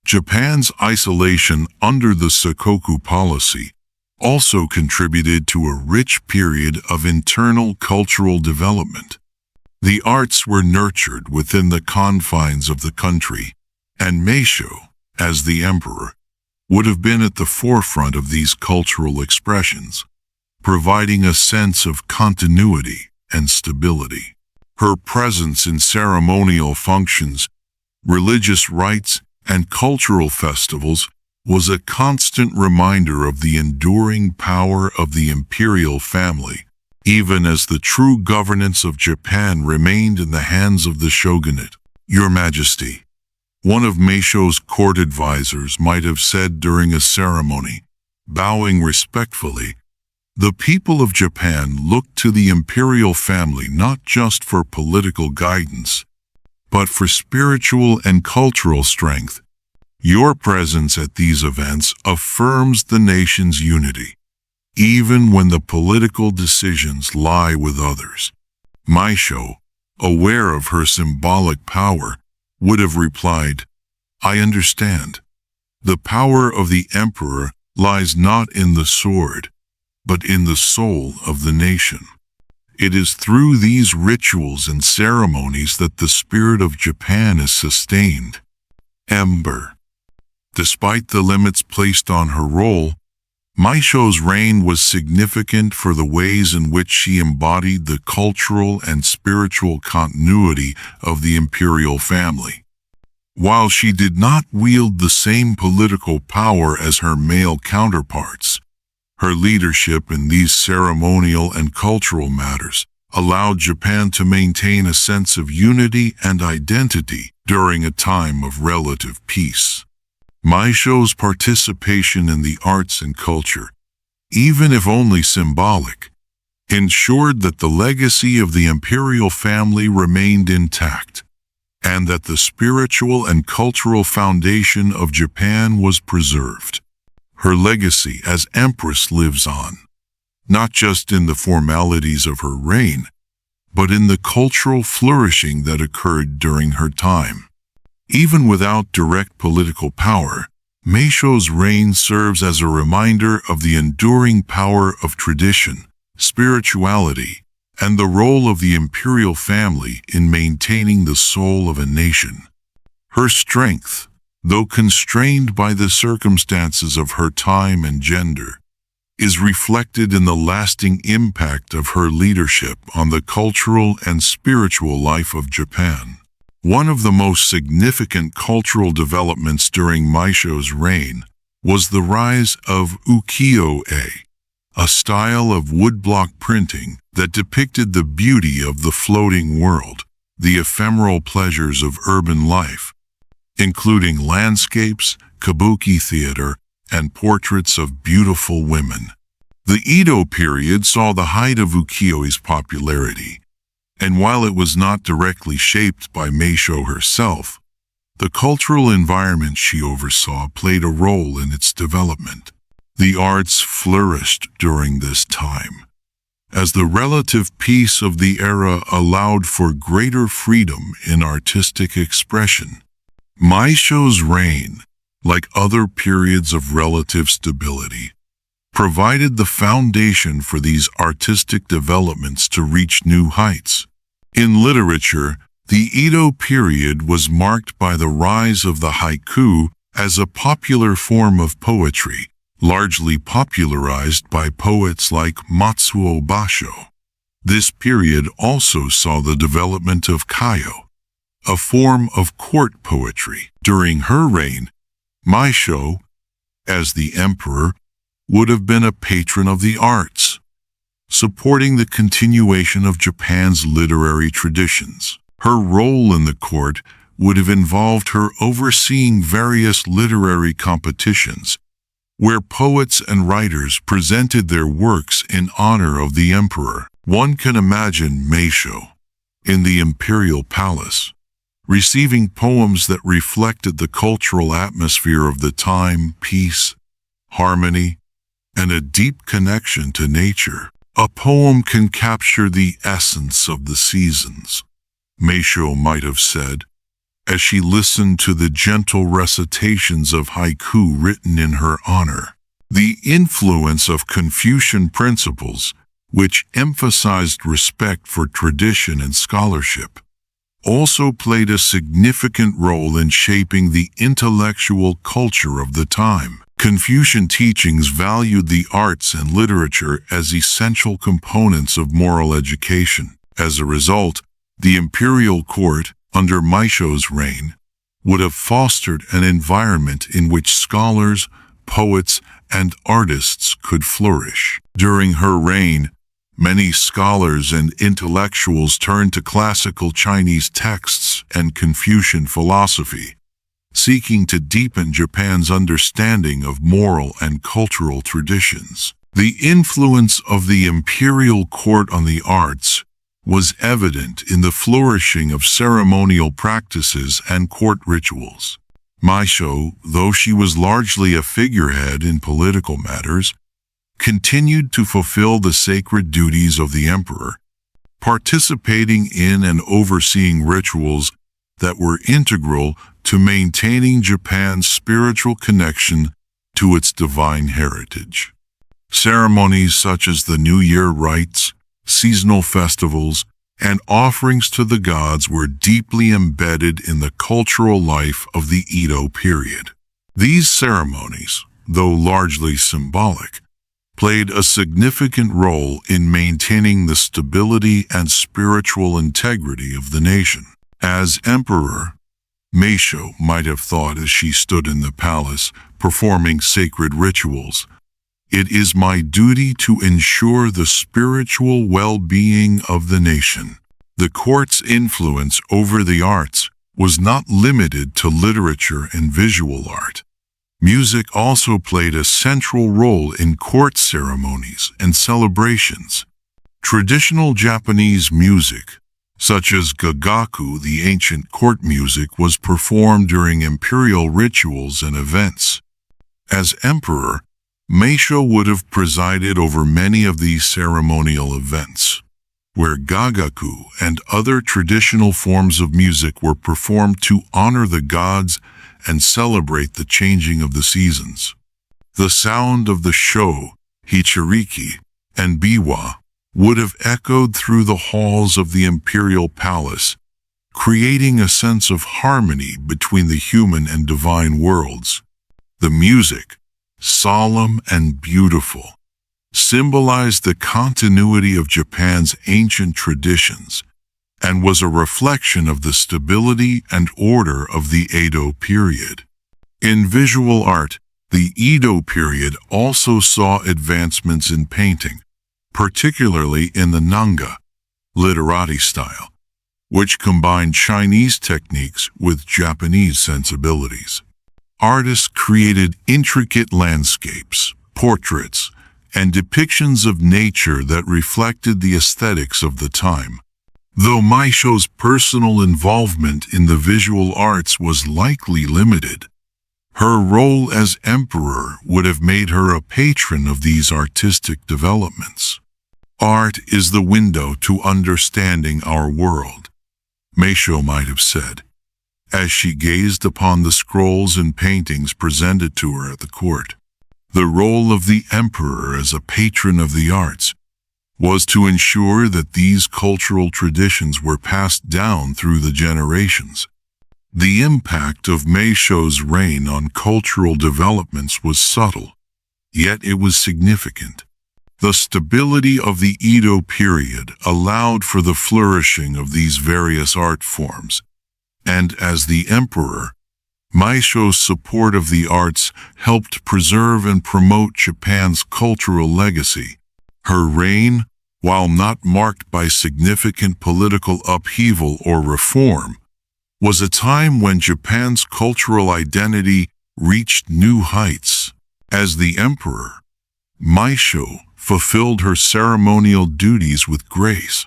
Japan's isolation under the Sakoku policy also contributed to a rich period of internal cultural development. The arts were nurtured within the confines of the country, and Meisho, as the emperor, would have been at the forefront of these cultural expressions, providing a sense of continuity and stability. Her presence in ceremonial functions, religious rites, and cultural festivals was a constant reminder of the enduring power of the imperial family, even as the true governance of Japan remained in the hands of the shogunate. Your Majesty, one of Meisho's court advisors might have said during a ceremony, bowing respectfully, the people of Japan looked to the imperial family not just for political guidance, but for spiritual and cultural strength. Your presence at these events affirms the nation's unity, even when the political decisions lie with others. Meisho, aware of her symbolic power, would have replied, I understand. The power of the emperor lies not in the sword, but in the soul of the nation. It is through these rituals and ceremonies that the spirit of Japan is sustained. Ember. Despite the limits placed on her role, Meisho's reign was significant for the ways in which she embodied the cultural and spiritual continuity of the imperial family. While she did not wield the same political power as her male counterparts, her leadership in these ceremonial and cultural matters allowed Japan to maintain a sense of unity and identity during a time of relative peace. Meisho's participation in the arts and culture, even if only symbolic, ensured that the legacy of the imperial family remained intact, and that the spiritual and cultural foundation of Japan was preserved. Her legacy as empress lives on, not just in the formalities of her reign, but in the cultural flourishing that occurred during her time. Even without direct political power, Meisho's reign serves as a reminder of the enduring power of tradition, spirituality, and the role of the imperial family in maintaining the soul of a nation. Her strength, though constrained by the circumstances of her time and gender, is reflected in the lasting impact of her leadership on the cultural and spiritual life of Japan. One of the most significant cultural developments during Meisho's reign was the rise of ukiyo-e, a style of woodblock printing that depicted the beauty of the floating world, the ephemeral pleasures of urban life, including landscapes, kabuki theater, and portraits of beautiful women. The Edo period saw the height of ukiyo-e's popularity, and while it was not directly shaped by Meisho herself, the cultural environment she oversaw played a role in its development. The arts flourished during this time, as the relative peace of the era allowed for greater freedom in artistic expression. Meisho's reign, like other periods of relative stability, provided the foundation for these artistic developments to reach new heights. In literature, the Edo period was marked by the rise of the haiku as a popular form of poetry, largely popularized by poets like Matsuo Basho. This period also saw the development of kayo, a form of court poetry. During her reign, Meisho, as the emperor, would have been a patron of the arts, supporting the continuation of Japan's literary traditions. Her role in the court would have involved her overseeing various literary competitions, where poets and writers presented their works in honor of the emperor. One can imagine Meisho, in the imperial palace, receiving poems that reflected the cultural atmosphere of the time, peace, harmony, and a deep connection to nature. A poem can capture the essence of the seasons, Meisho might have said, as she listened to the gentle recitations of haiku written in her honor. The influence of Confucian principles, which emphasized respect for tradition and scholarship, also played a significant role in shaping the intellectual culture of the time. Confucian teachings valued the arts and literature as essential components of moral education. As a result, the imperial court, under Meisho's reign, would have fostered an environment in which scholars, poets, and artists could flourish. During her reign, many scholars and intellectuals turned to classical Chinese texts and Confucian philosophy, seeking to deepen Japan's understanding of moral and cultural traditions. The influence of the imperial court on the arts was evident in the flourishing of ceremonial practices and court rituals. Meisho, though she was largely a figurehead in political matters, continued to fulfill the sacred duties of the emperor, participating in and overseeing rituals that were integral to maintaining Japan's spiritual connection to its divine heritage. Ceremonies such as the New Year rites, seasonal festivals, and offerings to the gods were deeply embedded in the cultural life of the Edo period. These ceremonies, though largely symbolic, played a significant role in maintaining the stability and spiritual integrity of the nation. As emperor, Meisho might have thought as she stood in the palace performing sacred rituals, "It is my duty to ensure the spiritual well-being of the nation." The court's influence over the arts was not limited to literature and visual art. Music also played a central role in court ceremonies and celebrations. Traditional Japanese music, such as gagaku, the ancient court music, was performed during imperial rituals and events. As emperor, Meisho would have presided over many of these ceremonial events, where gagaku and other traditional forms of music were performed to honor the gods and celebrate the changing of the seasons. The sound of the sho, hichiriki, and biwa would have echoed through the halls of the imperial palace, creating a sense of harmony between the human and divine worlds. The music, solemn and beautiful, symbolized the continuity of Japan's ancient traditions and was a reflection of the stability and order of the Edo period. In visual art, the Edo period also saw advancements in painting, particularly in the Nanga, literati style, which combined Chinese techniques with Japanese sensibilities. Artists created intricate landscapes, portraits, and depictions of nature that reflected the aesthetics of the time. Though Meisho's personal involvement in the visual arts was likely limited, her role as emperor would have made her a patron of these artistic developments. "Art is the window to understanding our world," Meisho might have said, as she gazed upon the scrolls and paintings presented to her at the court. The role of the emperor as a patron of the arts was to ensure that these cultural traditions were passed down through the generations. The impact of Meisho's reign on cultural developments was subtle, yet it was significant. The stability of the Edo period allowed for the flourishing of these various art forms, and as the emperor, Meisho's support of the arts helped preserve and promote Japan's cultural legacy. Her reign, while not marked by significant political upheaval or reform, was a time when Japan's cultural identity reached new heights. As the emperor, Meisho fulfilled her ceremonial duties with grace,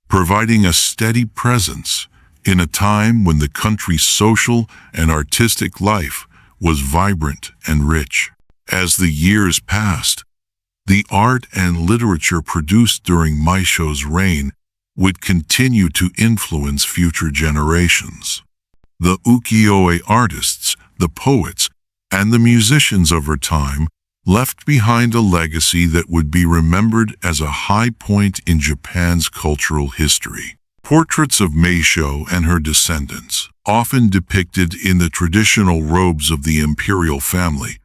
providing a steady presence in a time when the country's social and artistic life was vibrant and rich. As the years passed, the art and literature produced during Meisho's reign would continue to influence future generations. The ukiyo-e artists, the poets, and the musicians of her time left behind a legacy that would be remembered as a high point in Japan's cultural history. Portraits of Meisho and her descendants, often depicted in the traditional robes of the imperial family,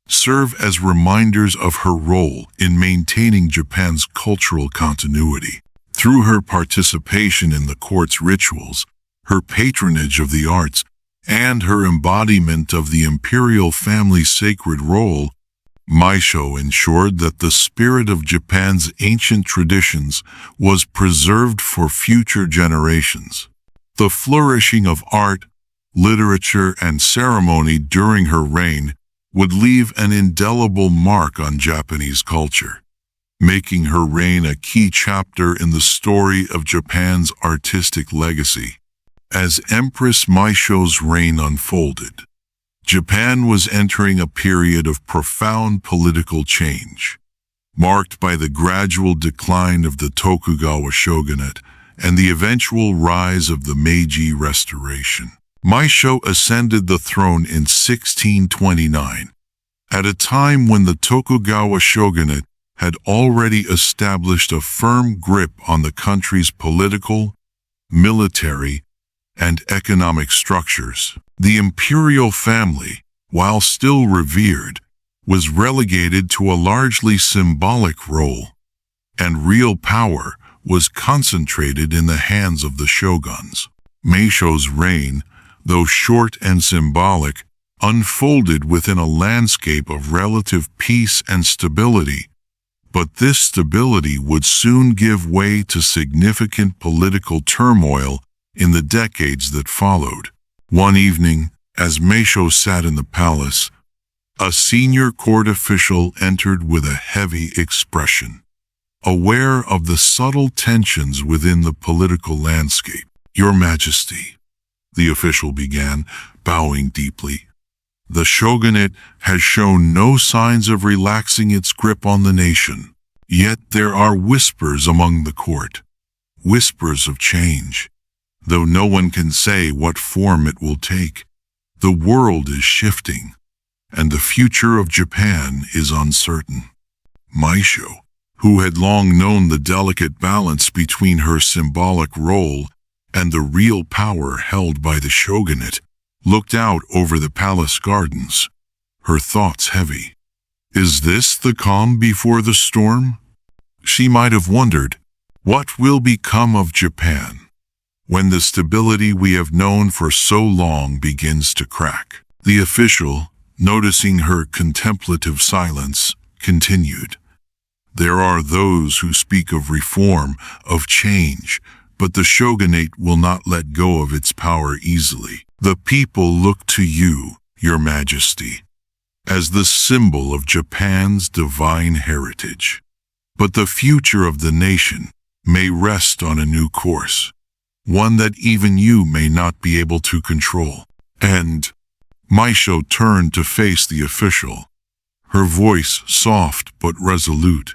serve as reminders of her role in maintaining Japan's cultural continuity. Through her participation in the court's rituals, her patronage of the arts, and her embodiment of the imperial family's sacred role, Meisho ensured that the spirit of Japan's ancient traditions was preserved for future generations. The flourishing of art, literature, and ceremony during her reign would leave an indelible mark on Japanese culture, making her reign a key chapter in the story of Japan's artistic legacy. As Empress Meisho's reign unfolded, Japan was entering a period of profound political change, marked by the gradual decline of the Tokugawa shogunate and the eventual rise of the Meiji Restoration. Meisho ascended the throne in 1629, at a time when the Tokugawa shogunate had already established a firm grip on the country's political, military, and economic structures. The imperial family, while still revered, was relegated to a largely symbolic role, and real power was concentrated in the hands of the shoguns. Meisho's reign, though short and symbolic, unfolded within a landscape of relative peace and stability, but this stability would soon give way to significant political turmoil in the decades that followed. One evening, as Meisho sat in the palace, a senior court official entered with a heavy expression, aware of the subtle tensions within the political landscape. "Your Majesty," the official began, bowing deeply, "the shogunate has shown no signs of relaxing its grip on the nation. Yet there are whispers among the court, whispers of change. Though no one can say what form it will take, the world is shifting, and the future of Japan is uncertain." Meisho, who had long known the delicate balance between her symbolic role and the real power held by the shogunate, looked out over the palace gardens, her thoughts heavy. Is this the calm before the storm? She might have wondered, what will become of Japan when the stability we have known for so long begins to crack? The official, noticing her contemplative silence, continued, "There are those who speak of reform, of change, but the shogunate will not let go of its power easily. The people look to you, Your Majesty, as the symbol of Japan's divine heritage. But the future of the nation may rest on a new course, one that even you may not be able to control." And Meisho turned to face the official, her voice soft but resolute.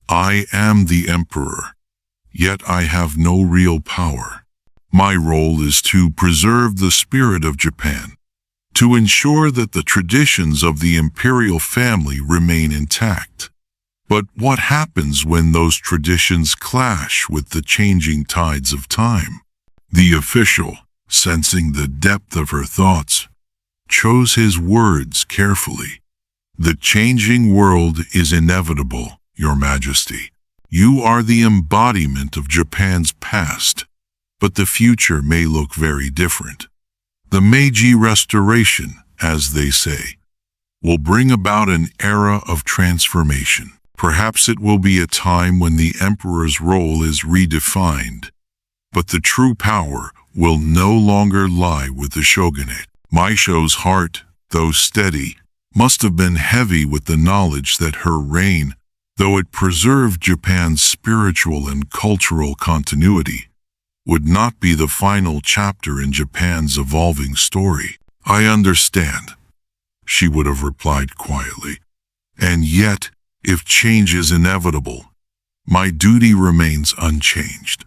"I am the emperor, yet I have no real power. My role is to preserve the spirit of Japan, to ensure that the traditions of the imperial family remain intact. But what happens when those traditions clash with the changing tides of time?" The official, sensing the depth of her thoughts, chose his words carefully. "The changing world is inevitable, Your Majesty. You are the embodiment of Japan's past, but the future may look very different. The Meiji Restoration, as they say, will bring about an era of transformation. Perhaps it will be a time when the emperor's role is redefined, but the true power will no longer lie with the shogunate." Meisho's heart, though steady, must have been heavy with the knowledge that her reign, though it preserved Japan's spiritual and cultural continuity, would not be the final chapter in Japan's evolving story. "I understand," she would have replied quietly. "And yet, if change is inevitable, my duty remains unchanged.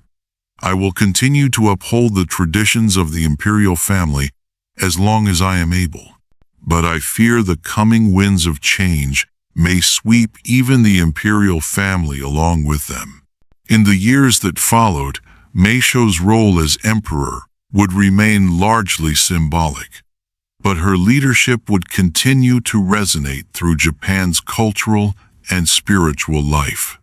I will continue to uphold the traditions of the imperial family as long as I am able. But I fear the coming winds of change may sweep even the imperial family along with them. In the years that followed, Meisho's role as emperor would remain largely symbolic, but her leadership would continue to resonate through Japan's cultural and spiritual life.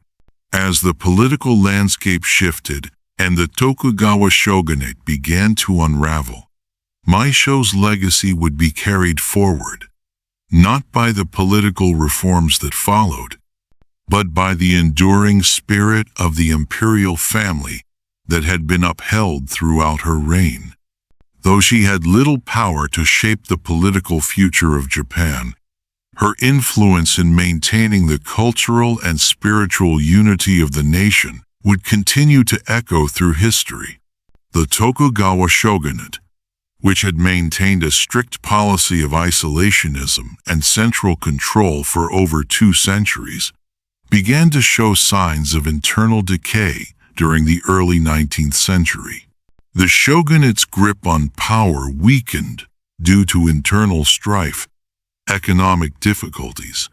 As the political landscape shifted and the Tokugawa shogunate began to unravel, Meisho's legacy would be carried forward, not by the political reforms that followed, but by the enduring spirit of the imperial family that had been upheld throughout her reign. Though she had little power to shape the political future of Japan, her influence in maintaining the cultural and spiritual unity of the nation would continue to echo through history. The Tokugawa shogunate, which had maintained a strict policy of isolationism and central control for over 2 centuries, began to show signs of internal decay during the early 19th century. The shogunate's grip on power weakened due to internal strife, economic difficulties,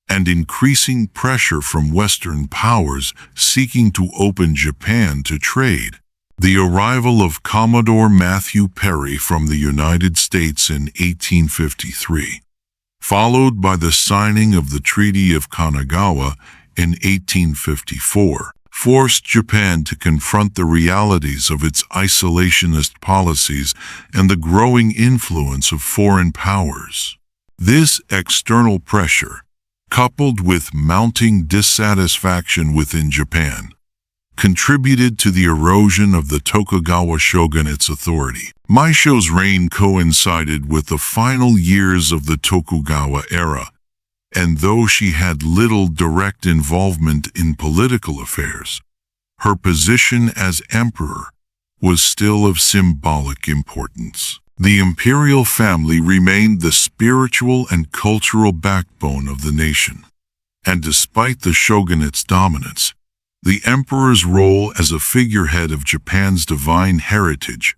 and increasing pressure from Western powers seeking to open Japan to trade. The arrival of Commodore Matthew Perry from the United States in 1853, followed by the signing of the Treaty of Kanagawa in 1854, forced Japan to confront the realities of its isolationist policies and the growing influence of foreign powers. This external pressure, coupled with mounting dissatisfaction within Japan, contributed to the erosion of the Tokugawa shogunate's authority. Meisho's reign coincided with the final years of the Tokugawa era, and though she had little direct involvement in political affairs, her position as emperor was still of symbolic importance. The imperial family remained the spiritual and cultural backbone of the nation, and despite the shogunate's dominance, the emperor's role as a figurehead of Japan's divine heritage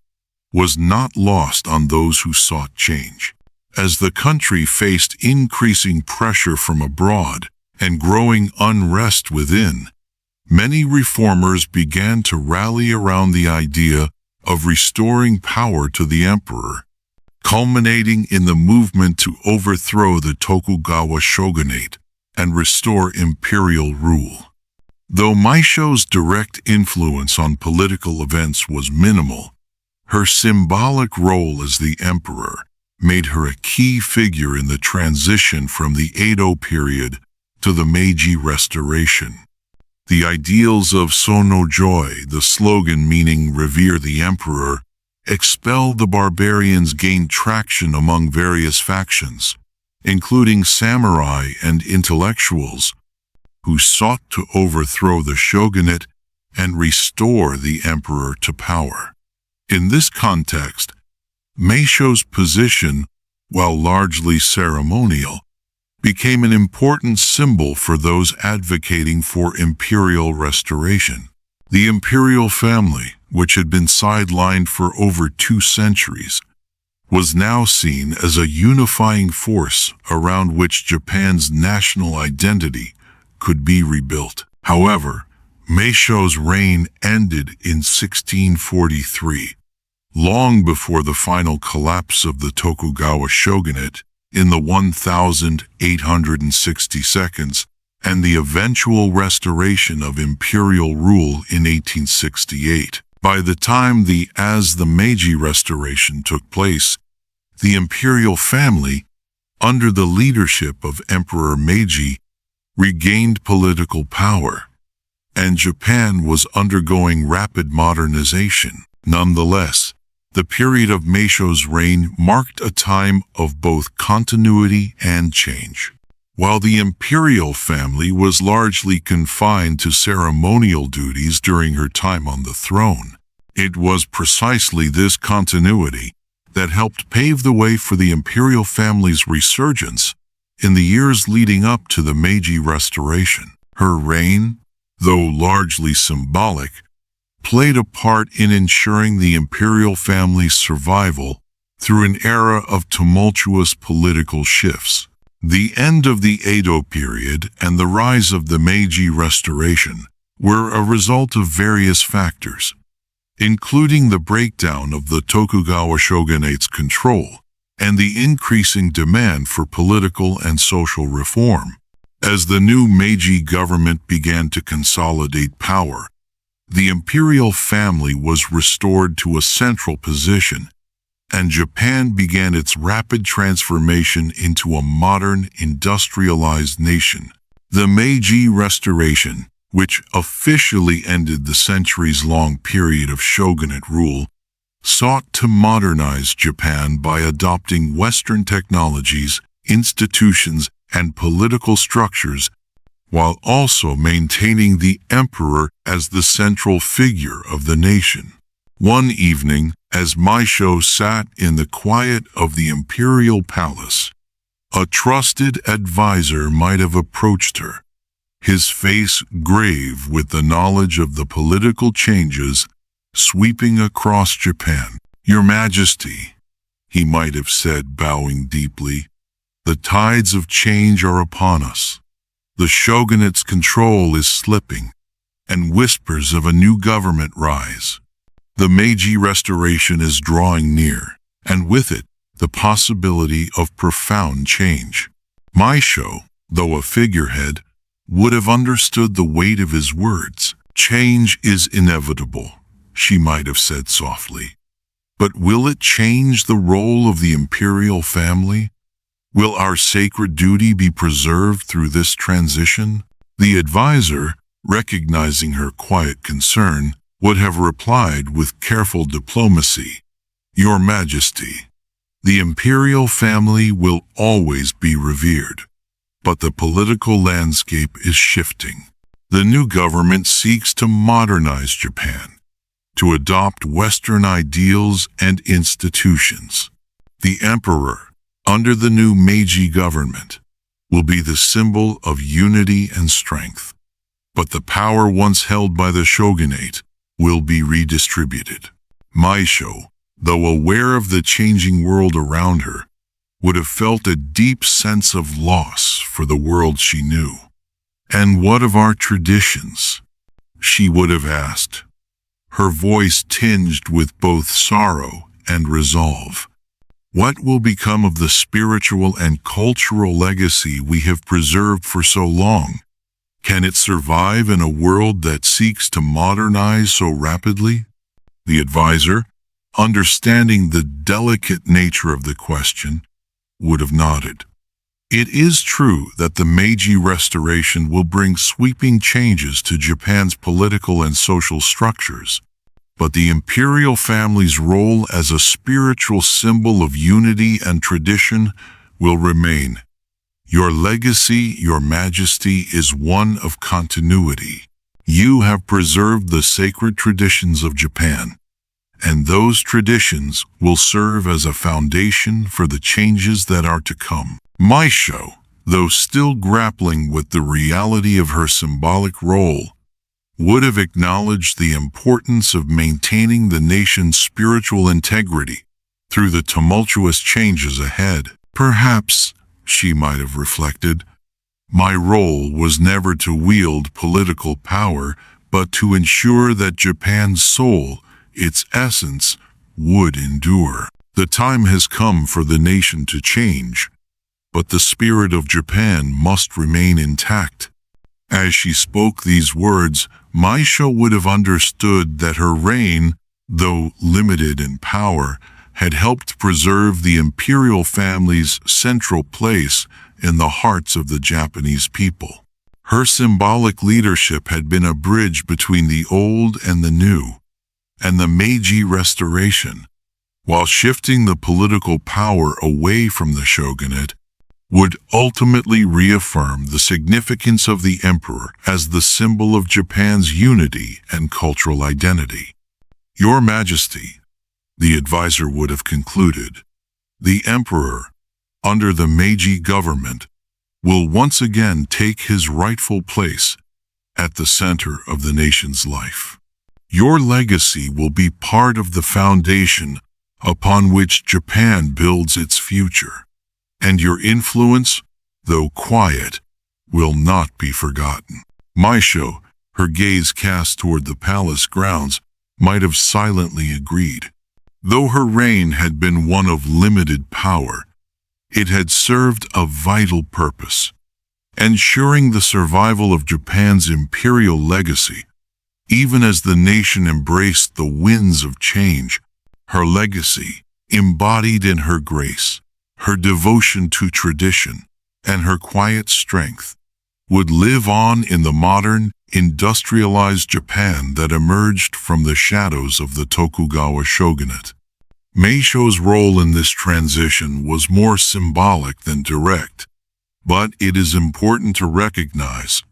was not lost on those who sought change. As the country faced increasing pressure from abroad and growing unrest within, many reformers began to rally around the idea of restoring power to the emperor, culminating in the movement to overthrow the Tokugawa shogunate and restore imperial rule. Though Meisho's direct influence on political events was minimal, her symbolic role as the emperor made her a key figure in the transition from the Edo period to the Meiji Restoration. The ideals of Sono Joy, the slogan meaning revere the emperor, expel the barbarians gained traction among various factions, including samurai and intellectuals, who sought to overthrow the shogunate and restore the emperor to power. In this context, Meisho's position, while largely ceremonial, became an important symbol for those advocating for imperial restoration. The imperial family, which had been sidelined for over 2 centuries, was now seen as a unifying force around which Japan's national identity could be rebuilt. However, Meisho's reign ended in 1643, long before the final collapse of the Tokugawa shogunate in the 1862 and the eventual restoration of imperial rule in 1868. By the time the Meiji Restoration took place, the imperial family, under the leadership of Emperor Meiji, regained political power, and Japan was undergoing rapid modernization. Nonetheless, the period of Meisho's reign marked a time of both continuity and change. While the imperial family was largely confined to ceremonial duties during her time on the throne, it was precisely this continuity that helped pave the way for the imperial family's resurgence in the years leading up to the Meiji Restoration. Her reign, though largely symbolic, played a part in ensuring the imperial family's survival through an era of tumultuous political shifts. The end of the Edo period and the rise of the Meiji Restoration were a result of various factors, including the breakdown of the Tokugawa shogunate's control and the increasing demand for political and social reform. As the new Meiji government began to consolidate power, the imperial family was restored to a central position, and Japan began its rapid transformation into a modern, industrialized nation. The Meiji Restoration, which officially ended the centuries-long period of shogunate rule, sought to modernize Japan by adopting Western technologies, institutions, and political structures, while also maintaining the emperor as the central figure of the nation. One evening, as Meisho sat in the quiet of the imperial palace, a trusted advisor might have approached her, his face grave with the knowledge of the political changes sweeping across Japan. "Your Majesty," he might have said, bowing deeply, "the tides of change are upon us. The shogunate's control is slipping, and whispers of a new government rise. The Meiji Restoration is drawing near, and with it, the possibility of profound change." Meisho, though a figurehead, would have understood the weight of his words. "Change is inevitable," she might have said softly. "But will it change the role of the imperial family? Will our sacred duty be preserved through this transition?" The advisor, recognizing her quiet concern, would have replied with careful diplomacy, "Your Majesty, the imperial family will always be revered, but the political landscape is shifting. The new government seeks to modernize Japan, to adopt Western ideals and institutions. The emperor, under the new Meiji government, will be the symbol of unity and strength, but the power once held by the shogunate will be redistributed." Meisho, though aware of the changing world around her, would have felt a deep sense of loss for the world she knew. "And what of our traditions?" she would have asked, her voice tinged with both sorrow and resolve. "What will become of the spiritual and cultural legacy we have preserved for so long? Can it survive in a world that seeks to modernize so rapidly?" The advisor, understanding the delicate nature of the question, would have nodded. It is true that the Meiji Restoration will bring sweeping changes to Japan's political and social structures, but the imperial family's role as a spiritual symbol of unity and tradition will remain. "Your legacy, Your Majesty, is one of continuity. You have preserved the sacred traditions of Japan, and those traditions will serve as a foundation for the changes that are to come." Meisho, though still grappling with the reality of her symbolic role, would have acknowledged the importance of maintaining the nation's spiritual integrity through the tumultuous changes ahead. "Perhaps," she might have reflected, "my role was never to wield political power, but to ensure that Japan's soul, its essence, would endure. The time has come for the nation to change, but the spirit of Japan must remain intact." As she spoke these words, Meisho would have understood that her reign, though limited in power, had helped preserve the imperial family's central place in the hearts of the Japanese people. Her symbolic leadership had been a bridge between the old and the new, and the Meiji Restoration, while shifting the political power away from the shogunate, would ultimately reaffirm the significance of the emperor as the symbol of Japan's unity and cultural identity. "Your Majesty," the advisor would have concluded, "the emperor, under the Meiji government, will once again take his rightful place at the center of the nation's life. Your legacy will be part of the foundation upon which Japan builds its future, and your influence though quiet, will not be forgotten. Meisho, her gaze cast toward the palace grounds, might have silently agreed. Though her reign had been one of limited power, it had served a vital purpose, ensuring the survival of Japan's imperial legacy. Even as the nation embraced the winds of change, her legacy, embodied in her grace, her devotion to tradition, and her quiet strength, would live on in the modern, industrialized Japan that emerged from the shadows of the Tokugawa shogunate. Meisho's role in this transition was more symbolic than direct, but it is important to recognize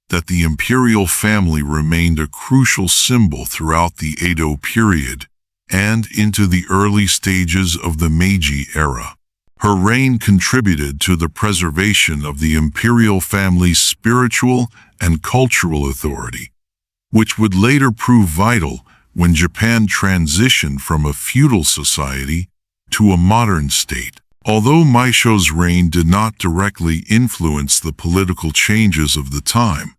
that the imperial family remained a crucial symbol throughout the Edo period and into the early stages of the Meiji era. Her reign contributed to the preservation of the imperial family's spiritual and cultural authority, which would later prove vital when Japan transitioned from a feudal society to a modern state. Although Meisho's reign did not directly influence the political changes of the time,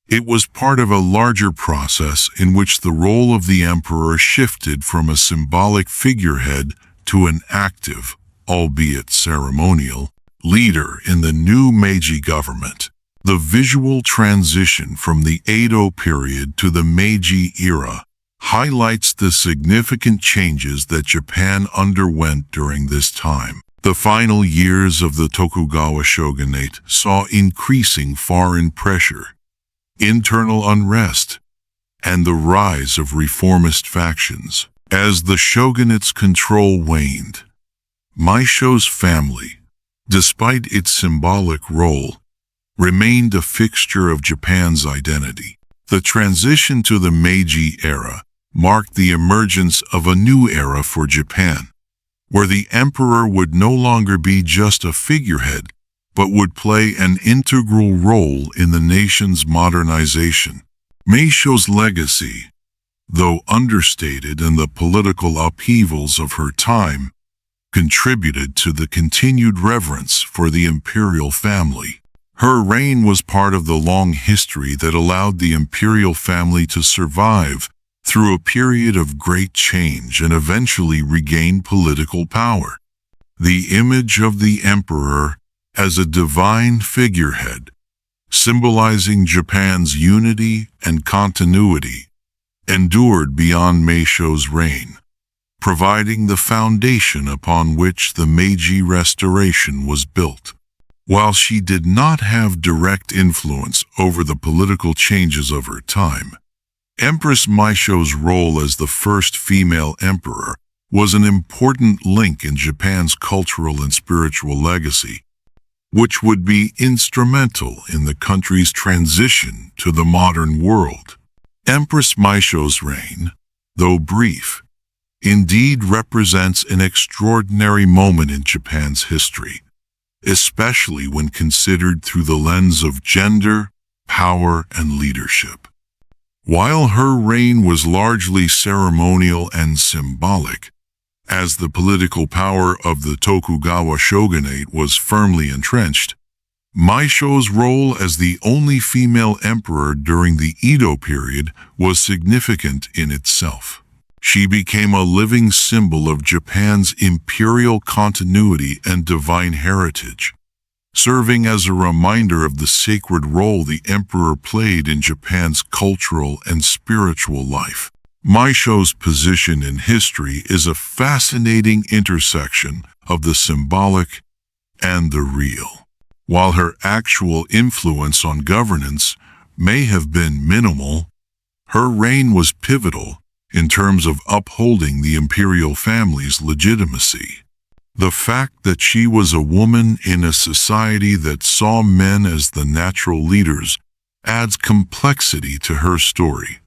it was part of a larger process in which the role of the emperor shifted from a symbolic figurehead to an active, albeit ceremonial, leader in the new Meiji government. The visual transition from the Edo period to the Meiji era highlights the significant changes that Japan underwent during this time. The final years of the Tokugawa shogunate saw increasing foreign pressure, internal unrest, and the rise of reformist factions. As the shogunate's control waned, Meisho's family, despite its symbolic role, remained a fixture of Japan's identity. The transition to the Meiji era marked the emergence of a new era for Japan, where the emperor would no longer be just a figurehead, but would play an integral role in the nation's modernization. Meisho's legacy, though understated in the political upheavals of her time, contributed to the continued reverence for the imperial family. Her reign was part of the long history that allowed the imperial family to survive through a period of great change and eventually regain political power. The image of the emperor as a divine figurehead, symbolizing Japan's unity and continuity, endured beyond Meisho's reign, providing the foundation upon which the Meiji Restoration was built. While she did not have direct influence over the political changes of her time, Empress Meisho's role as the first female emperor was an important link in Japan's cultural and spiritual legacy, which would be instrumental in the country's transition to the modern world. Empress Meisho's reign, though brief, indeed represents an extraordinary moment in Japan's history, especially when considered through the lens of gender, power, and leadership. While her reign was largely ceremonial and symbolic, as the political power of the Tokugawa shogunate was firmly entrenched, Meisho's role as the only female emperor during the Edo period was significant in itself. She became a living symbol of Japan's imperial continuity and divine heritage, serving as a reminder of the sacred role the emperor played in Japan's cultural and spiritual life. Meisho's position in history is a fascinating intersection of the symbolic and the real. While her actual influence on governance may have been minimal, her reign was pivotal in terms of upholding the imperial family's legitimacy. The fact that she was a woman in a society that saw men as the natural leaders adds complexity to her story.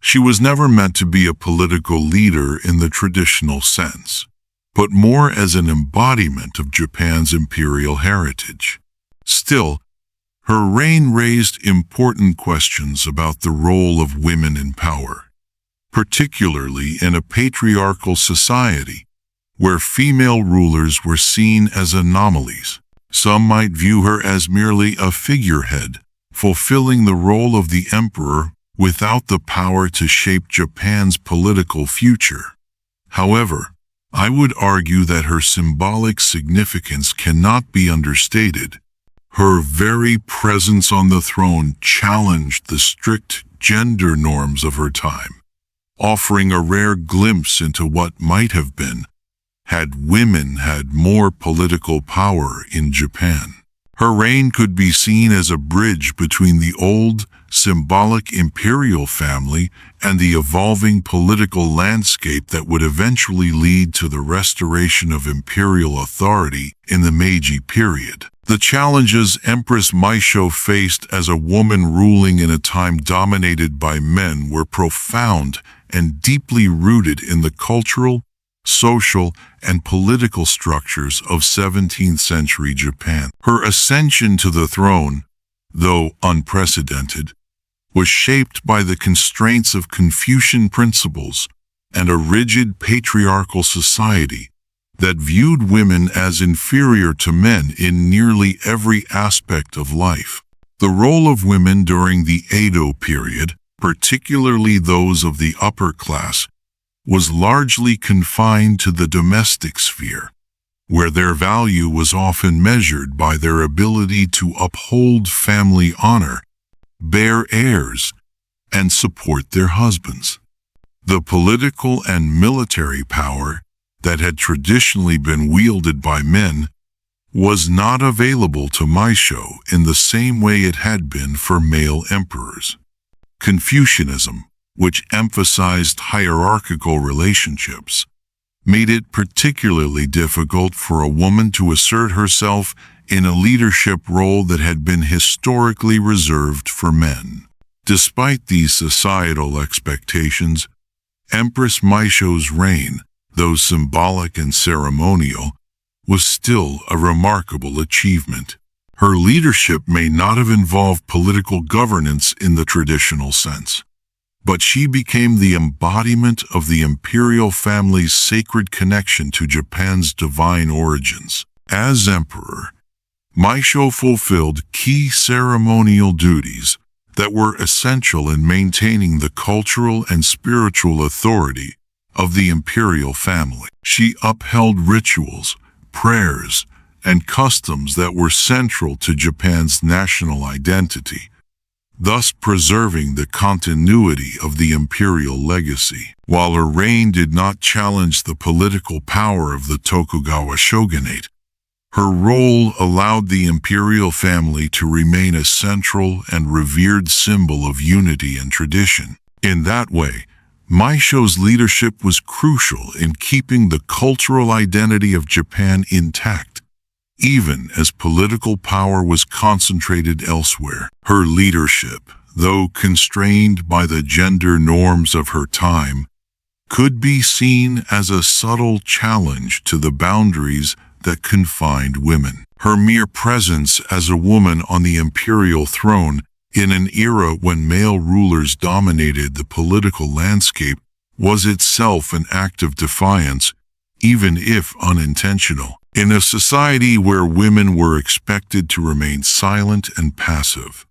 She was never meant to be a political leader in the traditional sense, but more as an embodiment of Japan's imperial heritage. Still, her reign raised important questions about the role of women in power, particularly in a patriarchal society where female rulers were seen as anomalies. Some might view her as merely a figurehead, fulfilling the role of the emperor without the power to shape Japan's political future. However, I would argue that her symbolic significance cannot be understated. Her very presence on the throne challenged the strict gender norms of her time, offering a rare glimpse into what might have been had women had more political power in Japan. Her reign could be seen as a bridge between the old, symbolic imperial family and the evolving political landscape that would eventually lead to the restoration of imperial authority in the Meiji period. The challenges Empress Meisho faced as a woman ruling in a time dominated by men were profound and deeply rooted in the cultural, social, and political structures of 17th century Japan. Her ascension to the throne, though unprecedented, was shaped by the constraints of Confucian principles and a rigid patriarchal society that viewed women as inferior to men in nearly every aspect of life. The role of women during the Edo period, particularly those of the upper class, was largely confined to the domestic sphere, where their value was often measured by their ability to uphold family honor, bear heirs, and support their husbands. The political and military power that had traditionally been wielded by men was not available to Meisho in the same way it had been for male emperors. Confucianism, which emphasized hierarchical relationships, made it particularly difficult for a woman to assert herself in a leadership role that had been historically reserved for men. Despite these societal expectations, Empress Meisho's reign, though symbolic and ceremonial, was still a remarkable achievement. Her leadership may not have involved political governance in the traditional sense, but she became the embodiment of the imperial family's sacred connection to Japan's divine origins. As emperor, Meisho fulfilled key ceremonial duties that were essential in maintaining the cultural and spiritual authority of the imperial family. She upheld rituals, prayers, and customs that were central to Japan's national identity, thus preserving the continuity of the imperial legacy. While her reign did not challenge the political power of the Tokugawa shogunate, her role allowed the imperial family to remain a central and revered symbol of unity and tradition. In that way, Meisho's leadership was crucial in keeping the cultural identity of Japan intact, even as political power was concentrated elsewhere. Her leadership, though constrained by the gender norms of her time, could be seen as a subtle challenge to the boundaries that confined women. Her mere presence as a woman on the imperial throne in an era when male rulers dominated the political landscape was itself an act of defiance, even if unintentional. In a society where women were expected to remain silent and passive,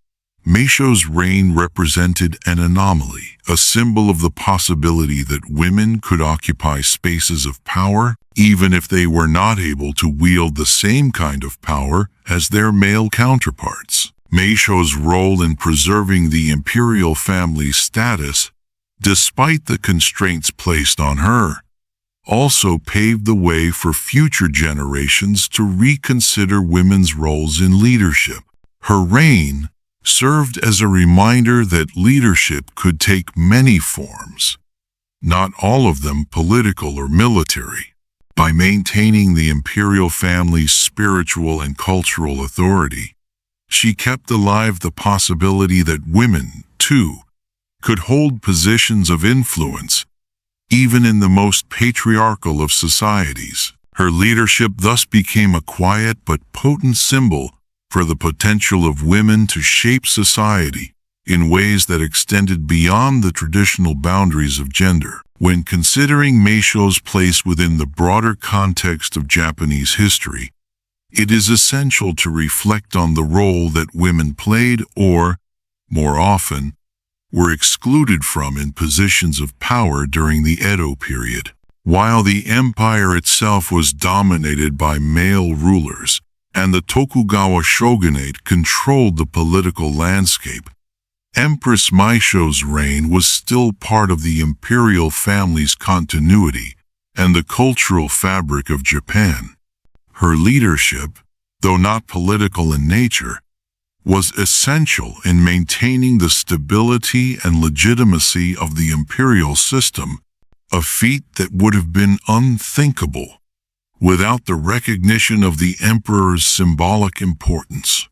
Meisho's reign represented an anomaly, a symbol of the possibility that women could occupy spaces of power, even if they were not able to wield the same kind of power as their male counterparts. Meisho's role in preserving the imperial family's status, despite the constraints placed on her, also paved the way for future generations to reconsider women's roles in leadership. Her reign served as a reminder that leadership could take many forms, not all of them political or military. By maintaining the imperial family's spiritual and cultural authority, she kept alive the possibility that women, too, could hold positions of influence, even in the most patriarchal of societies. Her leadership thus became a quiet but potent symbol for the potential of women to shape society in ways that extended beyond the traditional boundaries of gender. When considering Meisho's place within the broader context of Japanese history, it is essential to reflect on the role that women played or, more often, were excluded from in positions of power during the Edo period. While the empire itself was dominated by male rulers, and the Tokugawa shogunate controlled the political landscape, Empress Meisho's reign was still part of the imperial family's continuity and the cultural fabric of Japan. Her leadership, though not political in nature, was essential in maintaining the stability and legitimacy of the imperial system, a feat that would have been unthinkable without the recognition of the emperor's symbolic importance.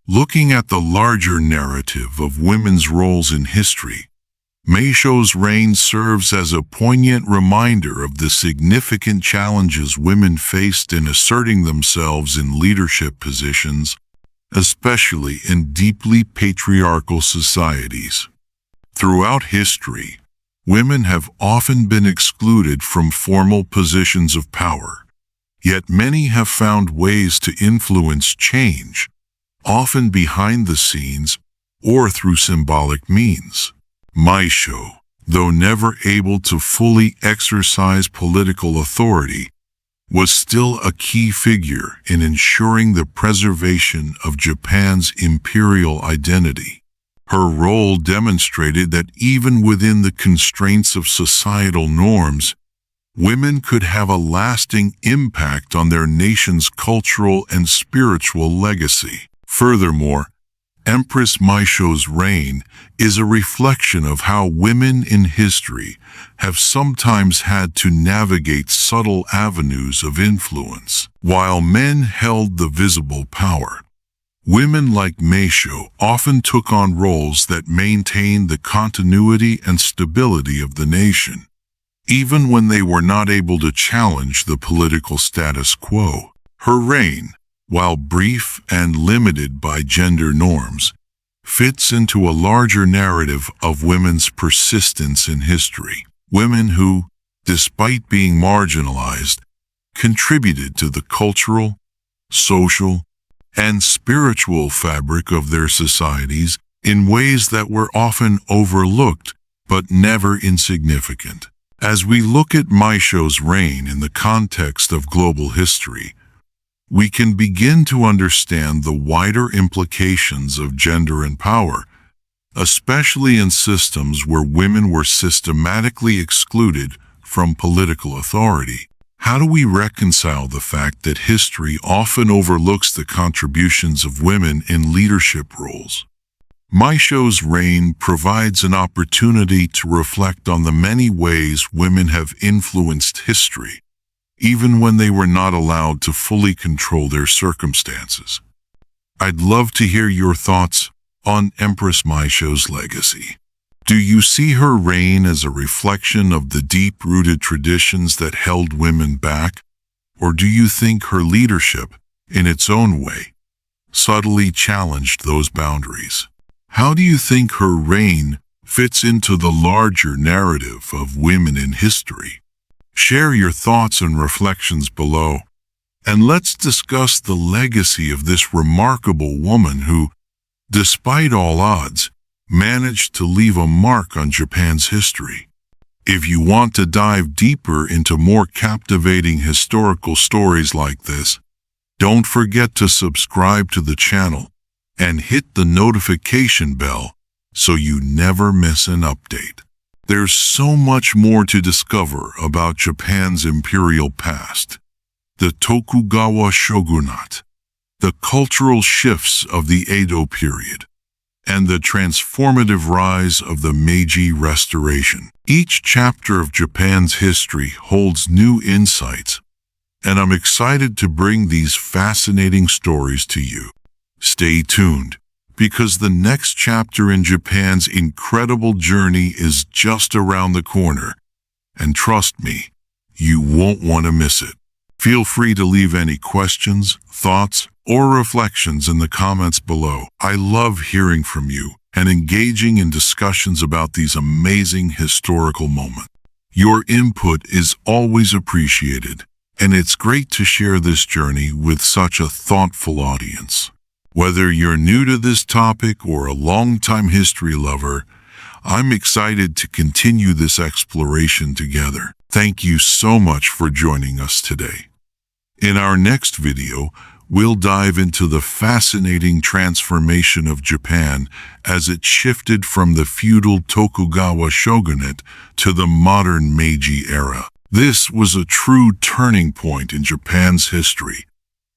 Looking at the larger narrative of women's roles in history, Meisho's reign serves as a poignant reminder of the significant challenges women faced in asserting themselves in leadership positions, especially in deeply patriarchal societies. Throughout history, women have often been excluded from formal positions of power, yet many have found ways to influence change, often behind the scenes or through symbolic means. Meisho, though never able to fully exercise political authority, was still a key figure in ensuring the preservation of Japan's imperial identity. Her role demonstrated that even within the constraints of societal norms, women could have a lasting impact on their nation's cultural and spiritual legacy. Furthermore, Empress Meisho's reign is a reflection of how women in history have sometimes had to navigate subtle avenues of influence. While men held the visible power, women like Meisho often took on roles that maintained the continuity and stability of the nation, even when they were not able to challenge the political status quo. Her reign, while brief and limited by gender norms, fits into a larger narrative of women's persistence in history. Women who, despite being marginalized, contributed to the cultural, social, and spiritual fabric of their societies in ways that were often overlooked but never insignificant. As we look at Meisho's reign in the context of global history, we can begin to understand the wider implications of gender and power, especially in systems where women were systematically excluded from political authority. How do we reconcile the fact that history often overlooks the contributions of women in leadership roles? Meisho's reign provides an opportunity to reflect on the many ways women have influenced history, even when they were not allowed to fully control their circumstances. I'd love to hear your thoughts on Empress Meisho's legacy. Do you see her reign as a reflection of the deep-rooted traditions that held women back, or do you think her leadership, in its own way, subtly challenged those boundaries? How do you think her reign fits into the larger narrative of women in history? Share your thoughts and reflections below, and let's discuss the legacy of this remarkable woman who, despite all odds, managed to leave a mark on Japan's history. If you want to dive deeper into more captivating historical stories like this, don't forget to subscribe to the channel and hit the notification bell so you never miss an update. There's so much more to discover about Japan's imperial past, the Tokugawa shogunate, the cultural shifts of the Edo period, and the transformative rise of the Meiji Restoration. Each chapter of Japan's history holds new insights, and I'm excited to bring these fascinating stories to you. Stay tuned, because the next chapter in Japan's incredible journey is just around the corner, and trust me, you won't want to miss it. Feel free to leave any questions, thoughts, or reflections in the comments below. I love hearing from you and engaging in discussions about these amazing historical moments. Your input is always appreciated, And it's great to share this journey with such a thoughtful audience. Whether you're new to this topic or a longtime history lover, I'm excited to continue this exploration together. Thank you so much for joining us today. In our next video, we'll dive into the fascinating transformation of Japan as it shifted from the feudal Tokugawa shogunate to the modern Meiji era. This was a true turning point in Japan's history,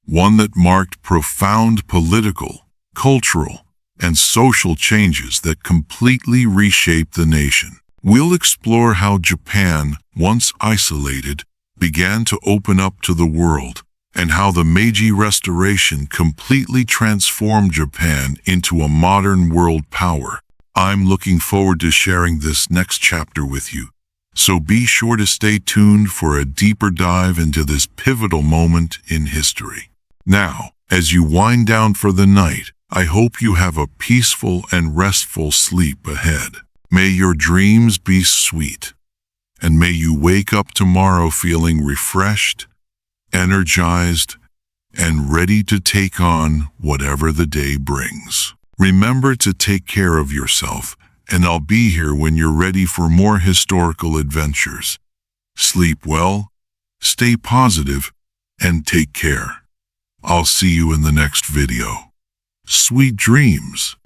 one that marked profound political, cultural, and social changes that completely reshaped the nation. We'll explore how Japan, once isolated, began to open up to the world, and how the Meiji Restoration completely transformed Japan into a modern world power. I'm looking forward to sharing this next chapter with you, so be sure to stay tuned for a deeper dive into this pivotal moment in history. Now, as you wind down for the night, I hope you have a peaceful and restful sleep ahead. May your dreams be sweet, and may you wake up tomorrow feeling refreshed, energized, and ready to take on whatever the day brings. Remember to take care of yourself, and I'll be here when you're ready for more historical adventures. Sleep well, stay positive, and take care. I'll see you in the next video. Sweet dreams.